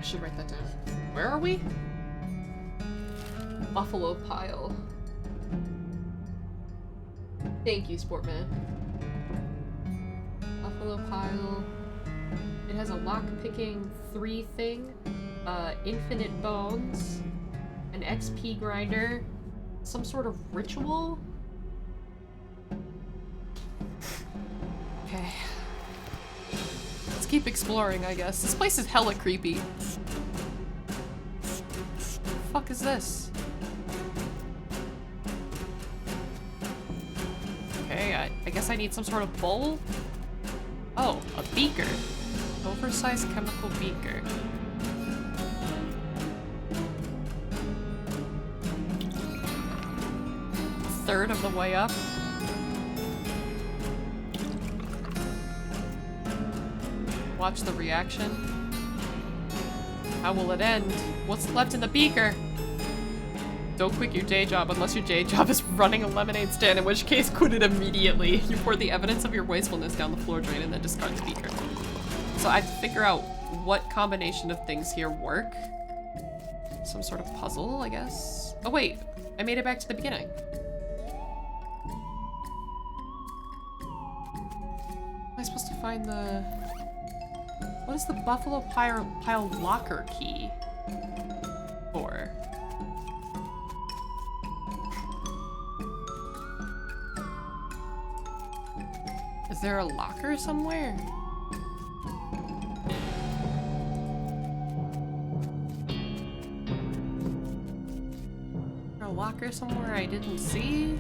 should write that down. Where are we? Buffalo pile. Thank you, Sportman. Buffalo pile. It has a lockpicking 3 thing, infinite bones, an XP grinder, some sort of ritual. Okay. Let's keep exploring, I guess. This place is hella creepy. What the fuck is this? Okay, I guess I need some sort of bowl? Oh, a beaker. Oversized chemical beaker. Third of the way up. Watch the reaction. How will it end? What's left in the beaker? Don't quit your day job unless your day job is running a lemonade stand, in which case quit it immediately. You pour the evidence of your wastefulness down the floor drain and then discard the beaker. So I have to figure out what combination of things here work. Some sort of puzzle, I guess. Oh wait, I made it back to the beginning. Am I supposed to find the... What is the Buffalo Pile locker key for? Is there a locker somewhere? Is there a locker somewhere I didn't see?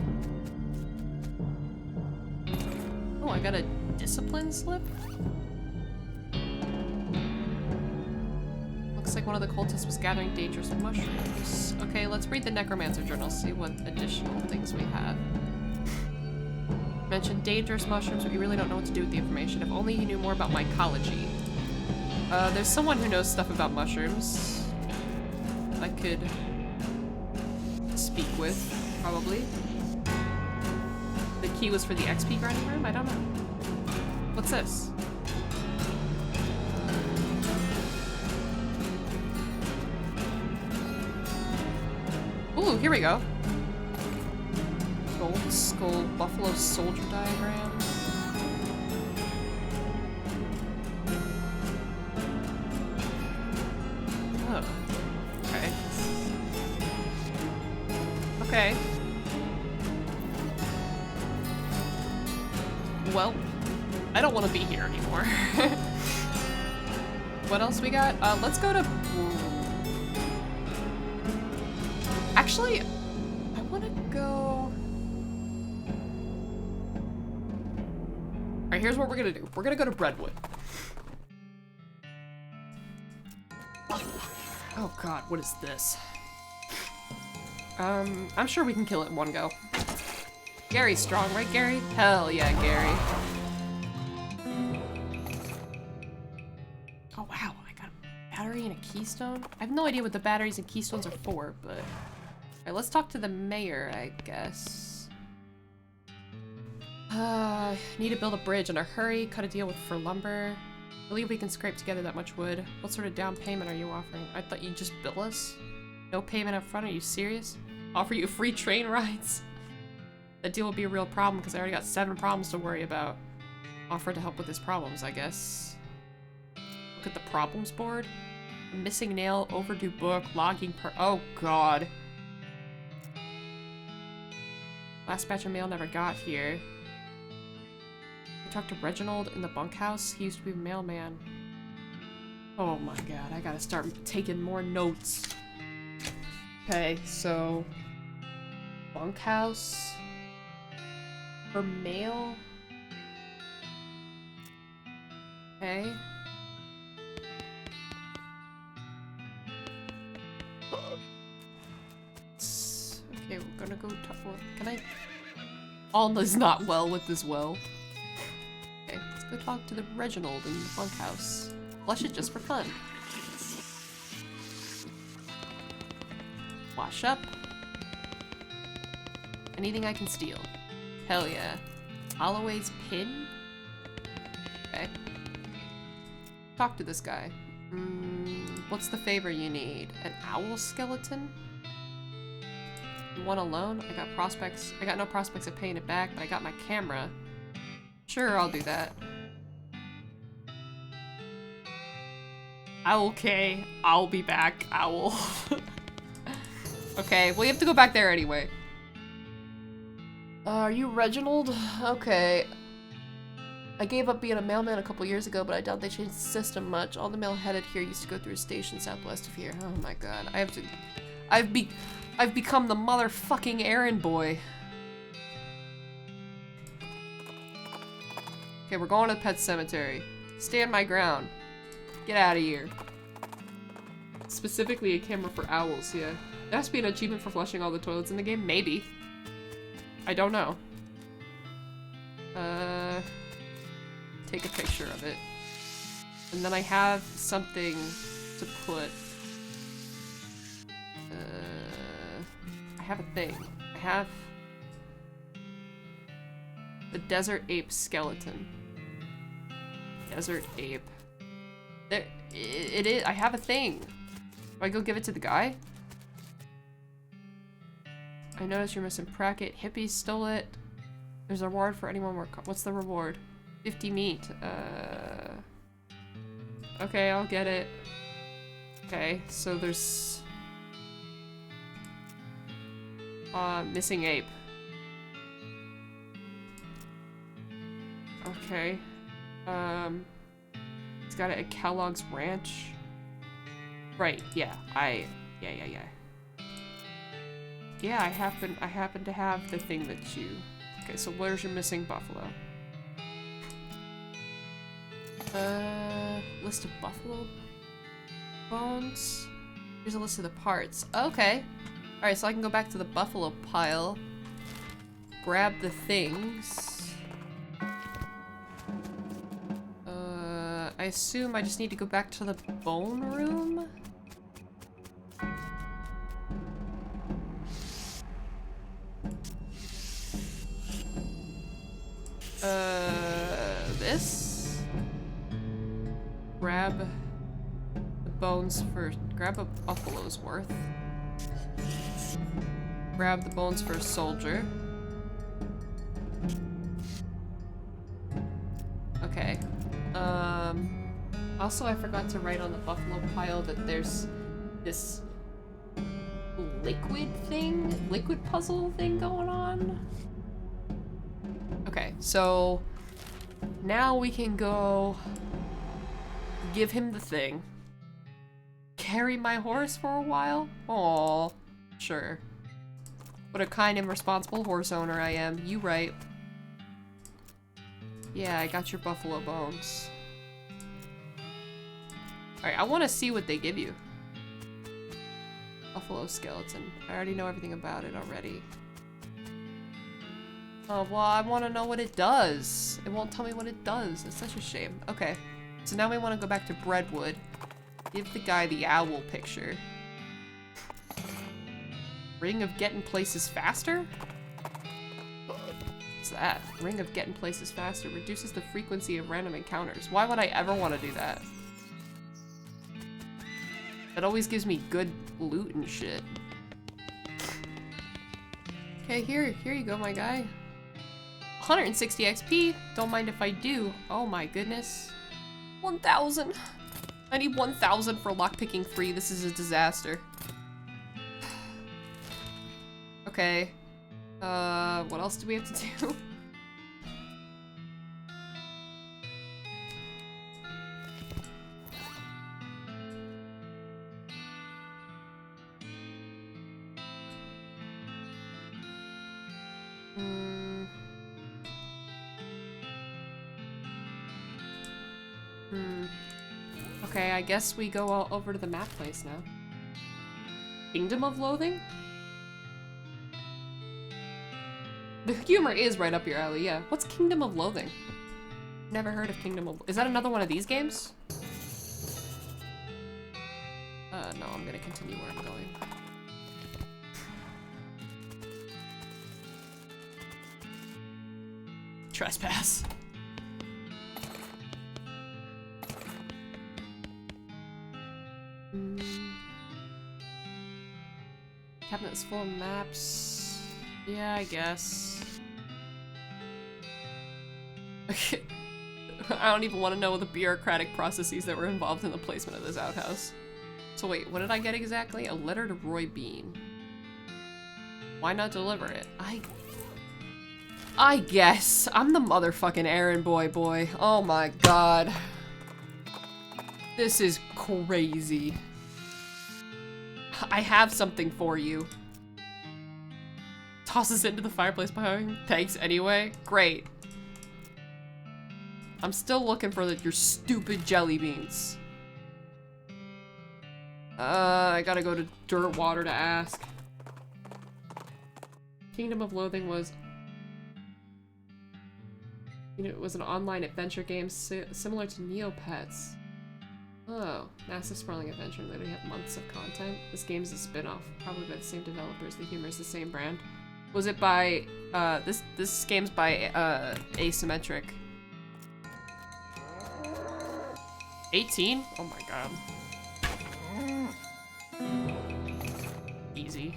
Oh, I got a discipline slip? Looks like one of the cultists was gathering dangerous mushrooms. Okay, let's read the Necromancer Journal, see what additional things we have. Mentioned dangerous mushrooms, but you really don't know what to do with the information. If only you knew more about mycology. There's someone who knows stuff about mushrooms I could speak with, probably. The key was for the XP grinding room? I don't know. What's this? Ooh, here we go. Gold skull buffalo soldier diagram. Oh. Okay. Okay. Well, I don't want to be here anymore. What else we got? Let's go to... Actually, I want to go... Alright, here's what we're gonna do. We're gonna go to Brentwood. Oh god, what is this? I'm sure we can kill it in one go. Gary's strong, right, Gary? Hell yeah, Gary. Oh wow, I got a battery and a keystone? I have no idea what the batteries and keystones are for, but... Alright, let's talk to the mayor, I guess. Need to build a bridge in a hurry, cut a deal for lumber. Believe we can scrape together that much wood. What sort of down payment are you offering? I thought you'd just bill us? No payment up front, are you serious? Offer you free train rides? That deal will be a real problem because I already got 7 problems to worry about. Offer to help with his problems, I guess. Look at the problems board. A missing nail, overdue book, logging per- oh god. Last batch of mail never got here. I talked to Reginald in the bunkhouse. He used to be a mailman. Oh my god, I gotta start taking more notes. Okay, so... bunkhouse... for mail? Okay. Okay, we're gonna go talk. Can I? Alma's not well with this well. Okay, let's go talk to the Reginald in the bunkhouse. Flush it just for fun. Wash up. Anything I can steal. Hell yeah. Holloway's pin? Okay. Talk to this guy. What's the favor you need? An owl skeleton? One alone? I got no prospects of paying it back, but I got my camera. Sure, I'll do that. Okay, I'll be back, owl. Okay, well you have to go back there anyway. Are you Reginald? Okay. I gave up being a mailman a couple years ago, but I doubt they changed the system much. All the mail headed here used to go through a station southwest of here. Oh my god. I've become the motherfucking errand boy. Okay, we're going to the pet cemetery. Stand my ground. Get out of here. Specifically a camera for owls, yeah. There has to be an achievement for flushing all the toilets in the game? Maybe. I don't know. Take a picture of it. And then I have something to put. have a thing. I have the desert ape skeleton. Desert ape. There, it is. I have a thing. Do I go give it to the guy? I noticed you're missing Pracket. Hippies stole it. There's a reward for anyone more. What's the reward? 50 meat. Okay, I'll get it. Okay, so there's missing ape. Okay. It's got it at Kellogg's Ranch. Right, yeah. Yeah. Yeah, I happen to have the thing that you... Okay, so where's your missing buffalo? List of buffalo bones? Here's a list of the parts. Okay. Alright, so I can go back to the buffalo pile. Grab the things. I assume I just need to go back to the bone room? This? Grab the bones for... Grab a buffalo's worth. Grab the bones for a soldier. Okay. Also I forgot to write on the buffalo pile that there's this liquid puzzle thing going on. Okay, so now we can go give him the thing. Carry my horse for a while? Aww, sure. What a kind and responsible horse owner I am. You right. Yeah, I got your buffalo bones. Alright, I want to see what they give you. Buffalo skeleton. I already know everything about it already. Oh, well, I want to know what it does. It won't tell me what it does. It's such a shame. Okay, so now we want to go back to Breadwood. Give the guy the owl picture. Ring of getting places faster? What's that? Ring of getting places faster. Reduces the frequency of random encounters. Why would I ever want to do that? That always gives me good loot and shit. Okay, here you go, my guy. 160 XP. Don't mind if I do. Oh my goodness. 1,000. I need 1,000 for lockpicking 3. This is a disaster. Okay. What else do we have to do? Okay, I guess we go all over to the map place now. Kingdom of Loathing? The humor is right up your alley, yeah. What's Kingdom of Loathing? Never heard of Kingdom of... Is that another one of these games? No, I'm gonna continue where I'm going. Trespass. Cabinet's full of maps. Yeah, I guess. I don't even want to know the bureaucratic processes that were involved in the placement of this outhouse. So wait, what did I get exactly? A letter to Roy Bean. Why not deliver it? I guess. I'm the motherfucking errand boy. Oh my god. This is crazy. I have something for you. Tosses it into the fireplace behind him. Thanks anyway. Great. I'm still looking for your stupid jelly beans. I gotta go to Dirtwater to ask. Kingdom of Loathing was... You know, it was an online adventure game similar to Neopets. Oh, massive sprawling adventure. Literally have months of content. This game's a spin-off, probably by the same developers. The humor is the same brand. Was it by, this game's by, Asymmetric. 18? Oh my god. Easy.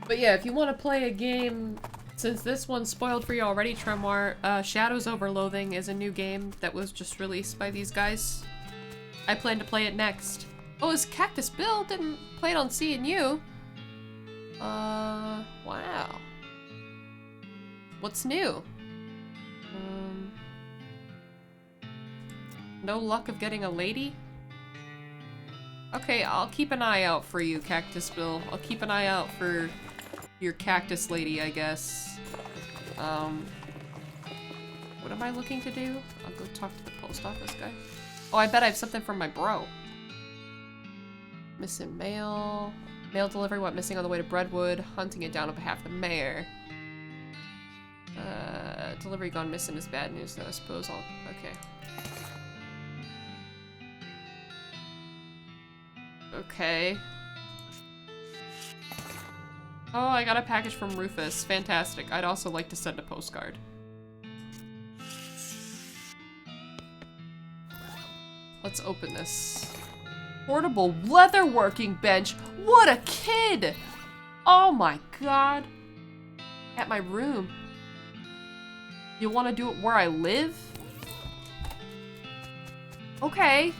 But yeah, if you want to play a game, since this one's spoiled for you already, Tremoir, Shadows Over Loathing is a new game that was just released by these guys. I plan to play it next. Oh, is Cactus Bill didn't play it on C&U? Wow. What's new? No luck of getting a lady? Okay, I'll keep an eye out for you, Cactus Bill. I'll keep an eye out for your cactus lady, I guess. What am I looking to do? I'll go talk to the post office guy. Oh, I bet I have something from my bro. Missing mail. Mail delivery went missing on the way to Breadwood. Hunting it down on behalf of the mayor. Delivery gone missing is bad news, though. I suppose I'll... Okay. Okay. Oh, I got a package from Rufus. Fantastic. I'd also like to send a postcard. Let's open this. Portable leatherworking bench. What a kid! Oh my god. At my room. You want to do it where I live? Okay.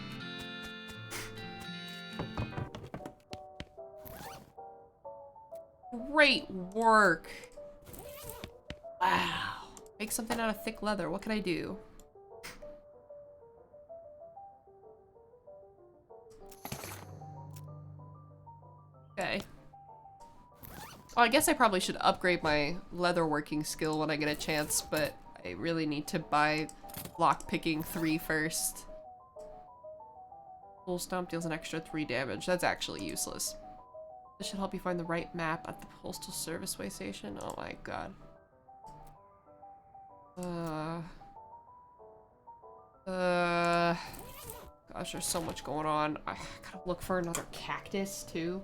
Great work. Wow. Make something out of thick leather. What can I do? Okay. Well, I guess I probably should upgrade my leatherworking skill when I get a chance, but I really need to buy lockpicking 3 first. Full stomp deals an extra 3 damage. That's actually useless. This should help you find the right map at the Postal Serviceway station. Oh my god. Gosh, there's so much going on. I gotta look for another cactus, too.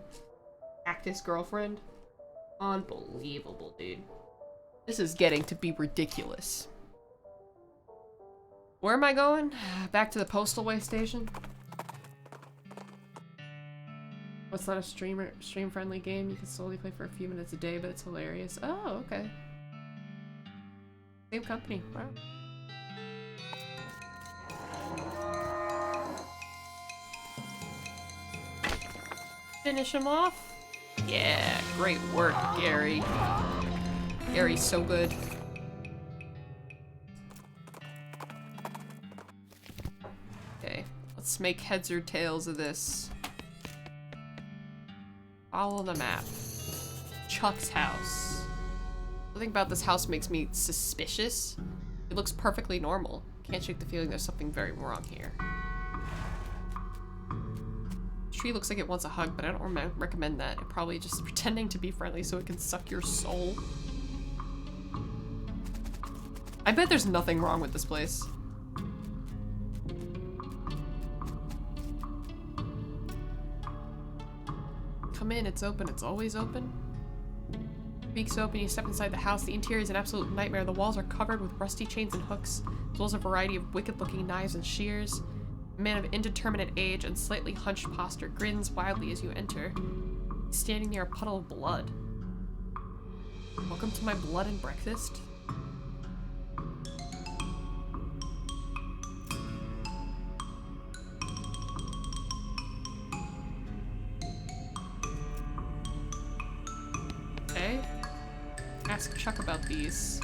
Cactus girlfriend. Unbelievable, dude. This is getting to be ridiculous. Where am I going? Back to the Postal Way station? It's not a stream-friendly game. You can slowly play for a few minutes a day, but it's hilarious. Oh, okay. Same company. Wow. Finish him off? Yeah, great work, Gary. Gary's so good. Okay, let's make heads or tails of this. Follow the map. Chuck's house. Something about this house makes me suspicious. It looks perfectly normal. Can't shake the feeling there's something very wrong here. The tree looks like it wants a hug, but I don't recommend that. It probably just pretending to be friendly so it can suck your soul. I bet there's nothing wrong with this place. Come in, it's open, it's always open. Weeks open, you step inside the house. The interior is an absolute nightmare. The walls are covered with rusty chains and hooks, as well as a variety of wicked-looking knives and shears. A man of indeterminate age and slightly hunched posture grins wildly as you enter. He's standing near a puddle of blood. Welcome to my blood and breakfast. Okay. Ask Chuck about these.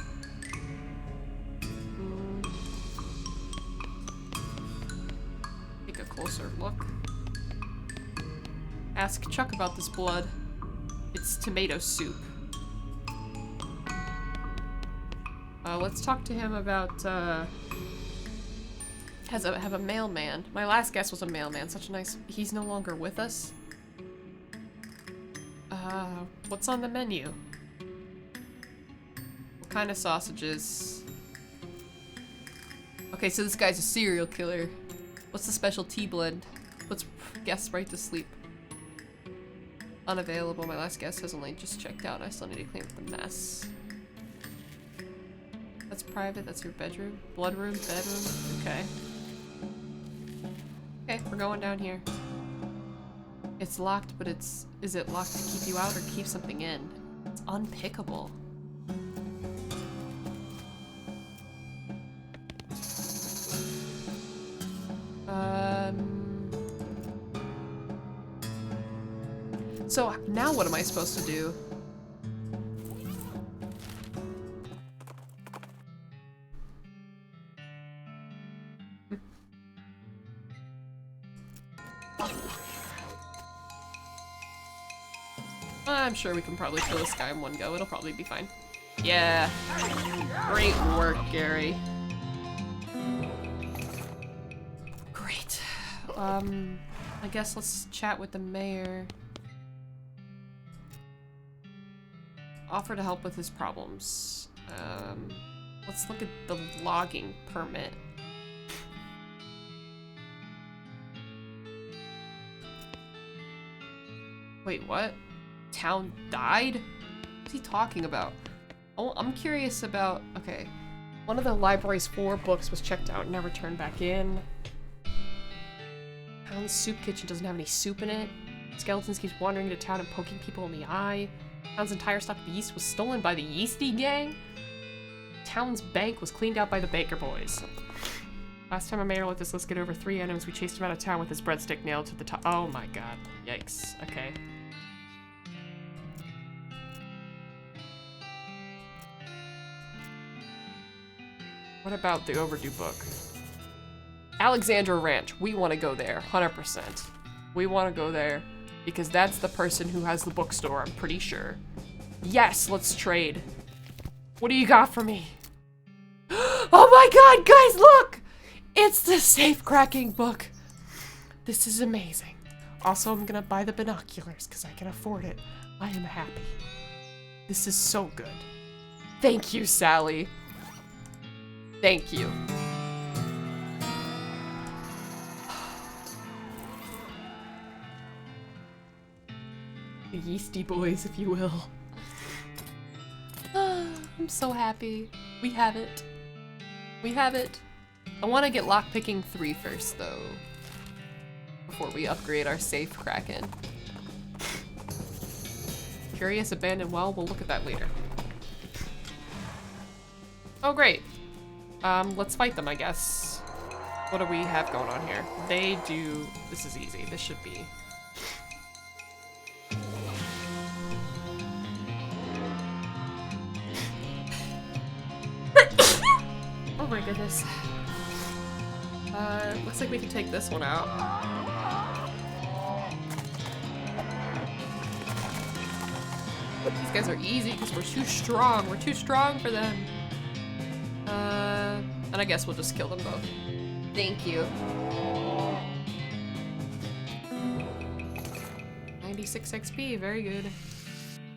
Take a closer look. Ask Chuck about this blood. It's tomato soup. Let's talk to him about, have a mailman. My last guess was a mailman. Such a nice... He's no longer with us. What's on the menu? What kind of sausages? Okay, so this guy's a serial killer. What's the special tea blend? Puts guests right to sleep. Unavailable. My last guest has only just checked out. I still need to clean up the mess. That's private. That's your bedroom. Blood room. Bedroom. Okay. Okay, we're going down here. It's locked, but is it locked to keep you out or keep something in? It's unpickable. So now what am I supposed to do? I'm sure we can probably kill this guy in one go. It'll probably be fine. Yeah. Great work, Gary. Great. I guess let's chat with the mayor. Offer to help with his problems. Let's look at the logging permit. Wait, what? Town died? What's he talking about? Oh, I'm curious about... Okay. One of the library's 4 books was checked out and never turned back in. Town's soup kitchen doesn't have any soup in it. Skeletons keeps wandering into town and poking people in the eye. Town's entire stock of yeast was stolen by the Yeasty Gang. Town's bank was cleaned out by the Baker Boys. Last time a mayor let this list get over 3 items, we chased him out of town with his breadstick nailed to the top. Oh my god. Yikes. Okay. What about the overdue book? Alexandra Ranch. We want to go there. 100%. We want to go there because that's the person who has the bookstore, I'm pretty sure. Yes, let's trade. What do you got for me? Oh my god, guys, look! It's the safe cracking book. This is amazing. Also, I'm gonna buy the binoculars because I can afford it. I am happy. This is so good. Thank you, Sally. Thank you. The Yeasty Boys, if you will. I'm so happy. We have it. We have it. I want to get lockpicking 3 first, though. Before we upgrade our safe kraken. Curious abandoned well, we'll look at that later. Oh, great. Let's fight them, I guess. What do we have going on here? They do... This is easy. This should be... Oh my goodness. Looks like we can take this one out. These guys are easy because we're too strong. We're too strong for them. And I guess we'll just kill them both. Thank you. 96 XP, very good.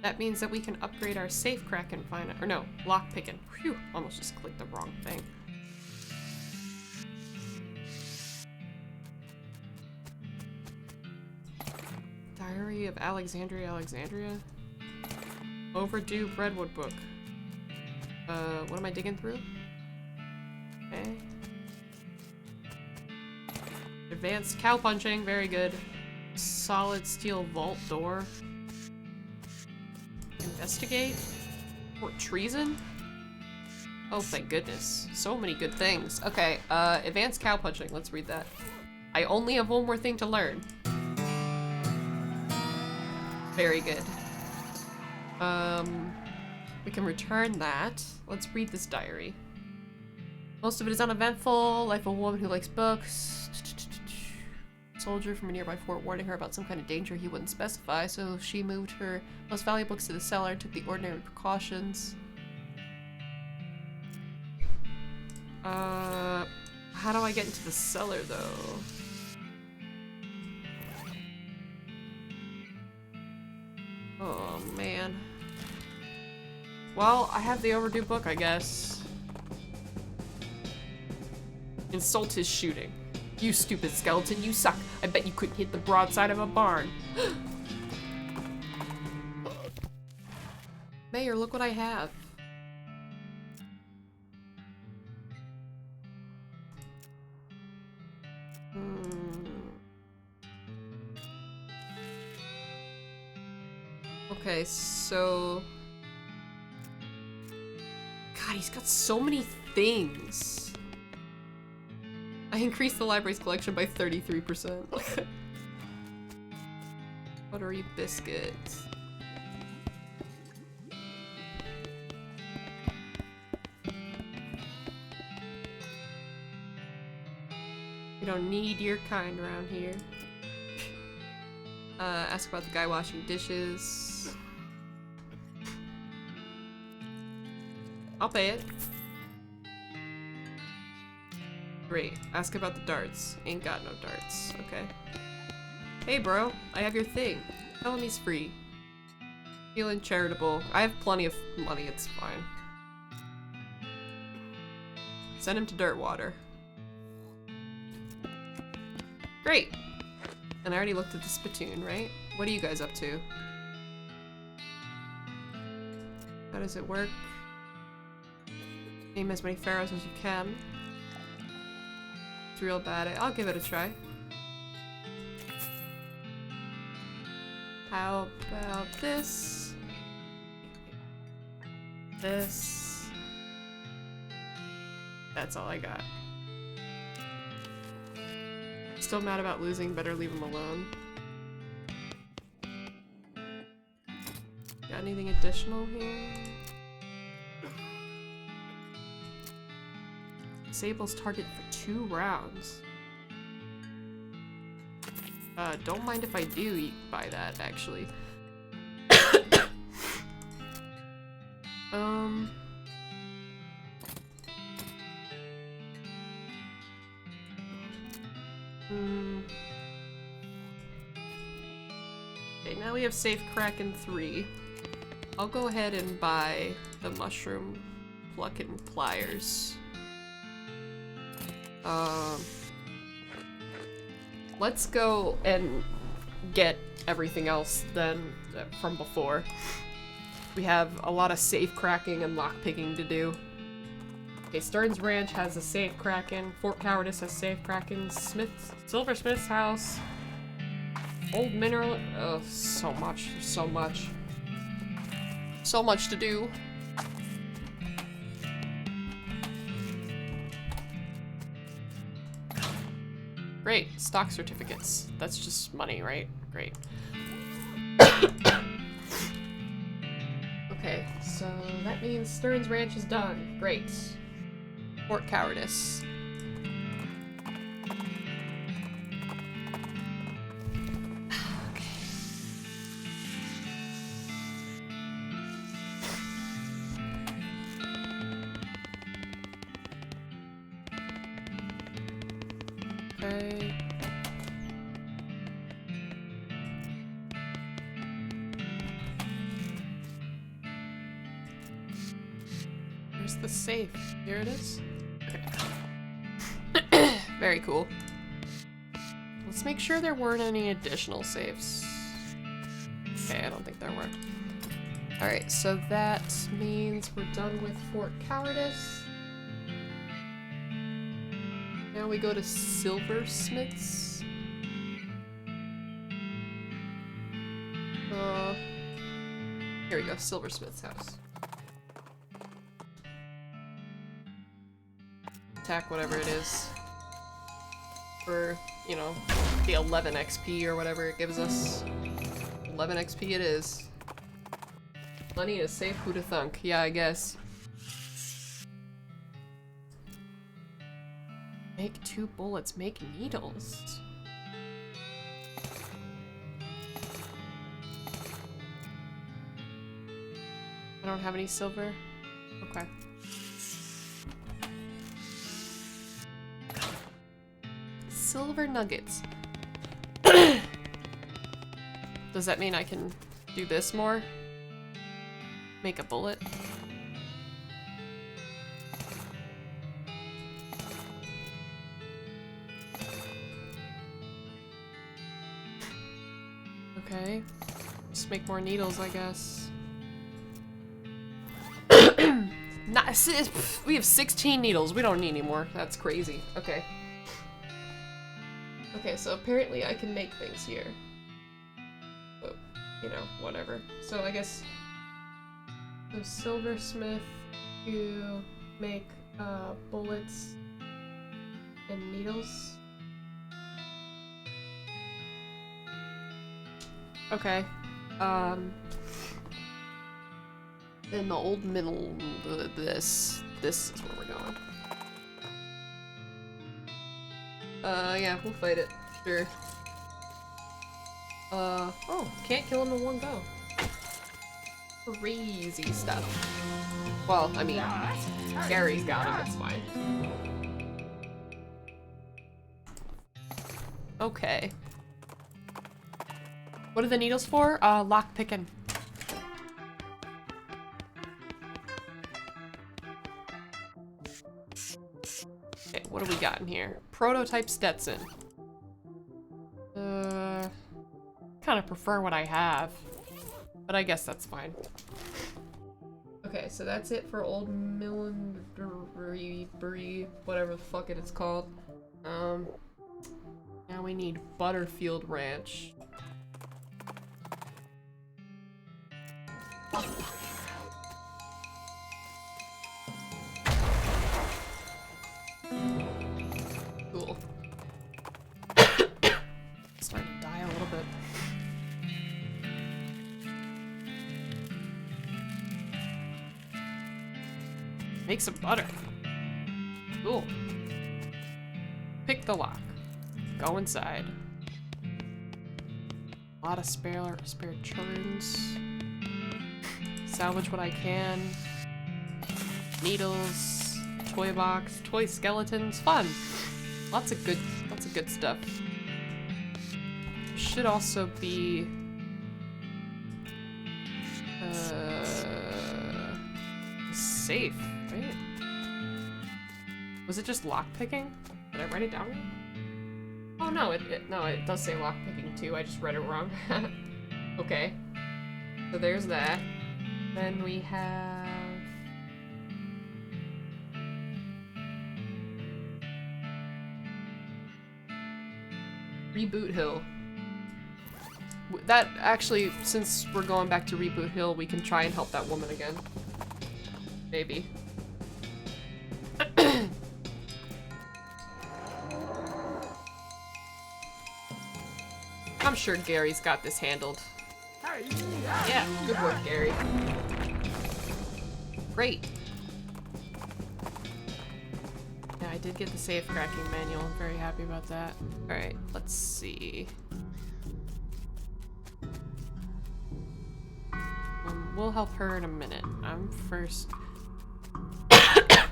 That means that we can upgrade our safe kraken finally. Or no, lockpicking. Phew, almost just clicked the wrong thing. Diary of Alexandria. Overdue Redwood book. What am I digging through? Okay. Advanced cow punching, very good. Solid steel vault door. Investigate? Or treason? Oh, thank goodness. So many good things. Okay, advanced cow punching. Let's read that. I only have one more thing to learn. Very good. We can return that. Let's read this diary. Most of it is uneventful. Life of a woman who likes books. Soldier from a nearby fort warning her about some kind of danger he wouldn't specify, so she moved her most valuable books to the cellar and took the ordinary precautions. How do I get into the cellar, though? Oh, man. Well, I have the overdue book, I guess. Insult his shooting. You stupid skeleton, you suck. I bet you couldn't hit the broadside of a barn. Mayor, look what I have. Okay, so... God, he's got so many things. I increased the library's collection by 33%. Buttery biscuits. We don't need your kind around here. Ask about the guy washing dishes. I'll pay it. Great. Ask about the darts. Ain't got no darts. Okay. Hey bro, I have your thing. Tell him he's free. Feeling charitable. I have plenty of money, it's fine. Send him to Dirtwater. Great! And I already looked at the spittoon, right? What are you guys up to? How does it work? Name as many pharaohs as you can. It's real bad. I'll give it a try. How about this? This. That's all I got. Still mad about losing, better leave him alone. Got anything additional here? Disables target for 2 rounds. Don't mind if I do buy that, actually. Okay, now we have Safe Kraken 3. I'll go ahead and buy the Mushroom Pluckin' Pliers. Let's go and get everything else then from before. We have a lot of safe cracking and lockpicking to do. Okay, Stern's Ranch has a safe cracking. Fort Cowardice has safe cracking. Silversmith's house. Old Mineral. Oh, so much. There's so much. So much to do. Great, stock certificates. That's just money, right? Great. Okay, so that means Stern's Ranch is done. Great. Fort Cowardice. Okay. Where's the safe? Here it is. Okay. Very cool. Let's make sure there weren't any additional safes. Okay, I don't think there were. Alright, so that means we're done with Fort Cowardice. Now we go to Silversmith's. Here we go, Silversmith's house. Attack whatever it is. For, you know, the 11 XP or whatever it gives us. 11 XP it is. Plenty to save, who'da thunk? Yeah, I guess. Make 2 bullets, make needles. I don't have any silver? Okay. Silver nuggets. Does that mean I can do this more? Make a bullet? Okay. Just make more needles, I guess. We have 16 needles. We don't need any more. That's crazy. Okay. Okay, so apparently I can make things here. But, you know, whatever. So I guess... So silversmith to make bullets and needles. Okay. In the old middle, this is where we're going. Yeah, we'll fight it. Sure. Oh, can't kill him in one go. Crazy stuff. Well, I mean, Gary's got him, it's fine. Okay. What are the needles for? Lock picking. Okay, what do we got in here? Prototype Stetson. Kind of prefer what I have, but I guess that's fine. Okay, so that's it for old millinery, whatever the fuck it is called. Now we need Butterfield Ranch. Cool. Starting to die a little bit. Make some butter. Cool. Pick the lock. Go inside. A lot of spare churns. Salvage what I can. Needles. Toy box. Toy skeletons. Fun. Lots of good stuff. Should also be safe, right? Was it just lockpicking? Did I write it down? Oh no, it does say lockpicking too. I just read it wrong. Okay. So there's that. Then we have Reboot Hill. That actually, since we're going back to Reboot Hill, we can try and help that woman again. Maybe. I'm sure Gary's got this handled. Yeah, good work, Gary. Great. Yeah, I did get the safe cracking manual. I'm very happy about that. Alright, let's see. We'll help her in a minute. I'm first. Oh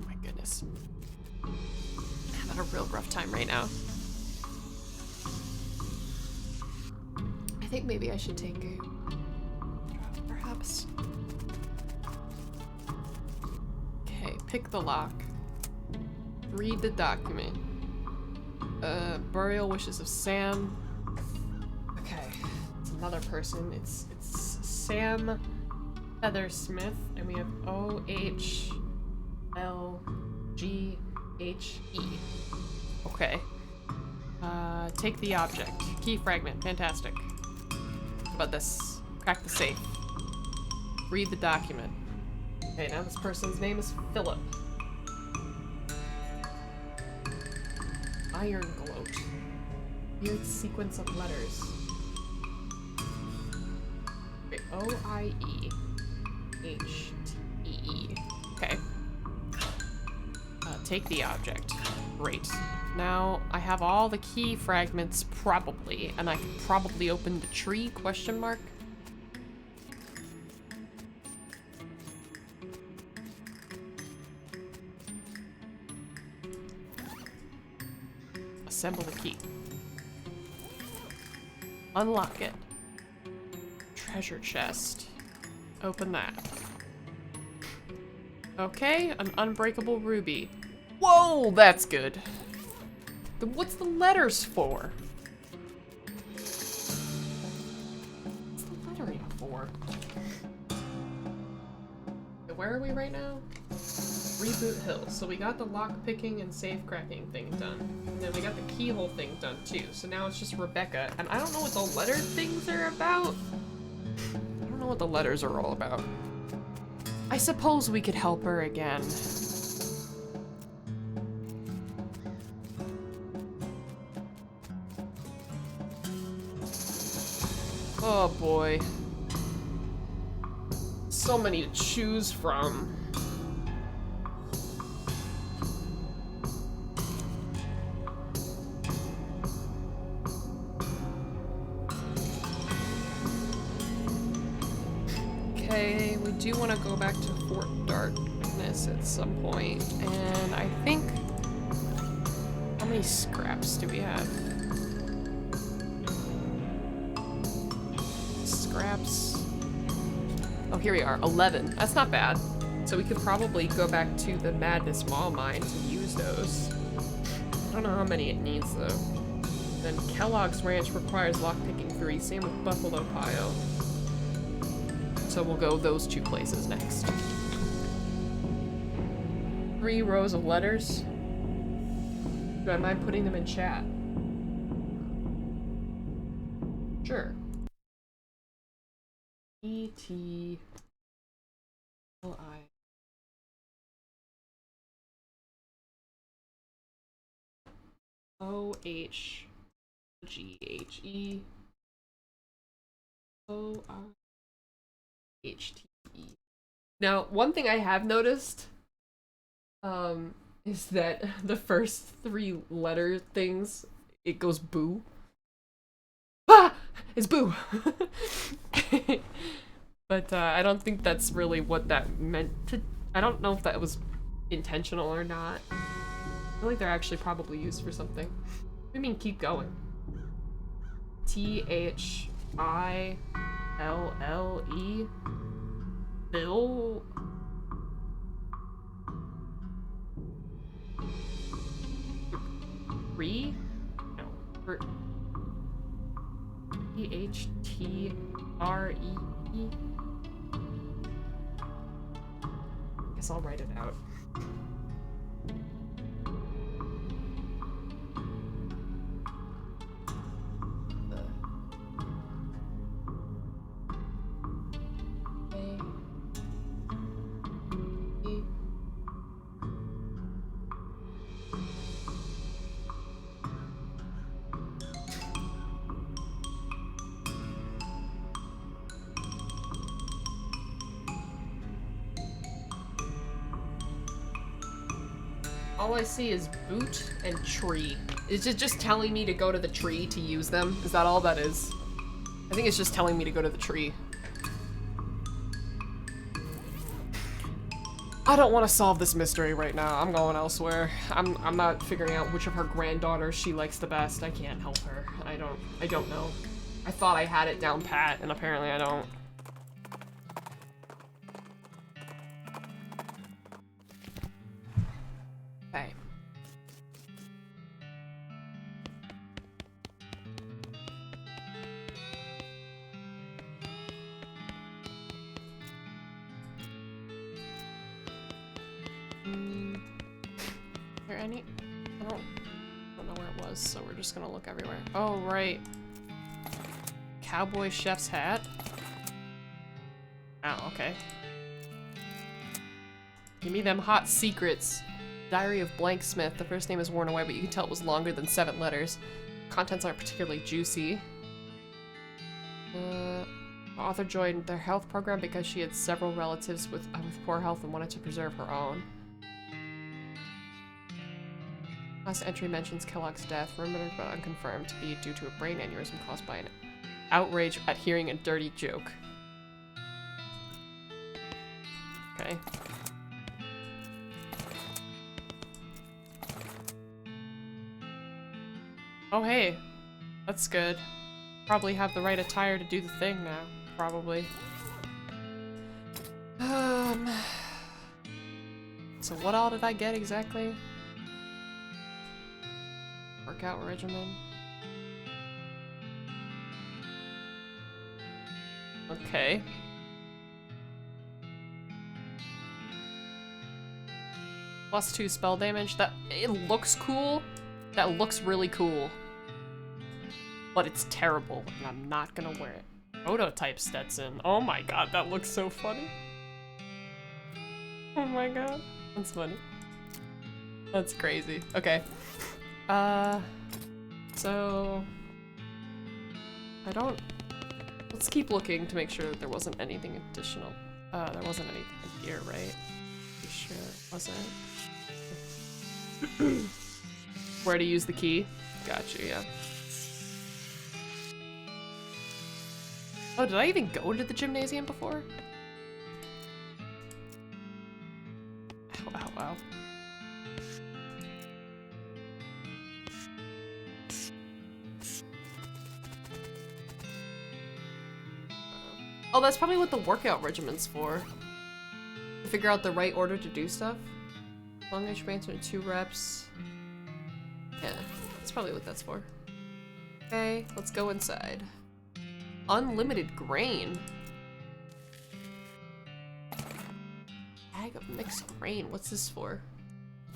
my goodness. I'm having a real rough time right now. I think maybe I should take a drop, perhaps. Okay, pick the lock. Read the document. Burial wishes of Sam. Okay, it's another person. It's Sam Feathersmith, and we have O-H-L-G-H-E. Okay. Take the object. Key fragment. Fantastic. How about this? Crack the safe. Read the document. Okay, now this person's name is Philip. Iron gloat. Weird sequence of letters. Wait, O-I-E-H-T-E. Okay. Take the object. Great. Now, I have all the key fragments, probably, and I can probably open the tree, question mark? Assemble the key. Unlock it. Treasure chest. Open that. Okay, an unbreakable ruby. Whoa, that's good. What's the letters for? where are we right now? Reboot Hill. So we got the lock picking and safe cracking thing done. And then we got the keyhole thing done too. So now it's just Rebecca. And I don't know what the letter things are about. I don't know what the letters are all about. I suppose we could help her again. Oh boy. So many to choose from. Okay, we do want to go back to Fort Darkness at some point, and I think... How many scraps do we have? Scraps... Oh, here we are, 11. That's not bad. So we could probably go back to the Madness Mall mine to use those. I don't know how many it needs, though. Then Kellogg's Ranch requires lockpicking 3, same with Buffalo Pile. So we'll go those two places next. 3 rows of letters. Do I mind putting them in chat? Sure. E-T-L-I. O-H-G-H-E. O-R-H-T-E. Now, one thing I have noticed, is that the first 3 letter things, it goes boo. Ah! It's boo! But, I don't think that's really what that meant to... I don't know if that was intentional or not. I feel like they're actually probably used for something. What do you mean keep going? T-H-I-L-L-E? Bill? Re? No. T-H-T-R-E-E? Guess I'll write it out. All I see is boot and tree. Is it just telling me to go to the tree to use them? Is that all that is? I think it's just telling me to go to the tree. I don't want to solve this mystery right now. I'm going elsewhere. I'm not figuring out which of her granddaughters she likes the best. I can't help her. I don't know. I thought I had it down pat, and apparently I don't. Okay. Is there any? I don't know where it was, so we're just gonna look everywhere. Oh, right. Cowboy chef's hat? Oh, okay. Give me them hot secrets. Diary of Blanksmith. The first name is worn away, but you can tell it was longer than 7 letters. Contents aren't particularly juicy. The author joined their health program because she had several relatives with poor health and wanted to preserve her own. Last entry mentions Kellogg's death, rumored but unconfirmed to be due to a brain aneurysm caused by an outrage at hearing a dirty joke. Okay. Oh hey, that's good. Probably have the right attire to do the thing now. Probably. So what all did I get exactly? Workout regimen. Okay. +2 spell damage. That it looks cool. That looks really cool. But it's terrible, and I'm not gonna wear it. Prototype Stetson. Oh my god, that looks so funny. Oh my god. That's funny. That's crazy. Okay. So I don't. Let's keep looking to make sure that there wasn't anything additional. There wasn't anything here, right? Pretty sure it wasn't. Where to use the key? Got you, yeah. Oh, did I even go to the gymnasium before? Ow, ow, ow. Oh, that's probably what the workout regiment's for. To figure out the right order to do stuff. Long range transfer in 2 reps. Yeah, that's probably what that's for. Okay, let's go inside. Unlimited grain. Bag of mixed grain. What's this for?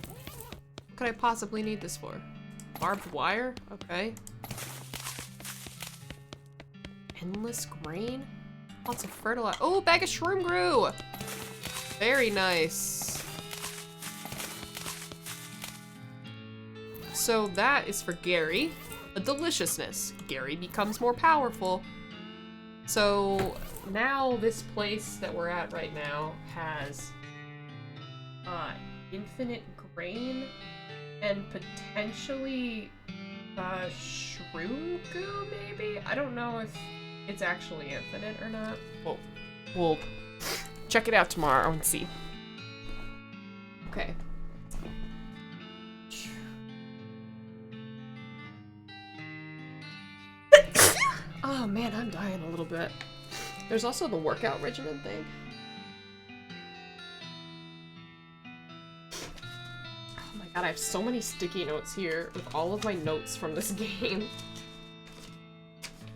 What could I possibly need this for? Barbed wire? Okay. Endless grain? Lots of fertilizer. Oh, bag of shroom grew! Very nice. So that is for Gary. A deliciousness. Gary becomes more powerful. So now this place that we're at right now has infinite grain and potentially shroom goo, maybe? I don't know if it's actually infinite or not. Well, we'll check it out tomorrow and see. Okay. Oh man, I'm dying a little bit. There's also the workout regimen thing. Oh my god, I have so many sticky notes here with all of my notes from this game.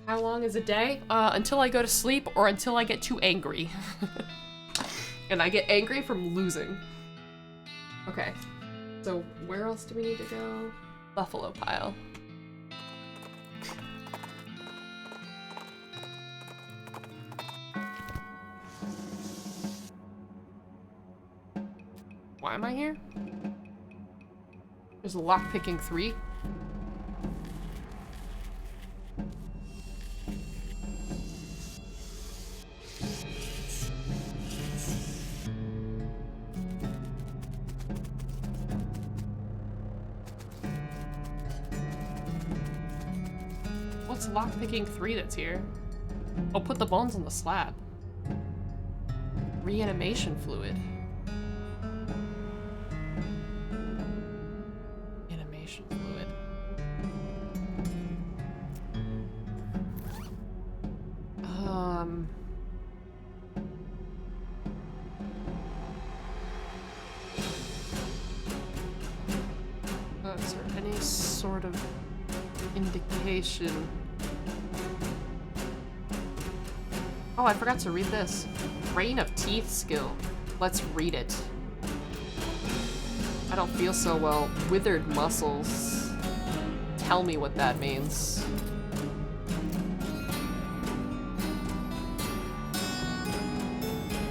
How long is a day? Until I go to sleep or until I get too angry. And I get angry from losing. Okay. So where else do we need to go? Buffalo pile. Why am I here? There's a lockpicking 3. What's lockpicking 3 that's here? Oh, put the bones on the slab. Reanimation fluid. Animation fluid. Is there any sort of indication? Oh, I forgot to read this. Rain of Teeth skill. Let's read it. I don't feel so well. Withered muscles. Tell me what that means.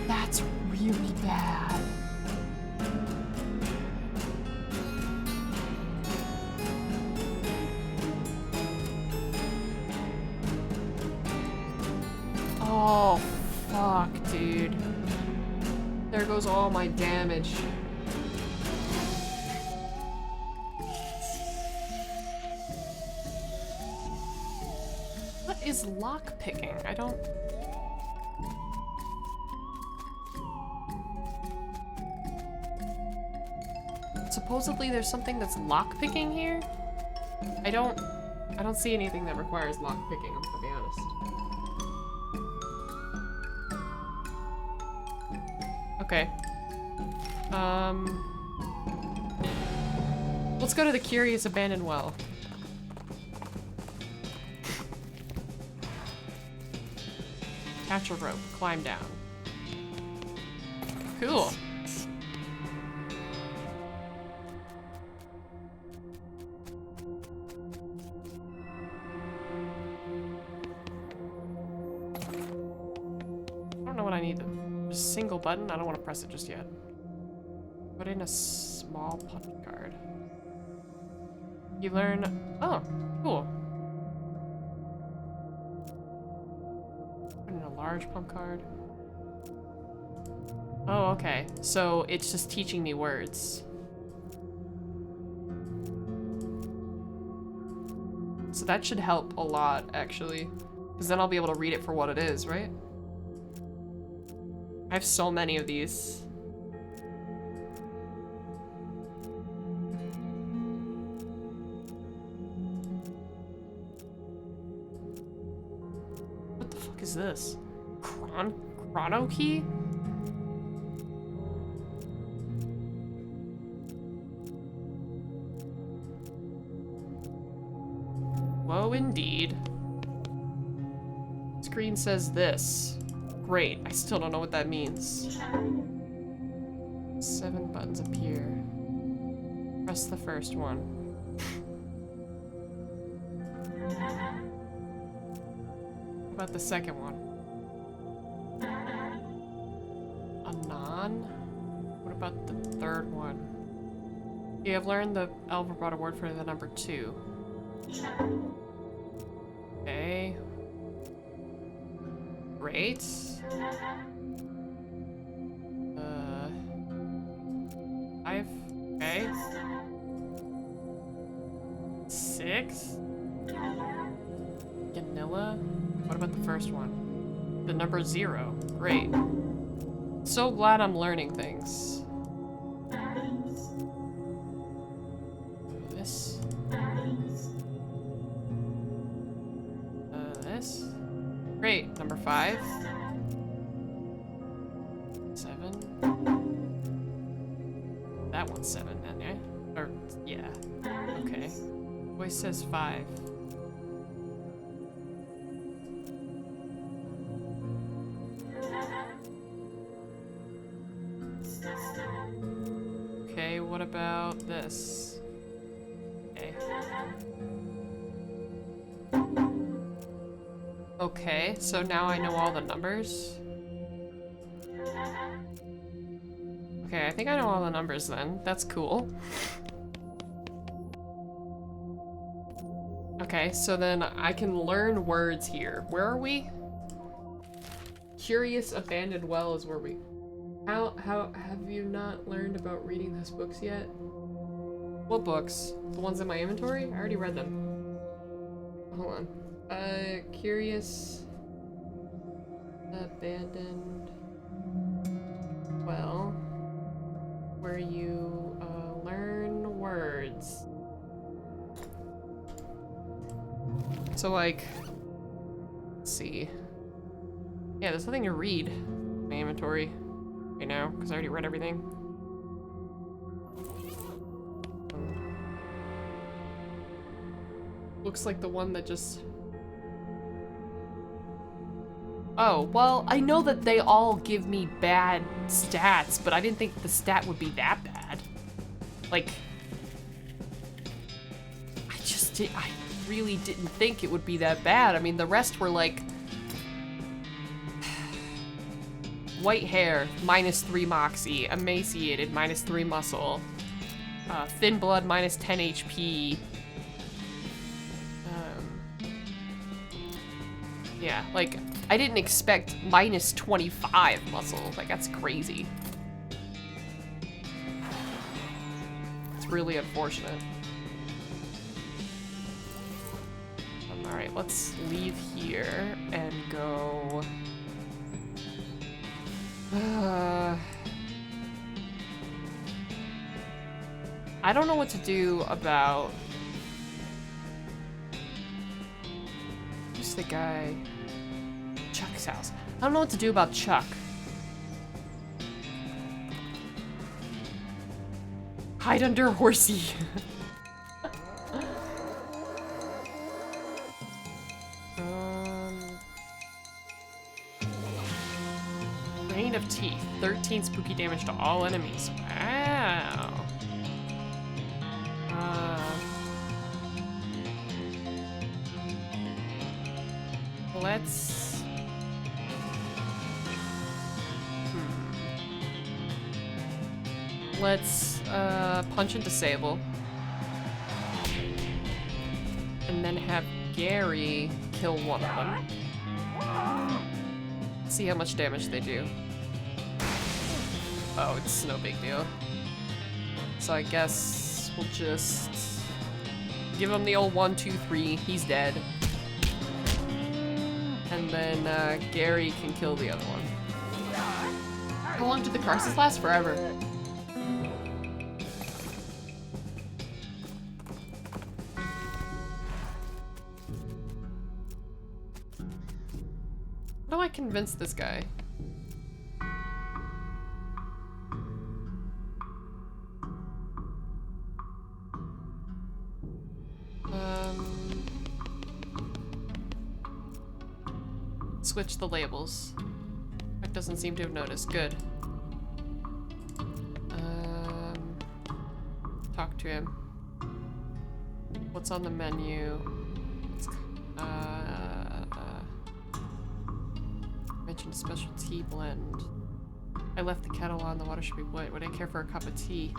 That's really bad. Oh, fuck, dude. There goes all my damage. What is lockpicking? I don't... Supposedly there's something that's lockpicking here? I don't see anything that requires lockpicking, I'm gonna be honest. Okay. Let's go to the Curious Abandoned Well. Catch a rope, climb down. Cool. what I need. There's a single button. I don't want to press it just yet. Put in a small punch card. You learn. Oh, cool. Put in a large pump card. Oh, okay. So it's just teaching me words. So that should help a lot, actually. Because then I'll be able to read it for what it is, right? I have so many of these. What the fuck is this? Chrono key? Whoa, indeed. Screen says this. Great, I still don't know what that means. 7 buttons appear. Press the first one. What about the second one? Anon? What about the third one? Yeah, I've learned the Elva brought a word for the number 2. Okay. Great. 5. Okay. 6. Vanilla. What about the first one? The number 0. Great. So glad I'm learning things. This. This. Great. Number 5. 7. That one's 7 then, yeah? Or, yeah. Okay. Voice says 5. Okay, what about this? Okay. Okay, so now I know all the numbers. Okay, I think I know all the numbers then. That's cool. Okay, so then I can learn words here. Where are we? Curious Abandoned Well is where we... How have you not learned about reading those books yet? What books? The ones in my inventory? I already read them. Hold on. Curious Abandoned Well, where you learn words. So like, let's see. Yeah, there's nothing to read in my inventory right now because I already read everything. Looks like the one that just... Oh, well, I know that they all give me bad stats, but I didn't think the stat would be that bad. Like, I really didn't think it would be that bad. I mean, the rest were like... White hair, -3 moxie. Emaciated, -3 muscle. Thin blood, -10 HP. Yeah, like, I didn't expect -25 muscle. Like, that's crazy. It's really unfortunate. Alright, let's leave here and go... I don't know what to do about... Who's the guy? Chuck's house. I don't know what to do about Chuck. Hide under horsey. Rain of Teeth. 13 spooky damage to all enemies. Wow. let's punch and disable. And then have Gary kill one of them. See how much damage they do. Oh, it's no big deal. So I guess we'll just give him the old 1, 2, 3. He's dead. And then Gary can kill the other one. How long did the crisis last? Forever. How do I convince this guy? Switch the labels. That doesn't seem to have noticed. Good. Talk to him. What's on the menu? Mentioned a special tea blend. I left the kettle on. The water should be boiling. Would I care for a cup of tea?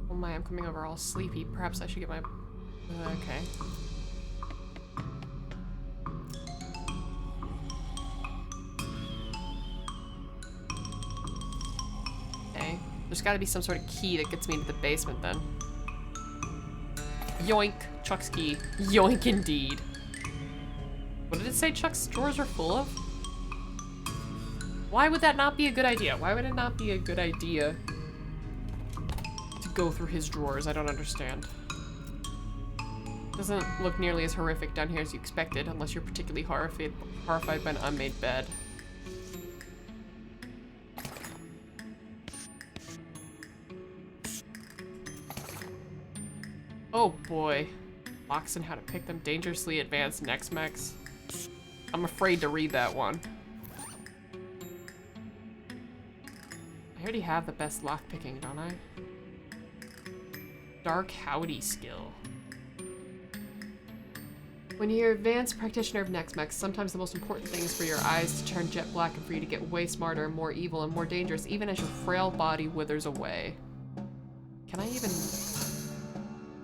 Oh my, I'm coming over all sleepy. Perhaps I should get my... okay. Okay. There's gotta be some sort of key that gets me into the basement then. Yoink. Chuck's key. Yoink indeed. What did it say Chuck's drawers are full of? Why would that not be a good idea? Why would it not be a good idea to go through his drawers? I don't understand. Doesn't look nearly as horrific down here as you expected, unless you're particularly horrified by an unmade bed. Oh boy. Locks and how to pick them. Dangerously advanced Nex-Mex. I'm afraid to read that one. I already have the best lockpicking, don't I? Dark Howdy skill. When you're advanced practitioner of Nex-Mex, sometimes the most important thing is for your eyes to turn jet black and for you to get way smarter and more evil and more dangerous, even as your frail body withers away. Can I even...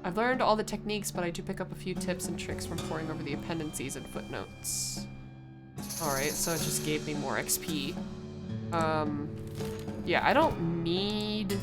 I've learned all the techniques, but I do pick up a few tips and tricks from poring over the appendices and footnotes. Alright, so it just gave me more XP. Yeah, I don't need...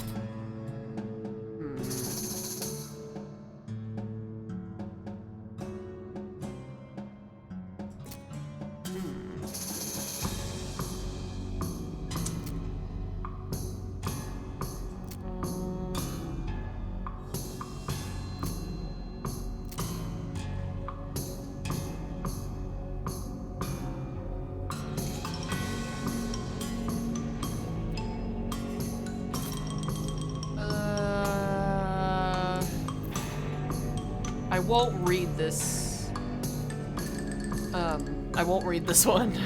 I won't read this. I won't read this one.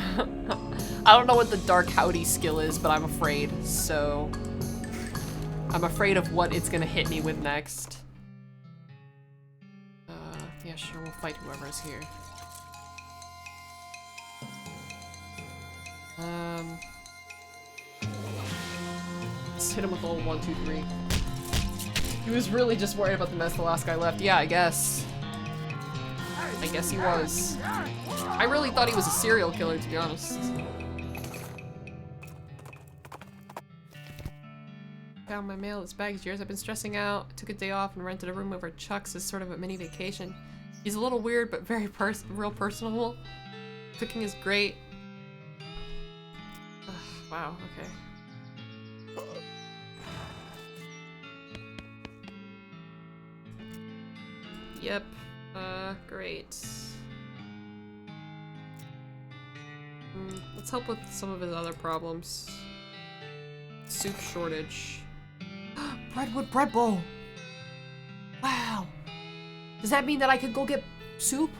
I don't know what the Dark Howdy skill is, but I'm afraid, so... I'm afraid of what it's gonna hit me with next. Yeah, sure, we'll fight whoever is here. Let's hit him with the old 1, 2, 3. He was really just worried about the mess the last guy left. Yeah, I guess. I guess he was. I really thought he was a serial killer, to be honest. Found my mail. This bag is yours. I've been stressing out. Took a day off and rented a room over at Chuck's as sort of a mini vacation. He's a little weird, but very real personable. Cooking is great. Ugh, wow, okay. Yep. Great. Let's help with some of his other problems. Soup shortage. Breadwood bread bowl! Wow! Does that mean that I could go get soup?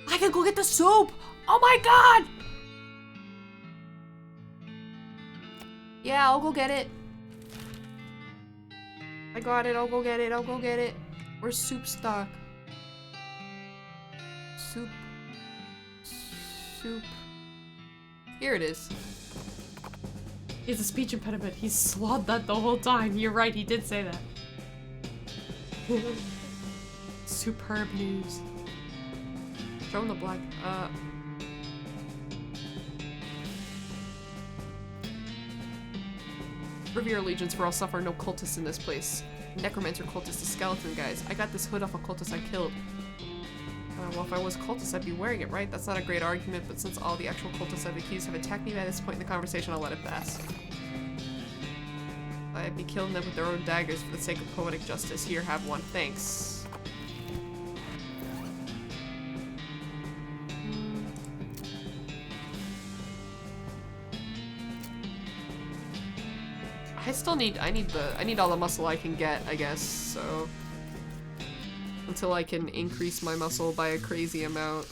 I could go get the soup! Oh my god! Yeah, I'll go get it. I got it, I'll go get it, I'll go get it. Where's soup stock? Soup. Soup. Here it is. He has a speech impediment. He's slawed that the whole time. You're right, he did say that. Superb news. Show him the black. Prove your allegiance, for I'll suffer no cultists in this place. Necromancer cultists, the skeleton guys. I got this hood off a cultist I killed. Well, if I was a cultist, I'd be wearing it, right? That's not a great argument, but since all the actual cultists I've accused have attacked me by this point in the conversation, I'll let it pass. I'd be killing them with their own daggers for the sake of poetic justice. Here, have one. Thanks. I need all the muscle I can get, I guess, so until I can increase my muscle by a crazy amount.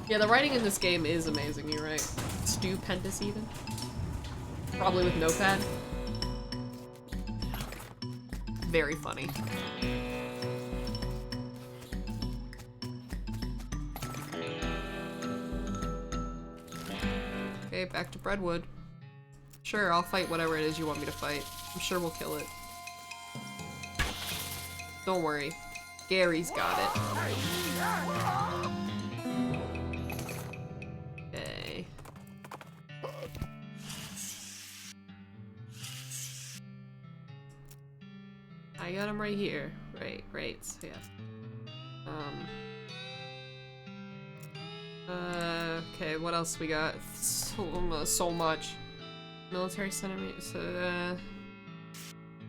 Yeah, the writing in this game is amazing, you're right. Stupendous even. Probably with Notepad. Very funny. Okay, back to Breadwood. Sure, I'll fight whatever it is you want me to fight. I'm sure we'll kill it. Don't worry. Gary's got it. Okay. I got him right here. Right, great. So, yeah. Okay, what else we got? So much. Military centimeters.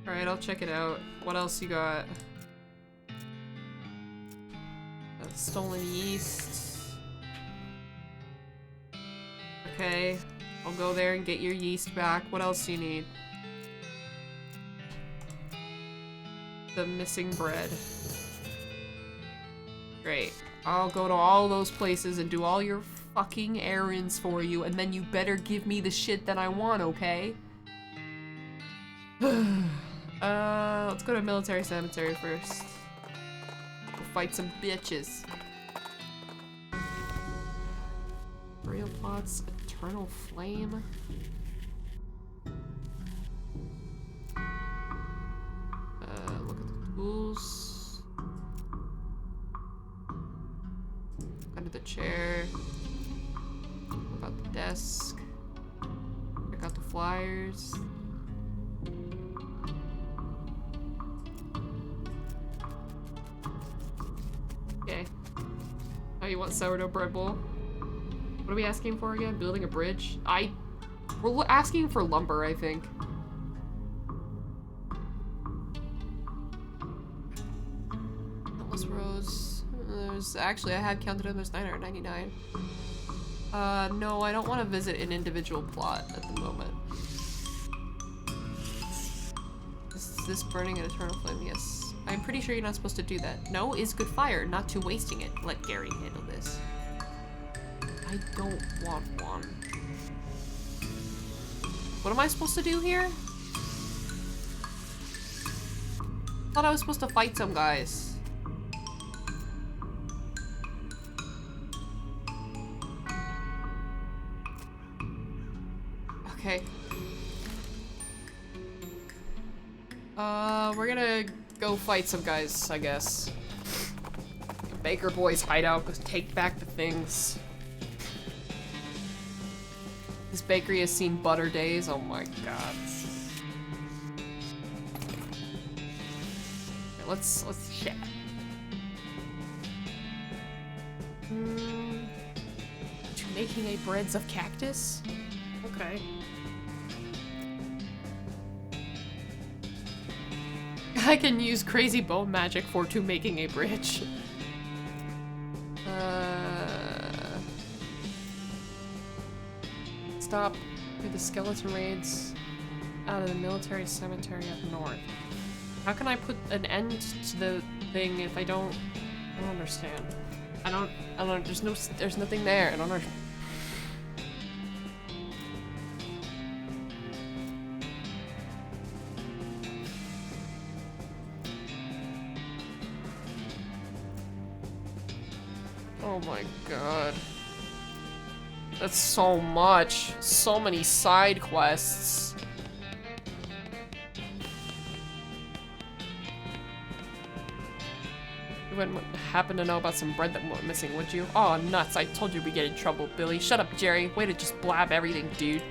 Alright, I'll check it out. What else you got? Stolen yeast. Okay, I'll go there and get your yeast back. What else do you need? The missing bread. Great. I'll go to all those places and do all your fucking errands for you, and then you better give me the shit that I want, okay? Let's go to military cemetery first. Go fight some bitches. Burial plots, eternal flame. Look at the tools. Under the chair. Check out the desk. Check out the flyers. Okay. Oh, you want sourdough bread bowl? What are we asking for again? Building a bridge? We're asking for lumber, I think. Countless rows. Actually, I had counted them, there's 999. No, I don't want to visit an individual plot at the moment. Is this burning an eternal flame? Yes. I'm pretty sure you're not supposed to do that. No is good fire, not to wasting it. Let Gary handle this. I don't want one. What am I supposed to do here? I thought I was supposed to fight some guys. Okay. We're gonna go fight some guys, I guess. Baker Boy's hideout, go take back the things. This bakery has seen butter days, oh my god. Okay, let's chat. To making a breads of cactus? Okay. I can use crazy bone magic to making a bridge. Stop with the skeleton raids out of the military cemetery up north. How can I put an end to the thing if I don't understand. I don't, there's nothing there. I don't know. Oh my god. That's so much. So many side quests. You wouldn't happen to know about some bread that went missing, would you? Oh, nuts. I told you we'd get in trouble, Billy. Shut up, Jerry. Way to just blab everything, dude.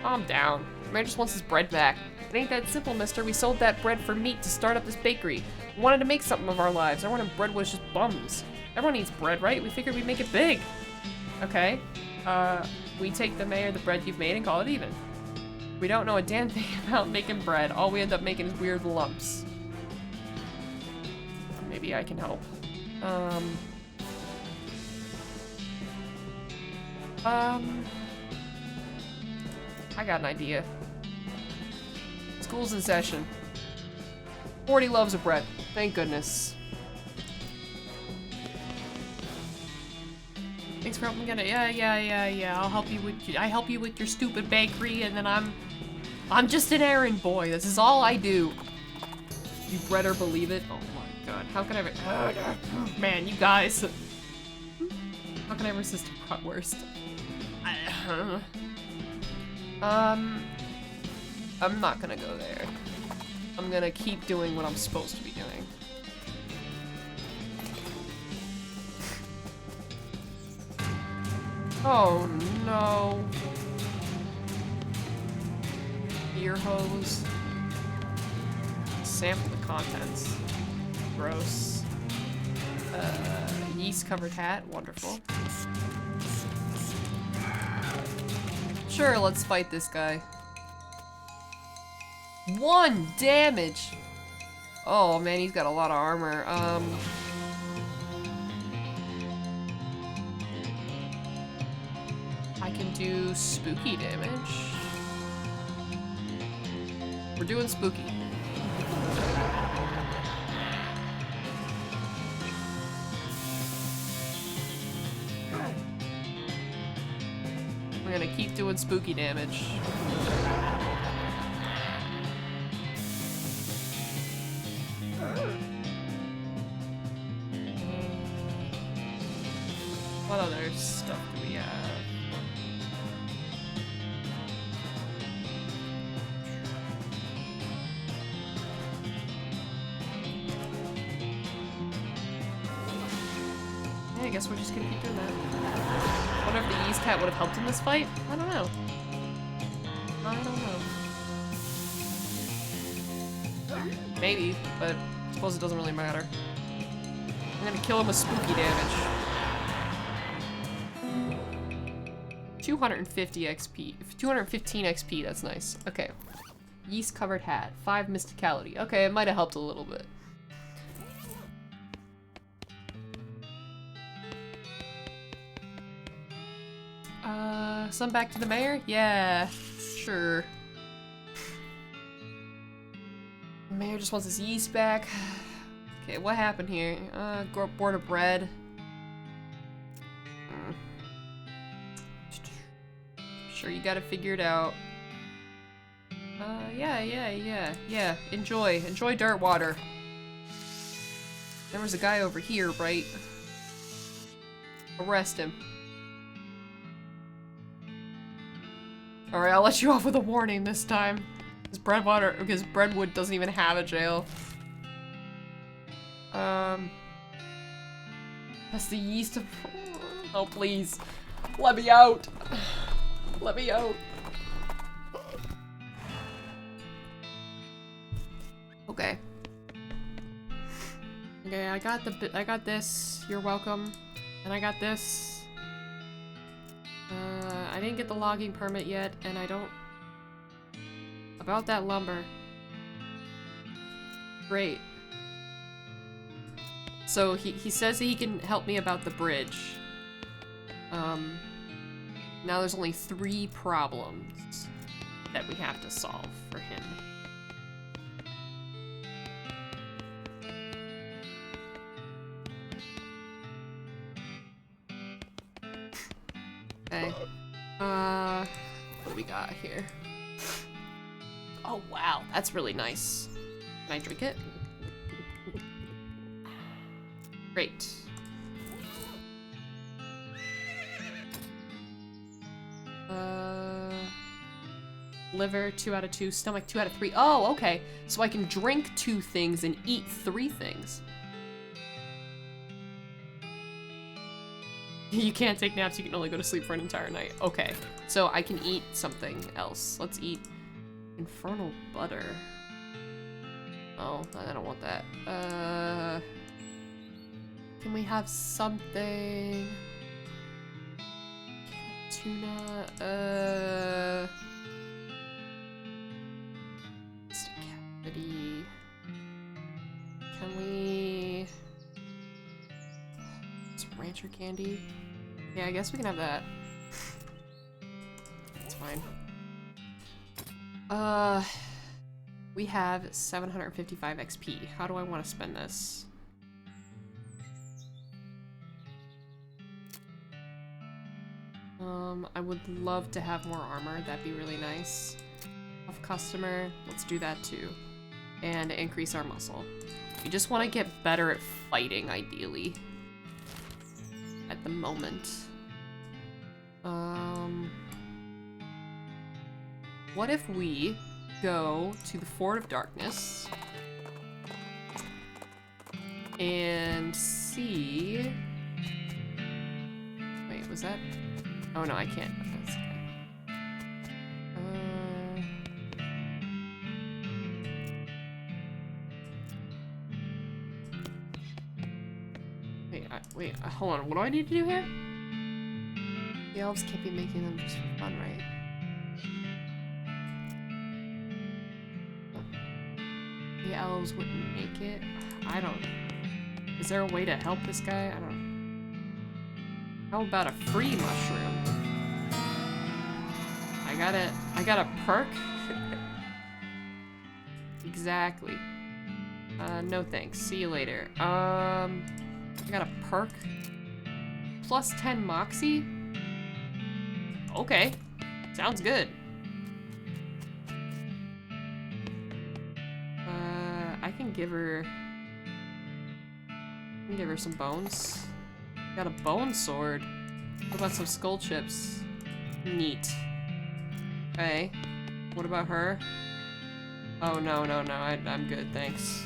Calm down. Man just wants his bread back. It ain't that simple, mister. We sold that bread for meat to start up this bakery. We wanted to make something of our lives. Everyone in bread was just bums. Everyone eats bread, right? We figured we'd make it big. Okay. We take the mayor the bread you've made and call it even. We don't know a damn thing about making bread. All we end up making is weird lumps. Maybe I can help. I got an idea. School's in session. 40 loaves of bread. Thank goodness. Thanks for helping get it. Yeah. I'll help you with your stupid bakery, and then I'm just an errand boy. This is all I do. You better believe it. Oh my god. How can I man, you guys. How can I resist a bratwurst? I'm not gonna go there. I'm gonna keep doing what I'm supposed to be doing. Oh no. Ear hose. Sample the contents. Gross. Yeast covered hat. Wonderful. Sure, let's fight this guy. 1 damage! Oh man, he's got a lot of armor. I can do spooky damage. We're doing spooky. We're gonna keep doing spooky damage. What other stuff do we have? Yeah, I guess we're just gonna keep doing that. I wonder if the yeast hat would have helped in this fight? I don't know. I don't know. Maybe, but I suppose it doesn't really matter. I'm gonna kill him with spooky damage. 250 XP. 215 XP, that's nice. Okay. Yeast covered hat. 5 mysticality. Okay, it might have helped a little bit. Some back to the mayor? Yeah, sure. The mayor just wants his yeast back. Okay, what happened here? Grow up board of bread. Sure, you gotta figure it out. Yeah. Enjoy dirt water. There was a guy over here, right? Arrest him. Alright, I'll let you off with a warning this time. Because Breadwood doesn't even have a jail. That's the yeast of... Oh, please. Let me out. Let me out. Okay. Okay, I got this. You're welcome. And I got this. I didn't get the logging permit yet, and I don't... About that lumber. Great. So he says that he can help me about the bridge. Now there's only 3 problems that we have to solve for him. Okay. What do we got here? Oh wow, that's really nice. Can I drink it? Great. Liver, 2 out of 2. Stomach, 2 out of 3. Oh, okay. So I can drink 2 things and eat 3 things. You can't take naps, you can only go to sleep for an entire night. Okay, so I can eat something else. Let's eat infernal butter. Oh, I don't want that. Can we have something? Tuna, cavity. Can we... Some rancher candy? Yeah, I guess we can have that. That's fine. We have 755 XP. How do I want to spend this? I would love to have more armor. That'd be really nice. Of customer, let's do that too. And increase our muscle. We just want to get better at fighting, ideally. At the moment. What if we go to the Fort of Darkness and see... Wait, was that... Oh no, I can't. That's okay. Wait, hold on. What do I need to do here? The elves can't be making them just for fun, right? The elves wouldn't make it? I don't... Is there a way to help this guy? I don't... How about a free mushroom? I got a perk? Exactly. No thanks. See you later. I got a perk. Plus 10 Moxie? Okay. Sounds good. I can give her some bones. Got a bone sword. What about some skull chips? Neat. Okay. What about her? Oh, no. I'm good, thanks.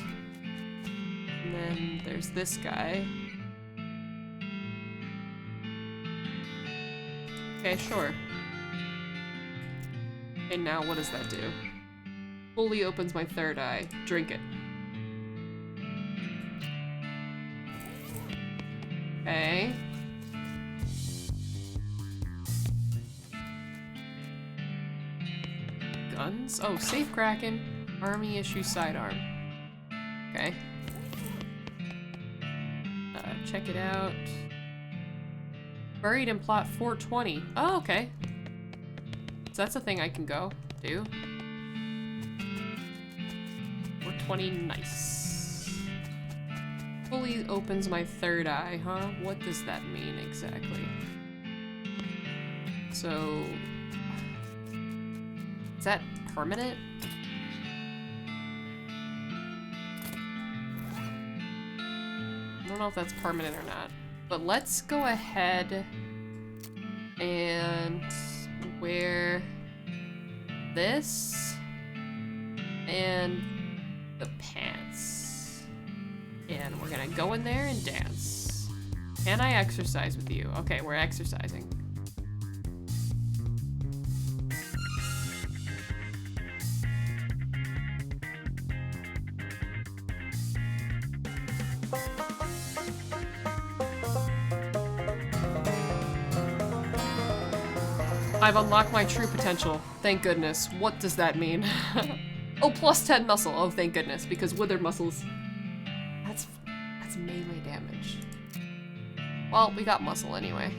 And then there's this guy. Okay, sure. Okay, now what does that do? Fully opens my third eye. Drink it. Okay. Guns? Oh, safe Kraken. Army issue sidearm. Okay. Check it out. Buried in plot 420. Oh, okay. So that's a thing I can go do. 420, nice. Fully opens my third eye, huh? What does that mean exactly? So... Is that permanent? I don't know if that's permanent or not. But let's go ahead and wear this and the pants. And we're gonna go in there and dance. Can I exercise with you? Okay, we're exercising. I've unlocked my true potential. Thank goodness. What does that mean? Oh, plus 10 muscle. Oh, thank goodness. Because withered muscles... That's melee damage. Well, we got muscle anyway.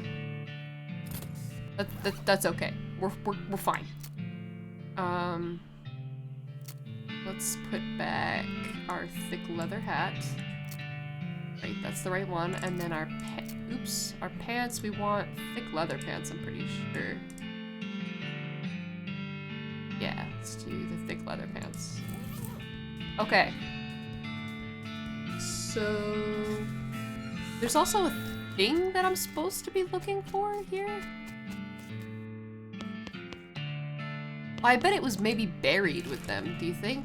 That's okay. We're fine. Let's put back our thick leather hat. Right, that's the right one. And then our our pants, we want thick leather pants, I'm pretty sure. Yeah, let's do the thick leather pants. Okay. So... There's also a thing that I'm supposed to be looking for here? I bet it was maybe buried with them, do you think?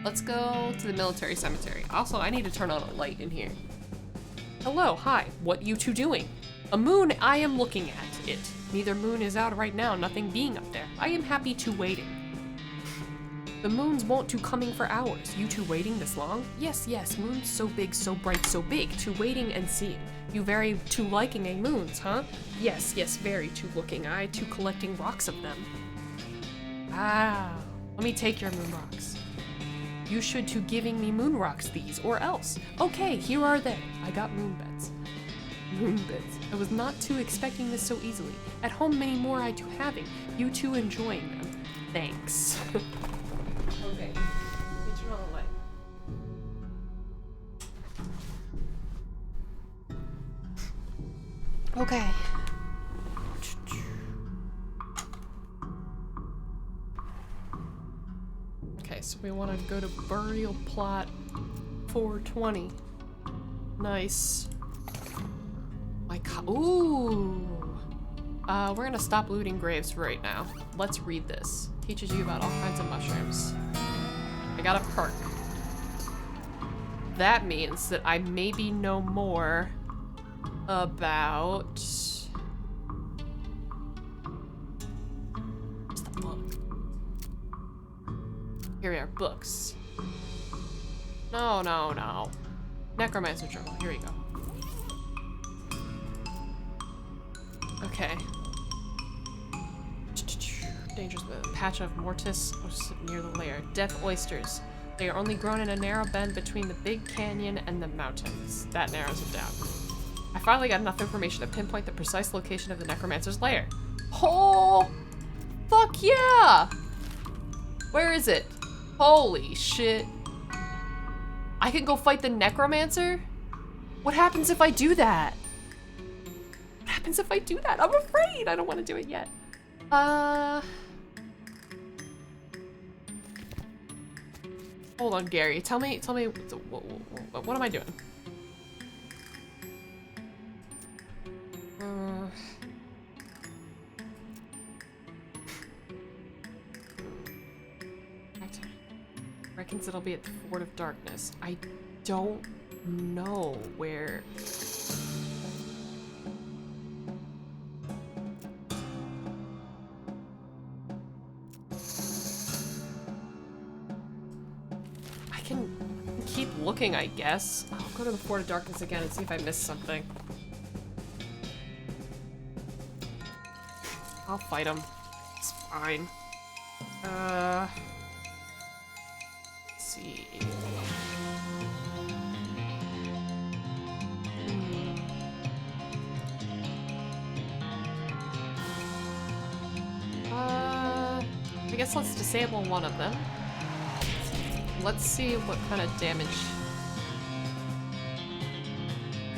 Let's go to the military cemetery. Also, I need to turn on a light in here. Hello, hi, what you two doing? A moon, I am looking at it. Neither moon is out right now, nothing being up there. I am happy to waiting. The moons won't to coming for hours. You two waiting this long? Yes, yes, moons so big, so bright, so big, to waiting and seeing. You very to liking a moons, huh? Yes, yes, very to looking, I to collecting rocks of them. Ah, let me take your moon rocks. You should to giving me moon rocks these, or else. Okay, here are they. I got moon beds. Moon beds. I was not too expecting this so easily. At home many more I do having. You two enjoying them. Thanks. Okay, let me turn on the light. Okay. Okay, so we want to go to burial plot 420. Nice. Ooh. We're gonna stop looting graves right now. Let's read this. Teaches you about all kinds of mushrooms. I got a perk. That means that I maybe know more about... What's the book? Here we are, books. No, no, no. Necromancer Journal, here we go. Okay. Dangerous patch of mortis near the lair. Death oysters. They are only grown in a narrow bend between the big canyon and the mountains. That narrows it down. I finally got enough information to pinpoint the precise location of the necromancer's lair. Oh! Fuck yeah! Where is it? Holy shit. I can go fight the necromancer? What happens if I do that? What happens if I do that? I'm afraid. I don't want to do it yet. Hold on, Gary. Tell me, what am I doing? Reckons it'll be at the Fort of Darkness. I don't know where. I can keep looking, I guess. I'll go to the Fort of Darkness again and see if I missed something. I'll fight him. It's fine. Let's see. I guess let's disable one of them. Let's see what kind of damage.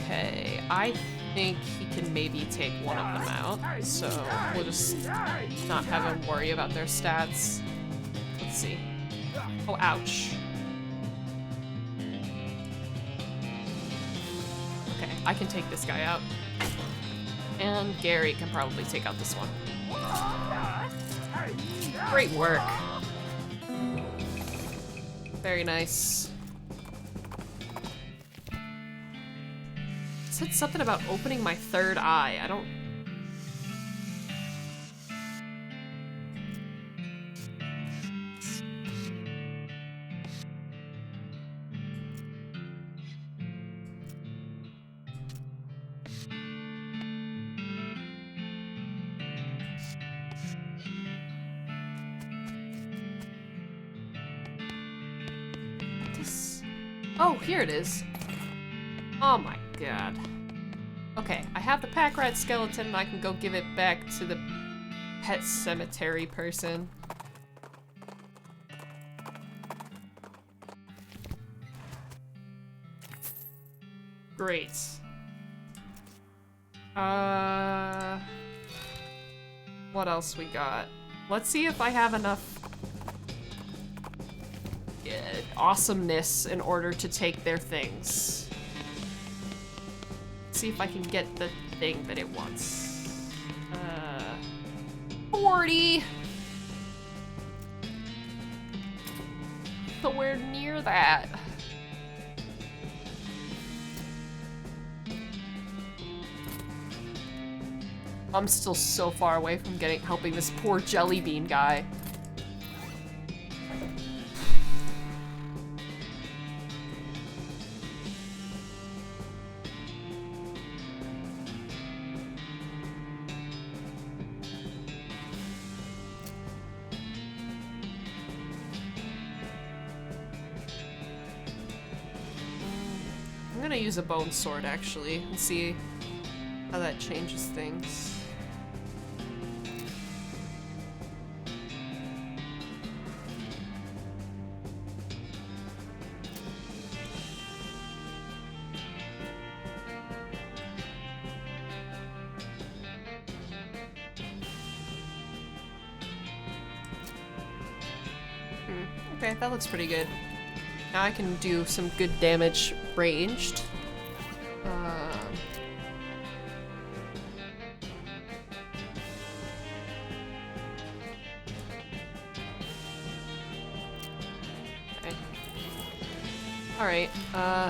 Okay, I think he can maybe take one of them out, so we'll just not have him worry about their stats. Let's see. Oh, ouch. Okay, I can take this guy out. And Gary can probably take out this one. Great work. Very nice. It said something about opening my third eye. I don't... Oh, here it is. Oh my god. Okay, I have the pack rat skeleton and I can go give it back to the pet cemetery person. Great. What else we got? Let's see if I have enough awesomeness in order to take their things. See if I can get the thing that it wants. 40! nowhere near that. I'm still so far away from helping this poor jelly bean guy. I'm gonna use a bone sword actually and see how that changes things. Okay, that looks pretty good. Now I can do some good damage ranged. Okay. Alright,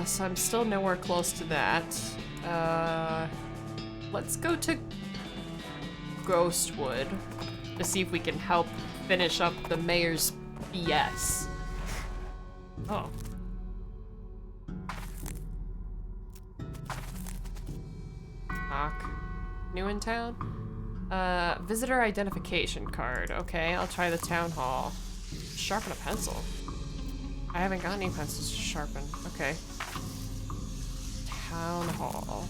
so I'm still nowhere close to that. Let's go to Ghostwood to see if we can help finish up the mayor's BS. Oh. Knock. New in town? Visitor identification card. Okay, I'll try the town hall. Sharpen a pencil. I haven't got any pencils to sharpen. Okay. Town hall.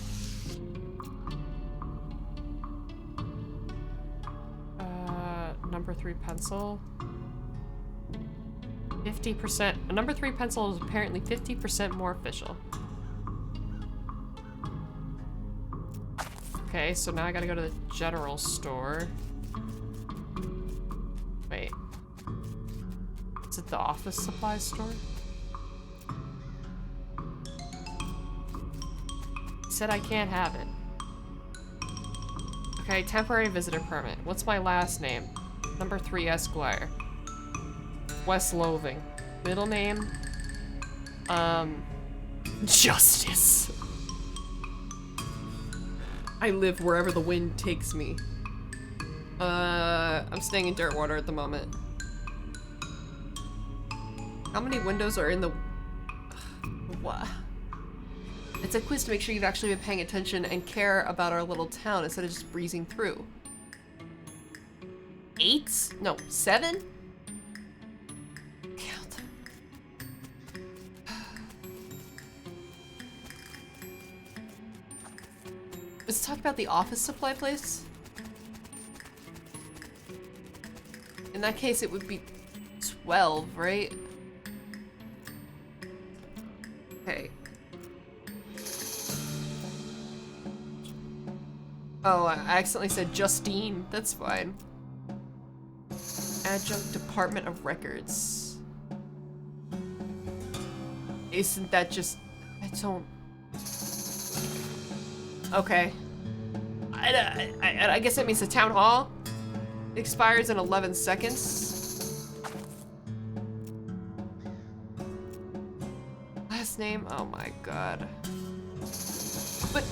Number 3 pencil. 50%. A number 3 pencil is apparently 50% more official. Okay, so now I gotta go to the general store. Wait. Is it the office supply store? He said I can't have it. Okay, temporary visitor permit. What's my last name? Number 3 Esquire. Wes Lowthing. Middle name? Justice. I live wherever the wind takes me. I'm staying in Dirtwater at the moment. How many windows are in the... What? It's a quiz to make sure you've actually been paying attention and care about our little town instead of just breezing through. 8? No, 7? Count. Let's talk about the office supply place. In that case, it would be 12, right? Okay. Oh, I accidentally said Justine. That's fine. Adjunct Department of Records. Isn't that just... I don't... Okay. I guess that means the town hall expires in 11 seconds. Last name? Oh my god. But...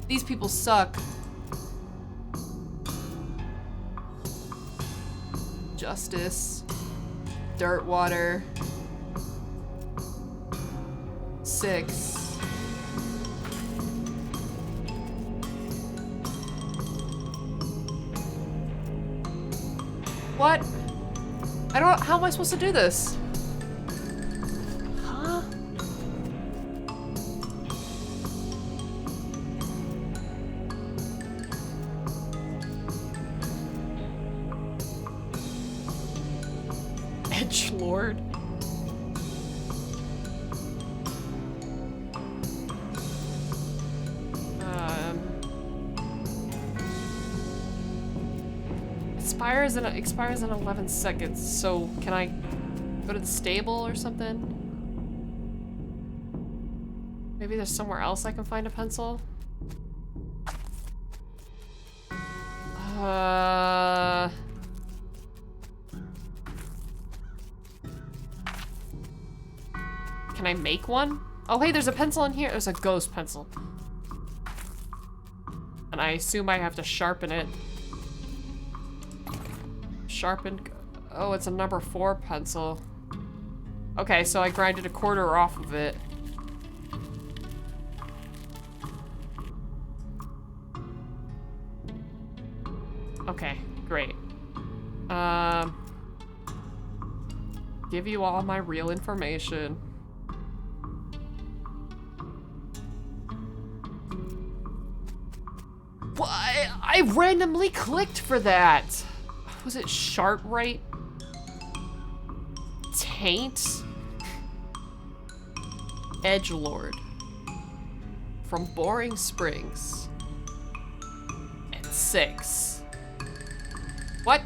these people suck. Justice. Dirtwater. 6. What? I don't... How am I supposed to do this? Huh? Edgelord? Expires in 11 seconds, so can I go to the stable or something? Maybe there's somewhere else I can find a pencil? Can I make one? Oh, hey, there's a pencil in here. There's a ghost pencil. And I assume I have to sharpen it. Sharpen. Oh, it's a number 4 pencil. Okay, so I grinded a quarter off of it. Okay, great. Give you all my real information. What? I randomly clicked for that. Was it sharp right? Taint? Edgelord. From Boring Springs. And 6. What?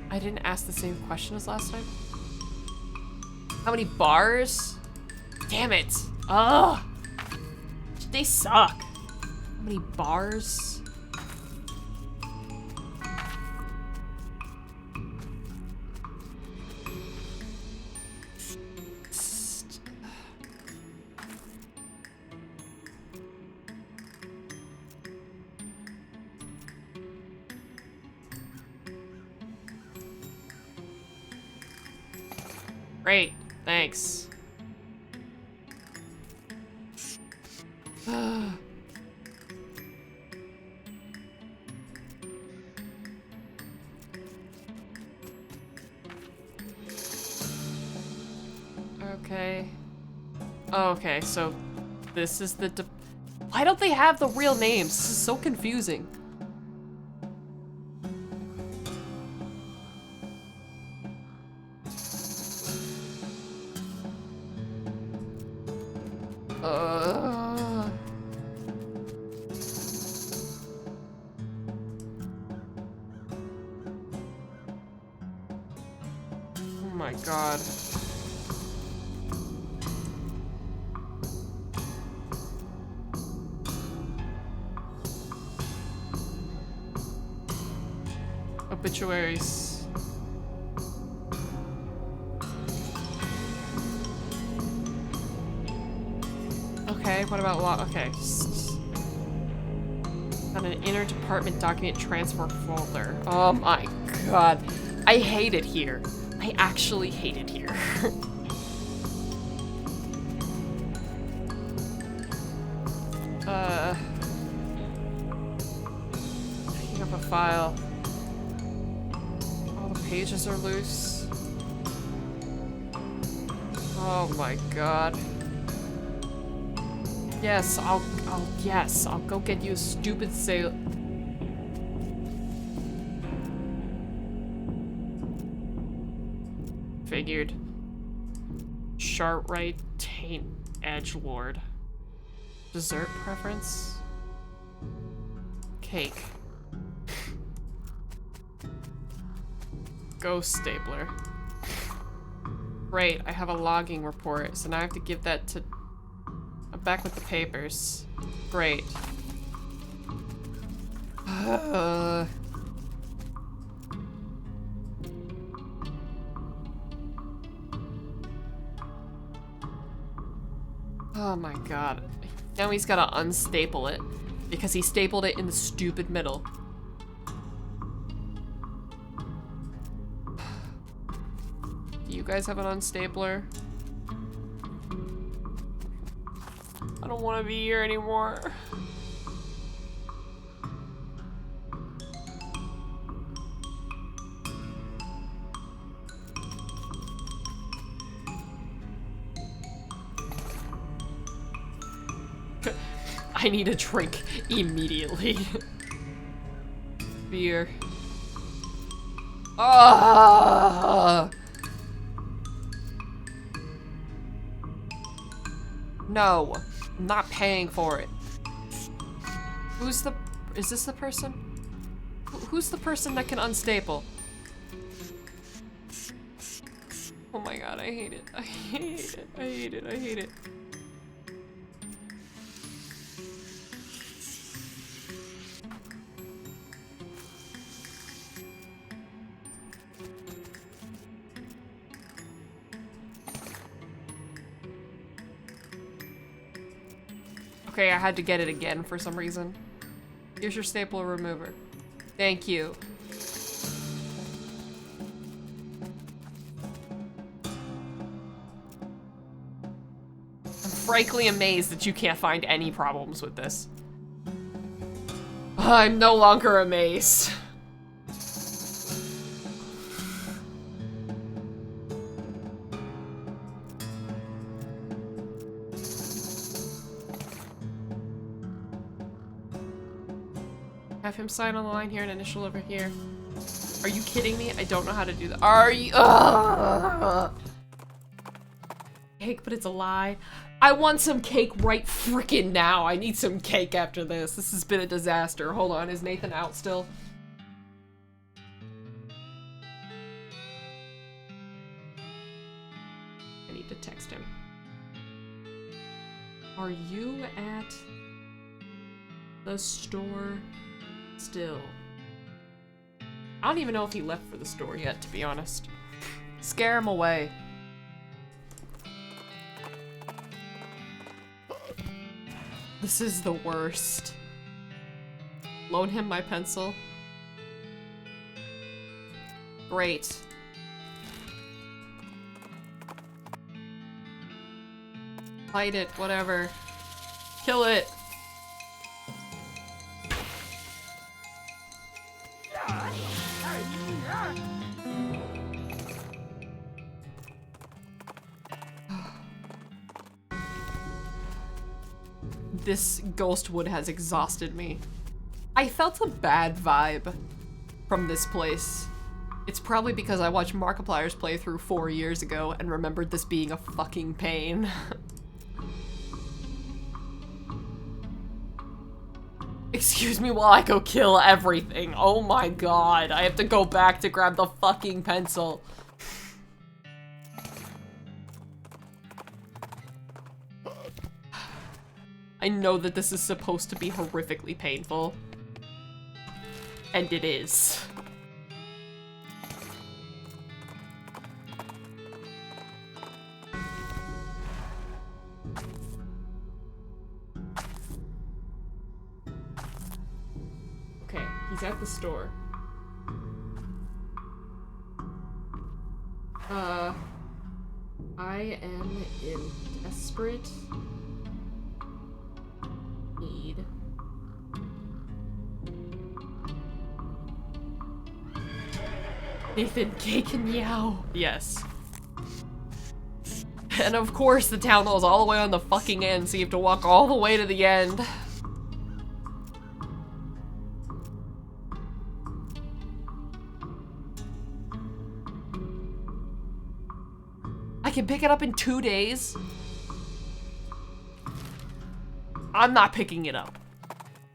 I didn't ask the same question as last time. How many bars? Damn it. Ugh. They suck. How many bars? Great, thanks. Okay. Okay, so this is the why don't they have the real names? This is so confusing. Oh my god. Obituaries. Okay, what about law? Okay. On an interdepartment document transfer folder. Oh my god. I hate it here. I actually hate it here. Picking up a file. All the pages are loose. Oh my god. Yes, I'll go get you a stupid sail. Figured. Sharp-right taint edgelord. Dessert preference? Cake. Ghost stapler. Great, I have a logging report, so now I have to give that to... I'm back with the papers. Great. Oh my god. Now he's gotta unstaple it because he stapled it in the stupid middle. Do you guys have an unstapler? I don't want to be here anymore. I need a drink immediately. Beer. Ah! No, I'm not paying for it. Who's the... Is this the person? Who's the person that can unstaple? Oh my god, I hate it. I hate it. I hate it. I hate it. Okay, I had to get it again for some reason. Here's your stapler remover. Thank you. I'm frankly amazed that you can't find any problems with this. I'm no longer amazed. Have him sign on the line here and initial over here. Are you kidding me? I don't know how to do that. Are you? Cake, but it's a lie. I want some cake right freaking now. I need some cake after this. This has been a disaster. Hold on, is Nathan out still? I need to text him. Are you at the store still? I don't even know if he left for the store yet, to be honest. Scare him away. This is the worst. Loan him my pencil. Great. Light it, whatever. Kill it. This ghost wood has exhausted me. I felt a bad vibe from this place. It's probably because I watched Markiplier's playthrough 4 years ago and remembered this being a fucking pain. Excuse me while I go kill everything. Oh my god, I have to go back to grab the fucking pencil. I know that this is supposed to be horrifically painful. And it is. Okay, he's at the store. I am in desperate need. Nathan, cake and meow. Yes. And of course the town hall's all the way on the fucking end, so you have to walk all the way to the end. I can pick it up in 2 days? I'm not picking it up.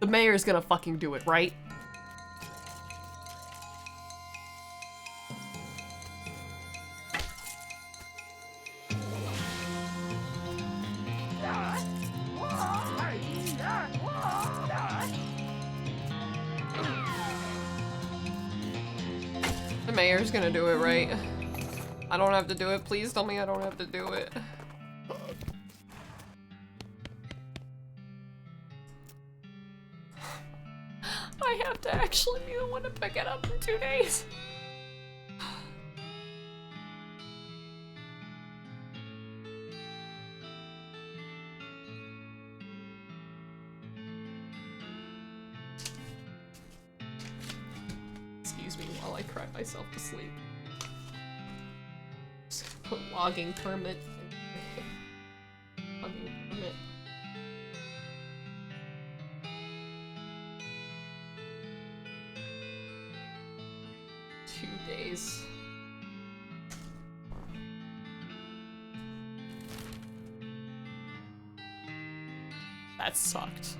The mayor's gonna fucking do it, right? The mayor's gonna do it, right? I don't have to do it. Please tell me I don't have to do it. I have to actually be the one to pick it up in 2 days. Excuse me while I cry myself to sleep. Just put logging permit. Logging permit. Days. That sucked.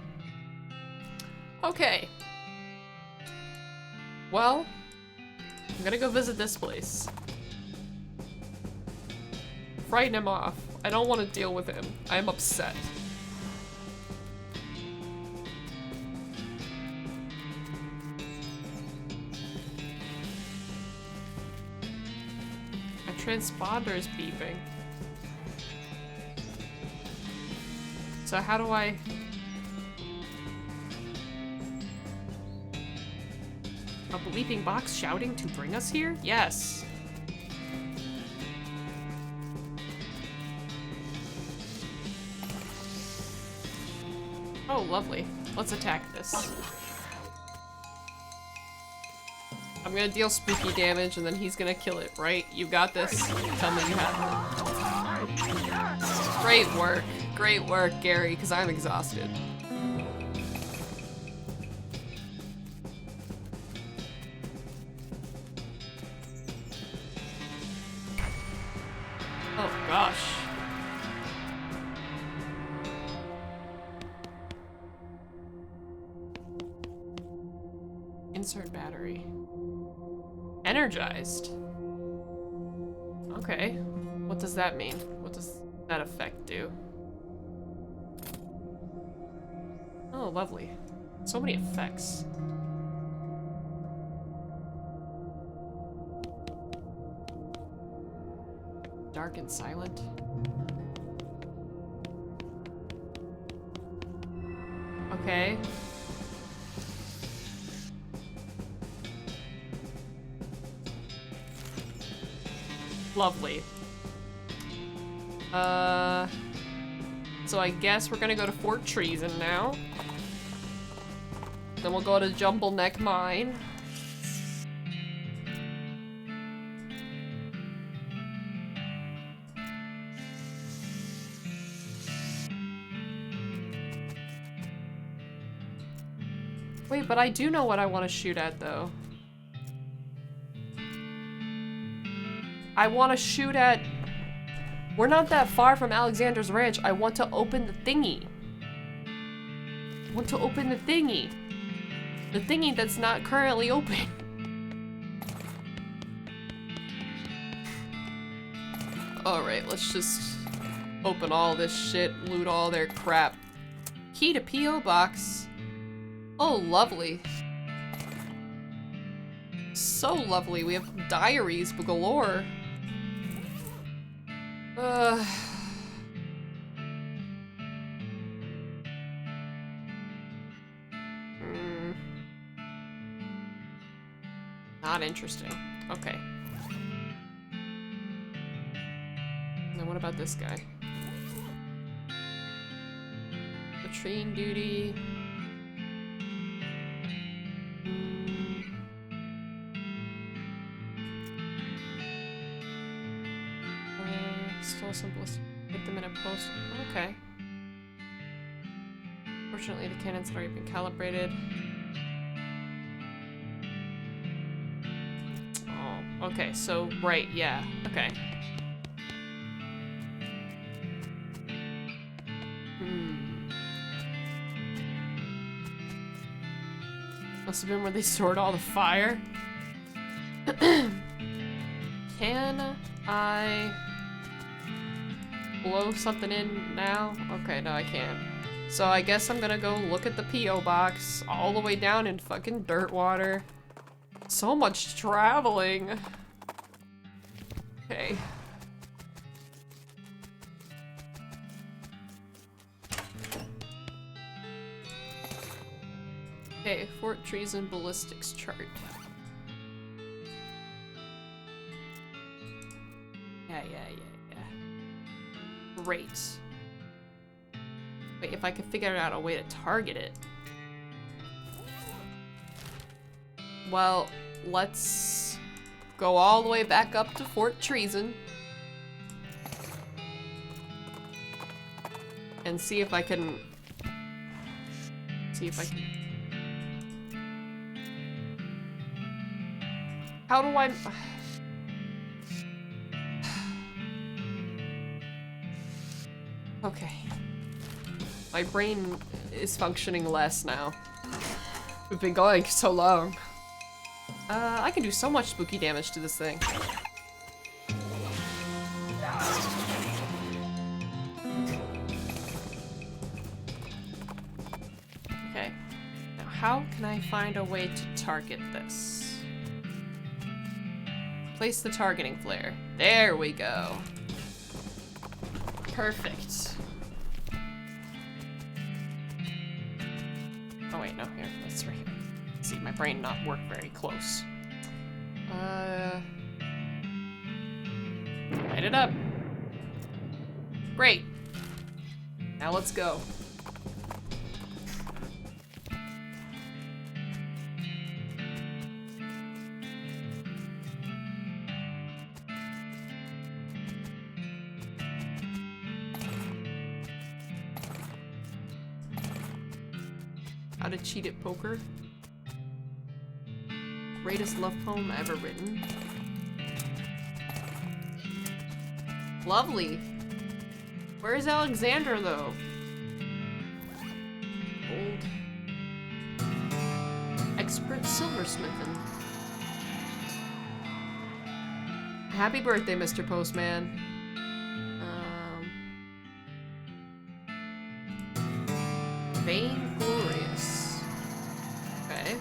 Okay. Well, I'm gonna go visit this place. Frighten him off. I don't want to deal with him. I'm upset. Transponder's beeping. So how do I A bleeping box shouting to bring us here? Yes. Oh, lovely. Let's attack this. I'm gonna deal spooky damage and then he's gonna kill it, right? You got this. Tell me you have it. Great work. Great work, Gary, because I'm exhausted. Oh gosh. Insert battery. Energized. Okay. What does that mean? What does that effect do? Oh, lovely. So many effects. Dark and silent. Okay. Lovely. So I guess we're gonna go to Fort Treason now. Then we'll go to Jumble Neck Mine. Wait, but I do know what I want to shoot at, though. I want to shoot at... We're not that far from Alexander's Ranch. I want to open the thingy. I want to open the thingy. The thingy that's not currently open. Alright, let's just open all this shit, loot all their crap. Key to P.O. Box. Oh, lovely. So lovely. We have diaries galore. Not interesting. Okay. And then what about this guy? Latrine duty. Still simplest. Hit them in a post. Okay. Fortunately, the cannons had already been calibrated. Oh, okay. So, right, yeah. Okay. Must have been where they stored all the fire. Can I blow something in now? Okay, no, I can't. So I guess I'm gonna go look at the P.O. box all the way down in fucking Dirtwater. So much traveling. Okay. Okay, Fort Treason ballistics chart. Yeah. Great. Wait, if I could figure out a way to target it. Well, let's go all the way back up to Fort Treason. And see if I can... How do I... Okay. My brain is functioning less now. We've been going so long. I can do so much spooky damage to this thing. Okay. Now how can I find a way to target this? Place the targeting flare. There we go. Perfect. Oh wait, no, here, that's right here. See, my brain not work very close. Light it up. Great. Now let's go. How to cheat at poker. Greatest love poem ever written. Lovely. Where's Alexandra, though? Old. Expert silversmithing. Happy birthday, Mr. Postman. Vainglorious. Okay.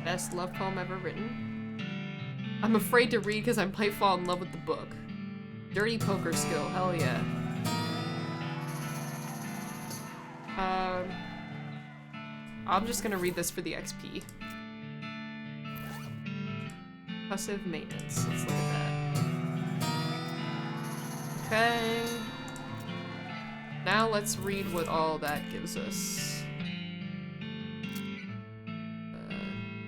Best love poem ever written. I'm afraid to read because I might fall in love with the book. Dirty poker skill, hell yeah. I'm just gonna read this for the XP. Passive maintenance, let's look at that. Okay. Now let's read what all that gives us.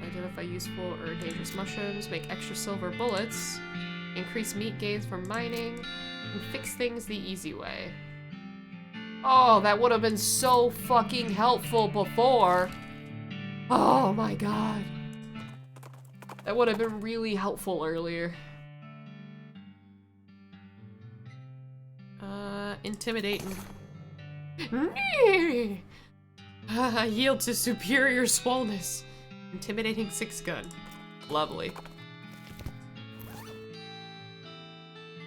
Identify useful or dangerous mushrooms, make extra silver bullets, increase meat gains from mining, and fix things the easy way. Oh, that would have been so fucking helpful before. Oh my god. That would have been really helpful earlier. Intimidating. Yield to superior swollenness. Intimidating 6-gun. Lovely.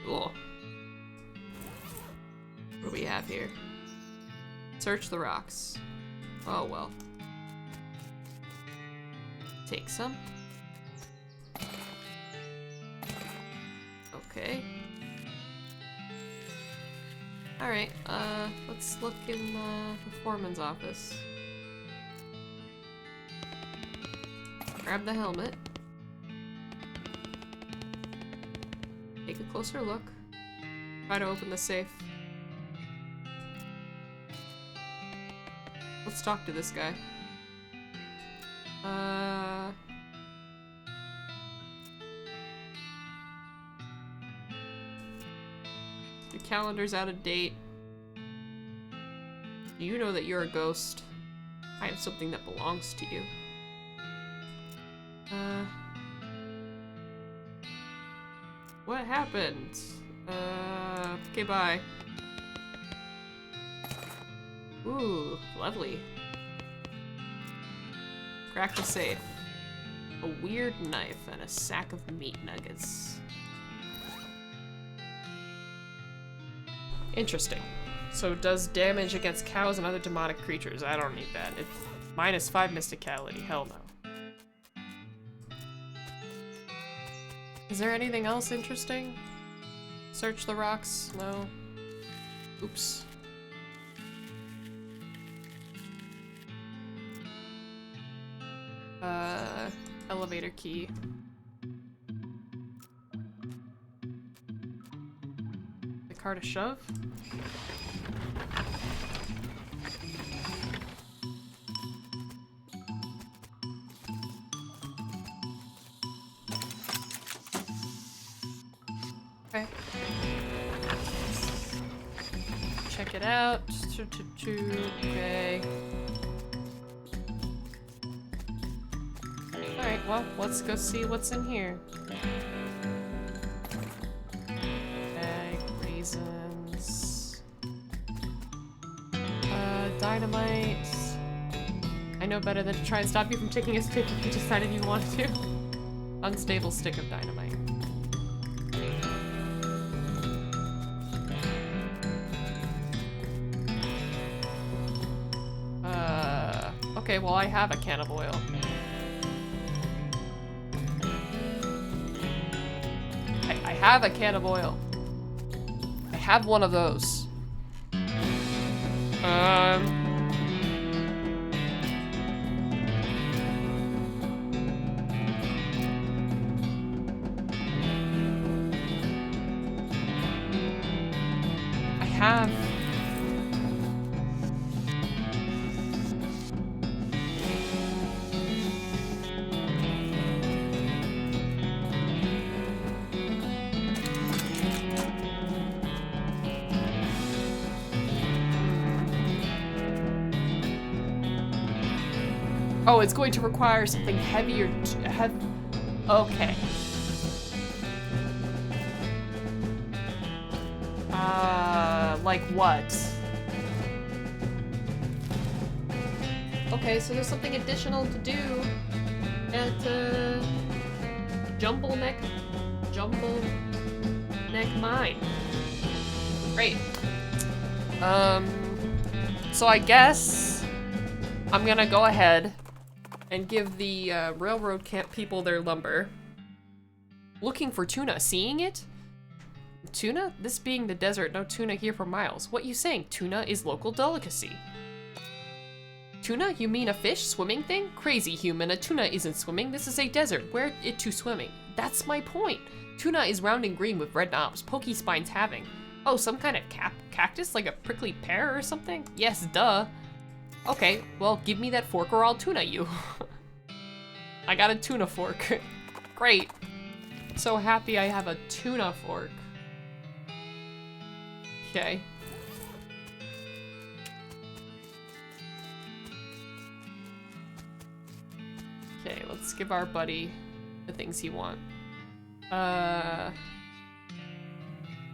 Cool. What do we have here? Search the rocks. Oh well. Take some. Okay. Alright, let's look in the foreman's office. Grab the helmet. Take a closer look. Try to open the safe. Let's talk to this guy. Your calendar's out of date. Do you know that you're a ghost? I have something that belongs to you. What happened? Okay, bye. Ooh, lovely. Crack the safe. A weird knife and a sack of meat nuggets. Interesting. So it does damage against cows and other demonic creatures. I don't need that. It's -5 mysticality. Hell no. Is there anything else interesting? Search the rocks? No. Oops. Elevator key. The car to shove? Okay. Check it out. Okay. Alright, well, let's go see what's in here. Egg, raisins. Dynamite. I know better than to try and stop you from taking a stick if you decided you wanted to. Unstable stick of dynamite. Okay, well, I have a can of oil. I have a can of oil. I have one of those. have... Oh, it's going to require something heavier to have... Okay. Like what? Okay, so there's something additional to do at, Jumble Neck Mine. Great. So I guess I'm gonna go ahead and give the railroad camp people their lumber. Looking for tuna, seeing it? Tuna? This being the desert, no tuna here for miles. What you saying? Tuna is local delicacy. Tuna? You mean a fish? Swimming thing? Crazy human, a tuna isn't swimming. This is a desert. Where it to swimming? That's my point. Tuna is round and green with red knobs. Pokey spines having. Oh, some kind of cactus? Like a prickly pear or something? Yes, duh. Okay, well, give me that fork or I'll tuna you. I got a tuna fork. Great. So happy I have a tuna fork. Okay. Okay, let's give our buddy the things he wants.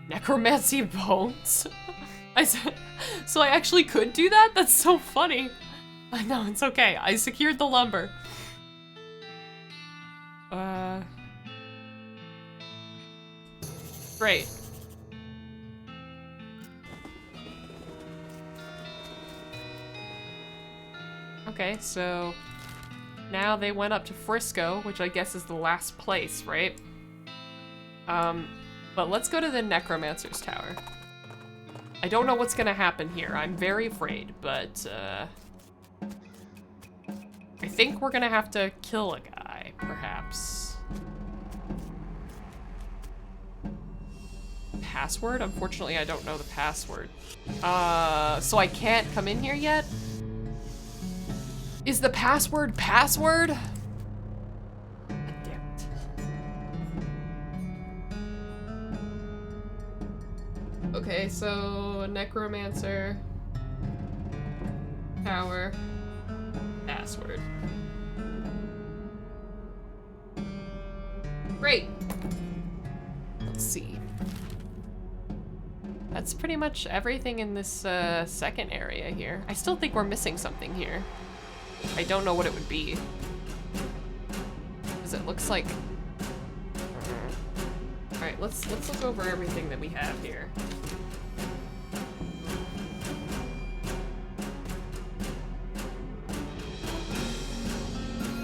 Necromancy bones? So I actually could do that? That's so funny. No, it's okay. I secured the lumber. Great. Okay, so now they went up to Frisco, which I guess is the last place, right? But let's go to the Necromancer's Tower. I don't know what's gonna happen here. I'm very afraid, but I think we're gonna have to kill a guy, perhaps. Password? Unfortunately, I don't know the password. So I can't come in here yet? Is the password password? God damn it. Okay, so Necromancer, Tower, password. Great. Let's see. That's pretty much everything in this second area here. I still think we're missing something here. I don't know what it would be. Because it looks like... Alright, let's look over everything that we have here.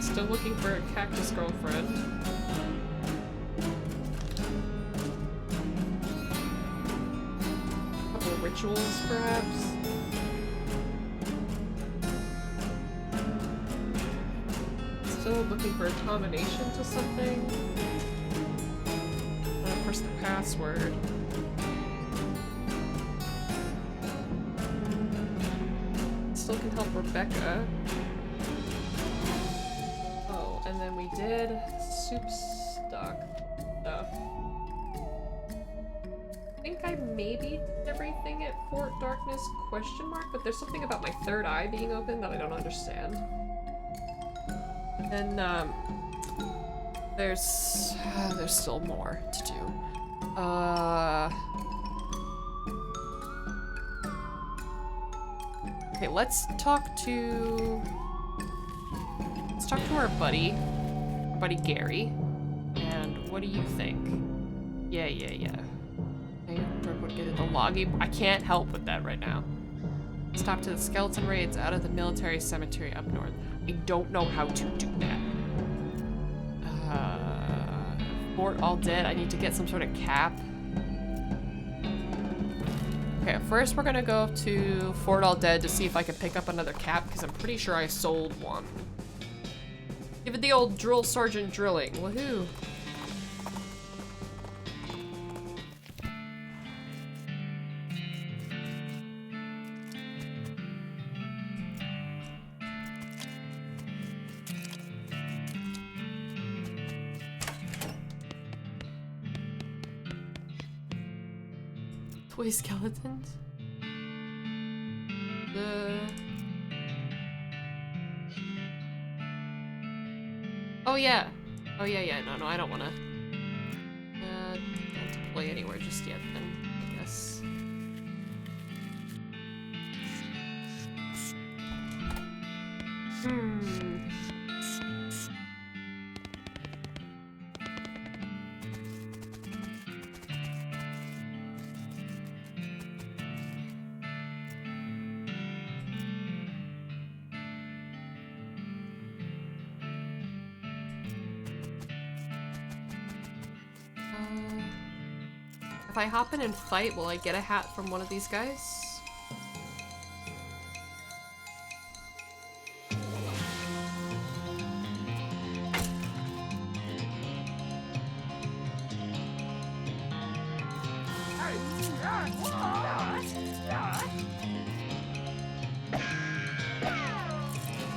Still looking for a cactus girlfriend. A couple rituals, perhaps? Still looking for a combination to something. Of course, the password. Still can help Rebecca. Oh, and then we did soup stock stuff. I think I maybe did everything at Fort Darkness ? But there's something about my third eye being open that I don't understand. And there's still more to do. Okay, let's talk to our buddy Gary. And what do you think? Yeah. Hey, would get the logging. I can't help with that right now. Stop to the skeleton raids out of the military cemetery up north. I don't know how to do that. Fort all dead. I need to get some sort of cap. Okay, first we're gonna go to Fort all dead to see if I can pick up another cap, because I'm pretty sure I sold one. Give it the old drill sergeant drilling. Woohoo! Subway skeletons? Oh yeah. Oh yeah. No, I don't wanna not deploy anywhere just yet then, I guess. If I hop in and fight, will I get a hat from one of these guys?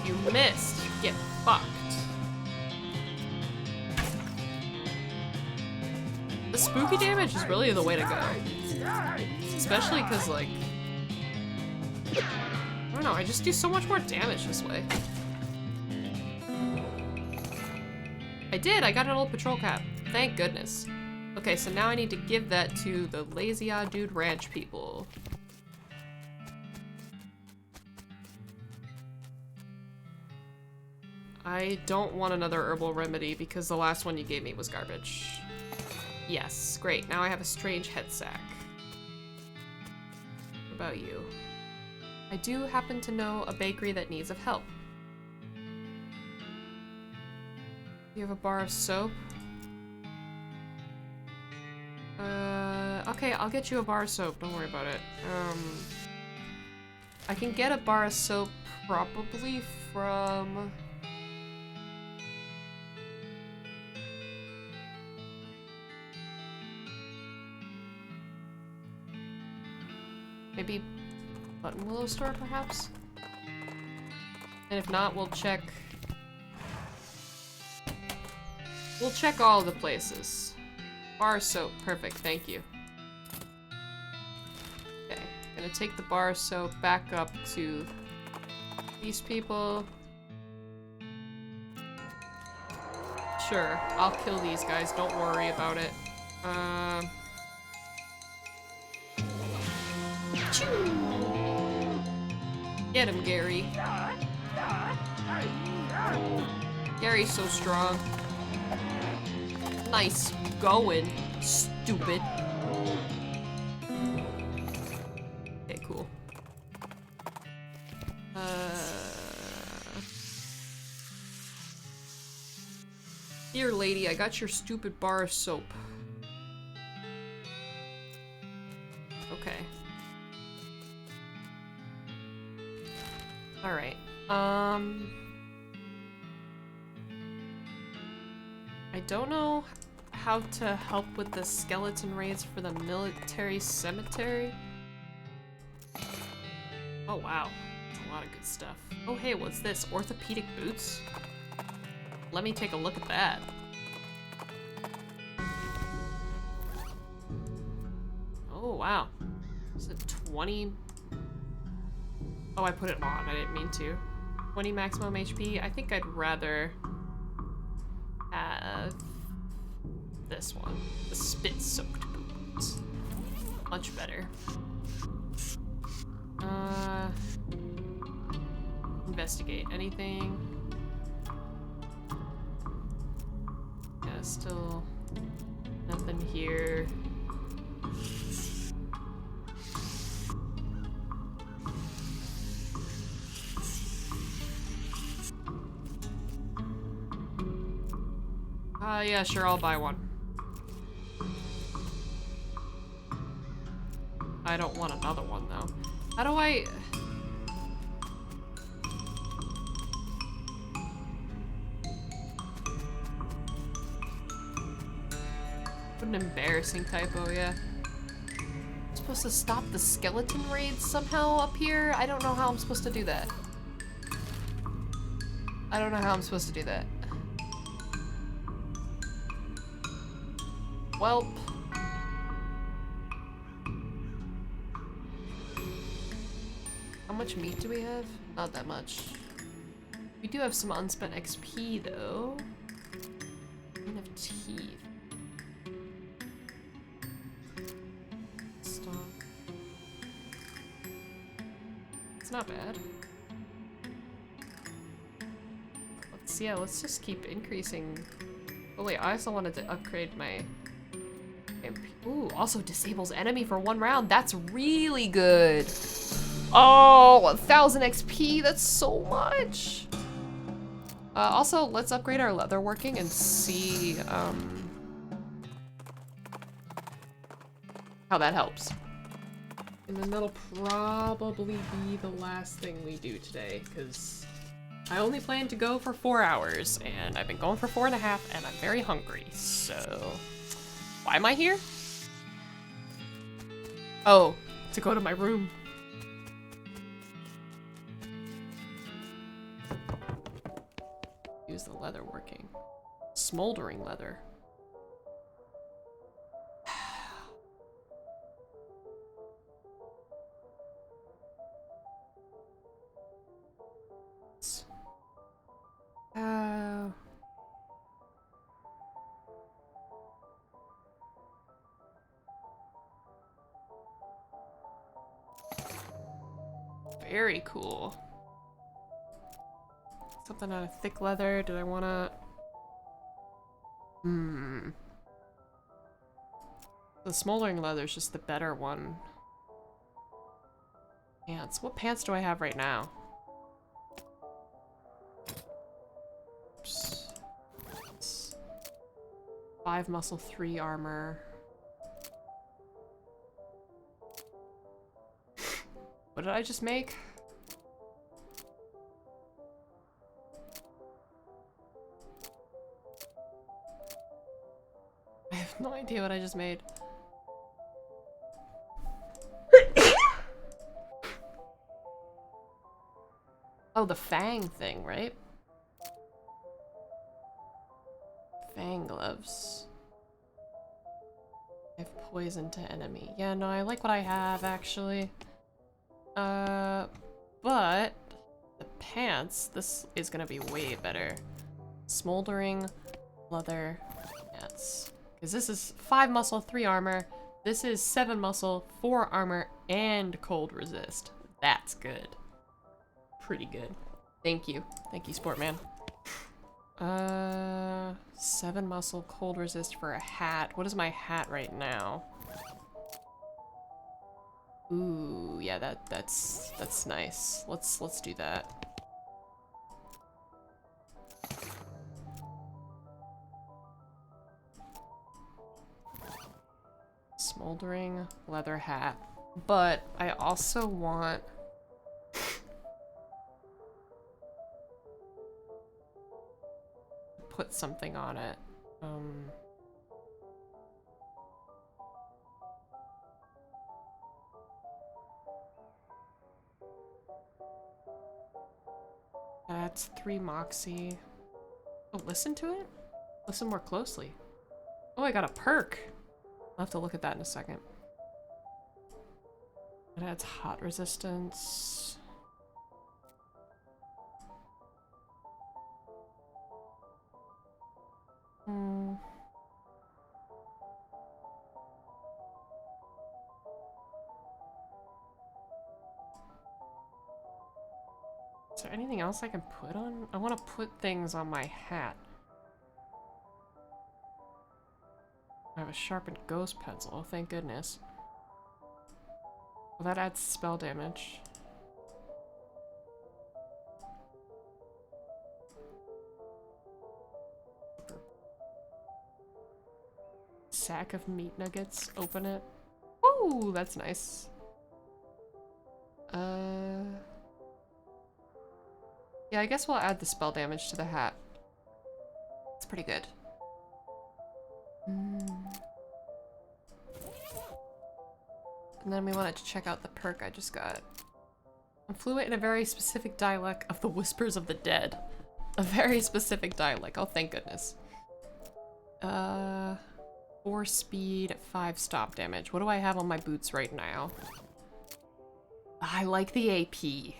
You missed. Get fucked. The spooky damage is really the way to go. Especially because, like... I don't know, I just do so much more damage this way. I did! I got an old patrol cap. Thank goodness. Okay, so now I need to give that to the Lazy Odd Dude Ranch people. I don't want another herbal remedy because the last one you gave me was garbage. Yes, great. Now I have a strange head sack. What about you? I do happen to know a bakery that needs of help. You have a bar of soap? Okay, I'll get you a bar of soap. Don't worry about it. I can get a bar of soap probably from... maybe Buttonwillow store, perhaps? And if not, we'll check... we'll check all the places. Bar of soap. Perfect, thank you. Okay, gonna take the bar of soap back up to these people. Sure, I'll kill these guys, don't worry about it. Get him, Gary. Gary's so strong. Nice going, stupid. Okay, cool. Here, lady, I got your stupid bar of soap. Okay. Alright, I don't know how to help with the skeleton raids for the military cemetery. Oh wow, that's a lot of good stuff. Oh hey, what's this? Orthopedic boots? Let me take a look at that. Oh wow, is it 20? Oh, I put it on. I didn't mean to. 20 maximum HP. I think I'd rather have this one. The spit-soaked boots. Much better. Investigate. Anything? Yeah, still nothing here. Yeah, sure, I'll buy one. I don't want another one, though. How do I... what an embarrassing typo, yeah. I'm supposed to stop the skeleton raids somehow up here? I don't know how I'm supposed to do that. I don't know how I'm supposed to do that. Welp. much meat do we have? Not that much. We do have some unspent XP though. We have teeth. Stop. It's not bad. Let's just keep increasing. Oh wait, I also wanted to upgrade my MP. Ooh, also disables enemy for 1 round. That's really good. Oh, 1000 XP. That's so much. Also, let's upgrade our leatherworking and see how that helps. And then that'll probably be the last thing we do today, because I only plan to go for 4 hours, and I've been going for 4.5, and I'm very hungry, so... Why am I here? Oh, to go to my room. Use the leather working. Smoldering leather. Very cool. Something out of thick leather. Did I wanna... The smoldering leather is just the better one. Pants. What pants do I have right now? Oops. 5 muscle, 3 armor. What did I just make? I have no idea what I just made. Oh, the fang thing, right? Fang gloves. I have poison to enemy. Yeah, no, I like what I have, actually. But the pants, this is gonna be way better. Smoldering leather pants. Because this is 5 muscle, 3 armor. This is 7 muscle, 4 armor, and cold resist. That's good. Pretty good. Thank you. Thank you, Sportman. 7 muscle, cold resist for a hat. What is my hat right now? Ooh, yeah, that's nice. Let's do that. Smoldering leather hat. But I also want put something on it. That's 3 moxie. Oh, listen to it? Listen more closely. Oh, I got a perk. I'll have to look at that in a second. It adds hot resistance. Is there anything else I can put on? I want to put things on my hat. I have a sharpened ghost pencil. Oh, thank goodness. Well, that adds spell damage. Sack of meat nuggets. Open it. Ooh, that's nice. Yeah, I guess we'll add the spell damage to the hat. It's pretty good. And then we wanted to check out the perk I just got. I'm fluent in a very specific dialect of the Whispers of the Dead. A very specific dialect. Oh, thank goodness. 4 speed, 5 stop damage. What do I have on my boots right now? I like the AP.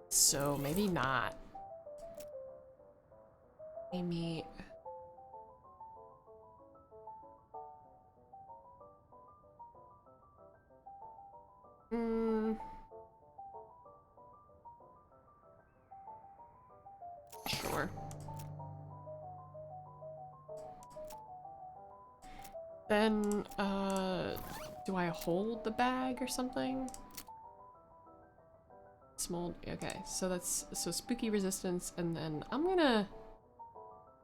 So maybe not. Maybe... Sure. Then, do I hold the bag or something? Small, okay, so that's, so spooky resistance, and then I'm gonna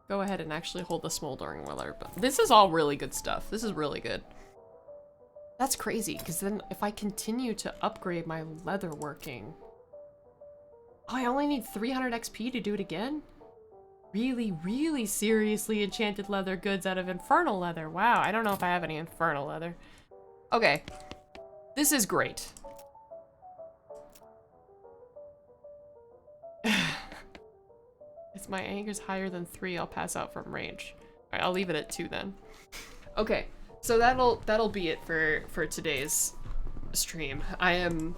go ahead and actually hold the smoldering wither, but this is all really good stuff. This is really good. That's crazy, because then if I continue to upgrade my leather working... Oh, I only need 300 XP to do it again? Really, really seriously enchanted leather goods out of infernal leather. Wow, I don't know if I have any infernal leather. Okay, this is great. If my anger's higher than 3, I'll pass out from rage. Alright, I'll leave it at 2 then. Okay, so that'll be it for today's stream. I am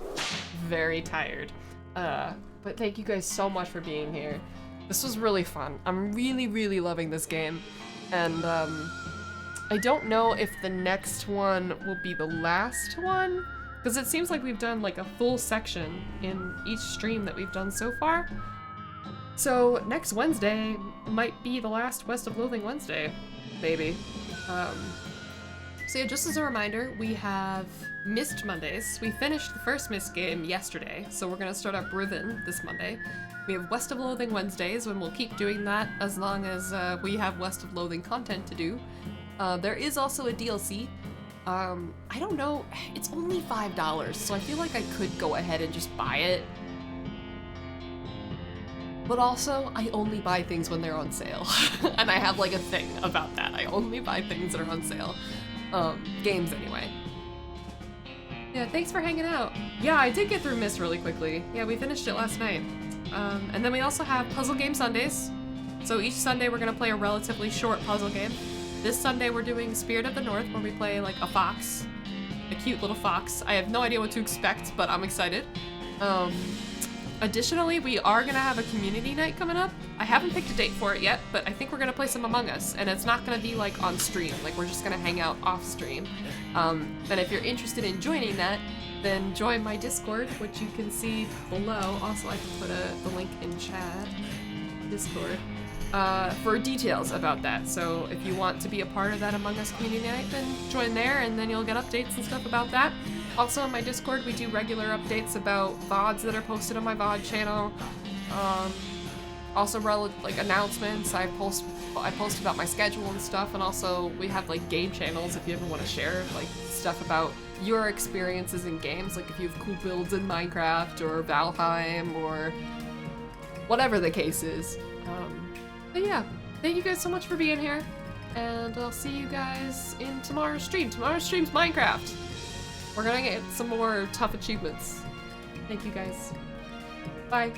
very tired. But thank you guys so much for being here. This was really fun. I'm really, really loving this game. And I don't know if the next one will be the last one, because it seems like we've done like a full section in each stream that we've done so far. So next Wednesday might be the last West of Loathing Wednesday, maybe. So yeah, just as a reminder, we have Mist Mondays. We finished the first Mist game yesterday, so we're gonna start up Riven this Monday. We have West of Loathing Wednesdays, and we'll keep doing that as long as we have West of Loathing content to do. There is also a DLC. I don't know, it's only $5, so I feel like I could go ahead and just buy it. But also, I only buy things when they're on sale. And I have like a thing about that. I only buy things that are on sale. Games anyway. Yeah, thanks for hanging out. Yeah, I did get through Mist really quickly. Yeah, we finished it last night. And then we also have Puzzle Game Sundays. So each Sunday we're gonna play a relatively short puzzle game. This Sunday we're doing Spirit of the North, where we play like a fox. A cute little fox. I have no idea what to expect, but I'm excited. Additionally, we are gonna have a community night coming up. I haven't picked a date for it yet, but I think we're gonna play some Among Us, and it's not gonna be like on stream, like we're just gonna hang out off stream. And if you're interested in joining that, then join my Discord, which you can see below. Also, I can put the link in chat, Discord, for details about that. So if you want to be a part of that Among Us community night, then join there, and then you'll get updates and stuff about that. Also on my Discord, we do regular updates about VODs that are posted on my VOD channel. Also like announcements. I post about my schedule and stuff, and also we have like game channels if you ever want to share like stuff about your experiences in games, like if you have cool builds in Minecraft or Valheim or whatever the case is. But yeah, thank you guys so much for being here, and I'll see you guys in tomorrow's stream. Tomorrow's stream's Minecraft. We're gonna get some more tough achievements. Thank you guys. Bye.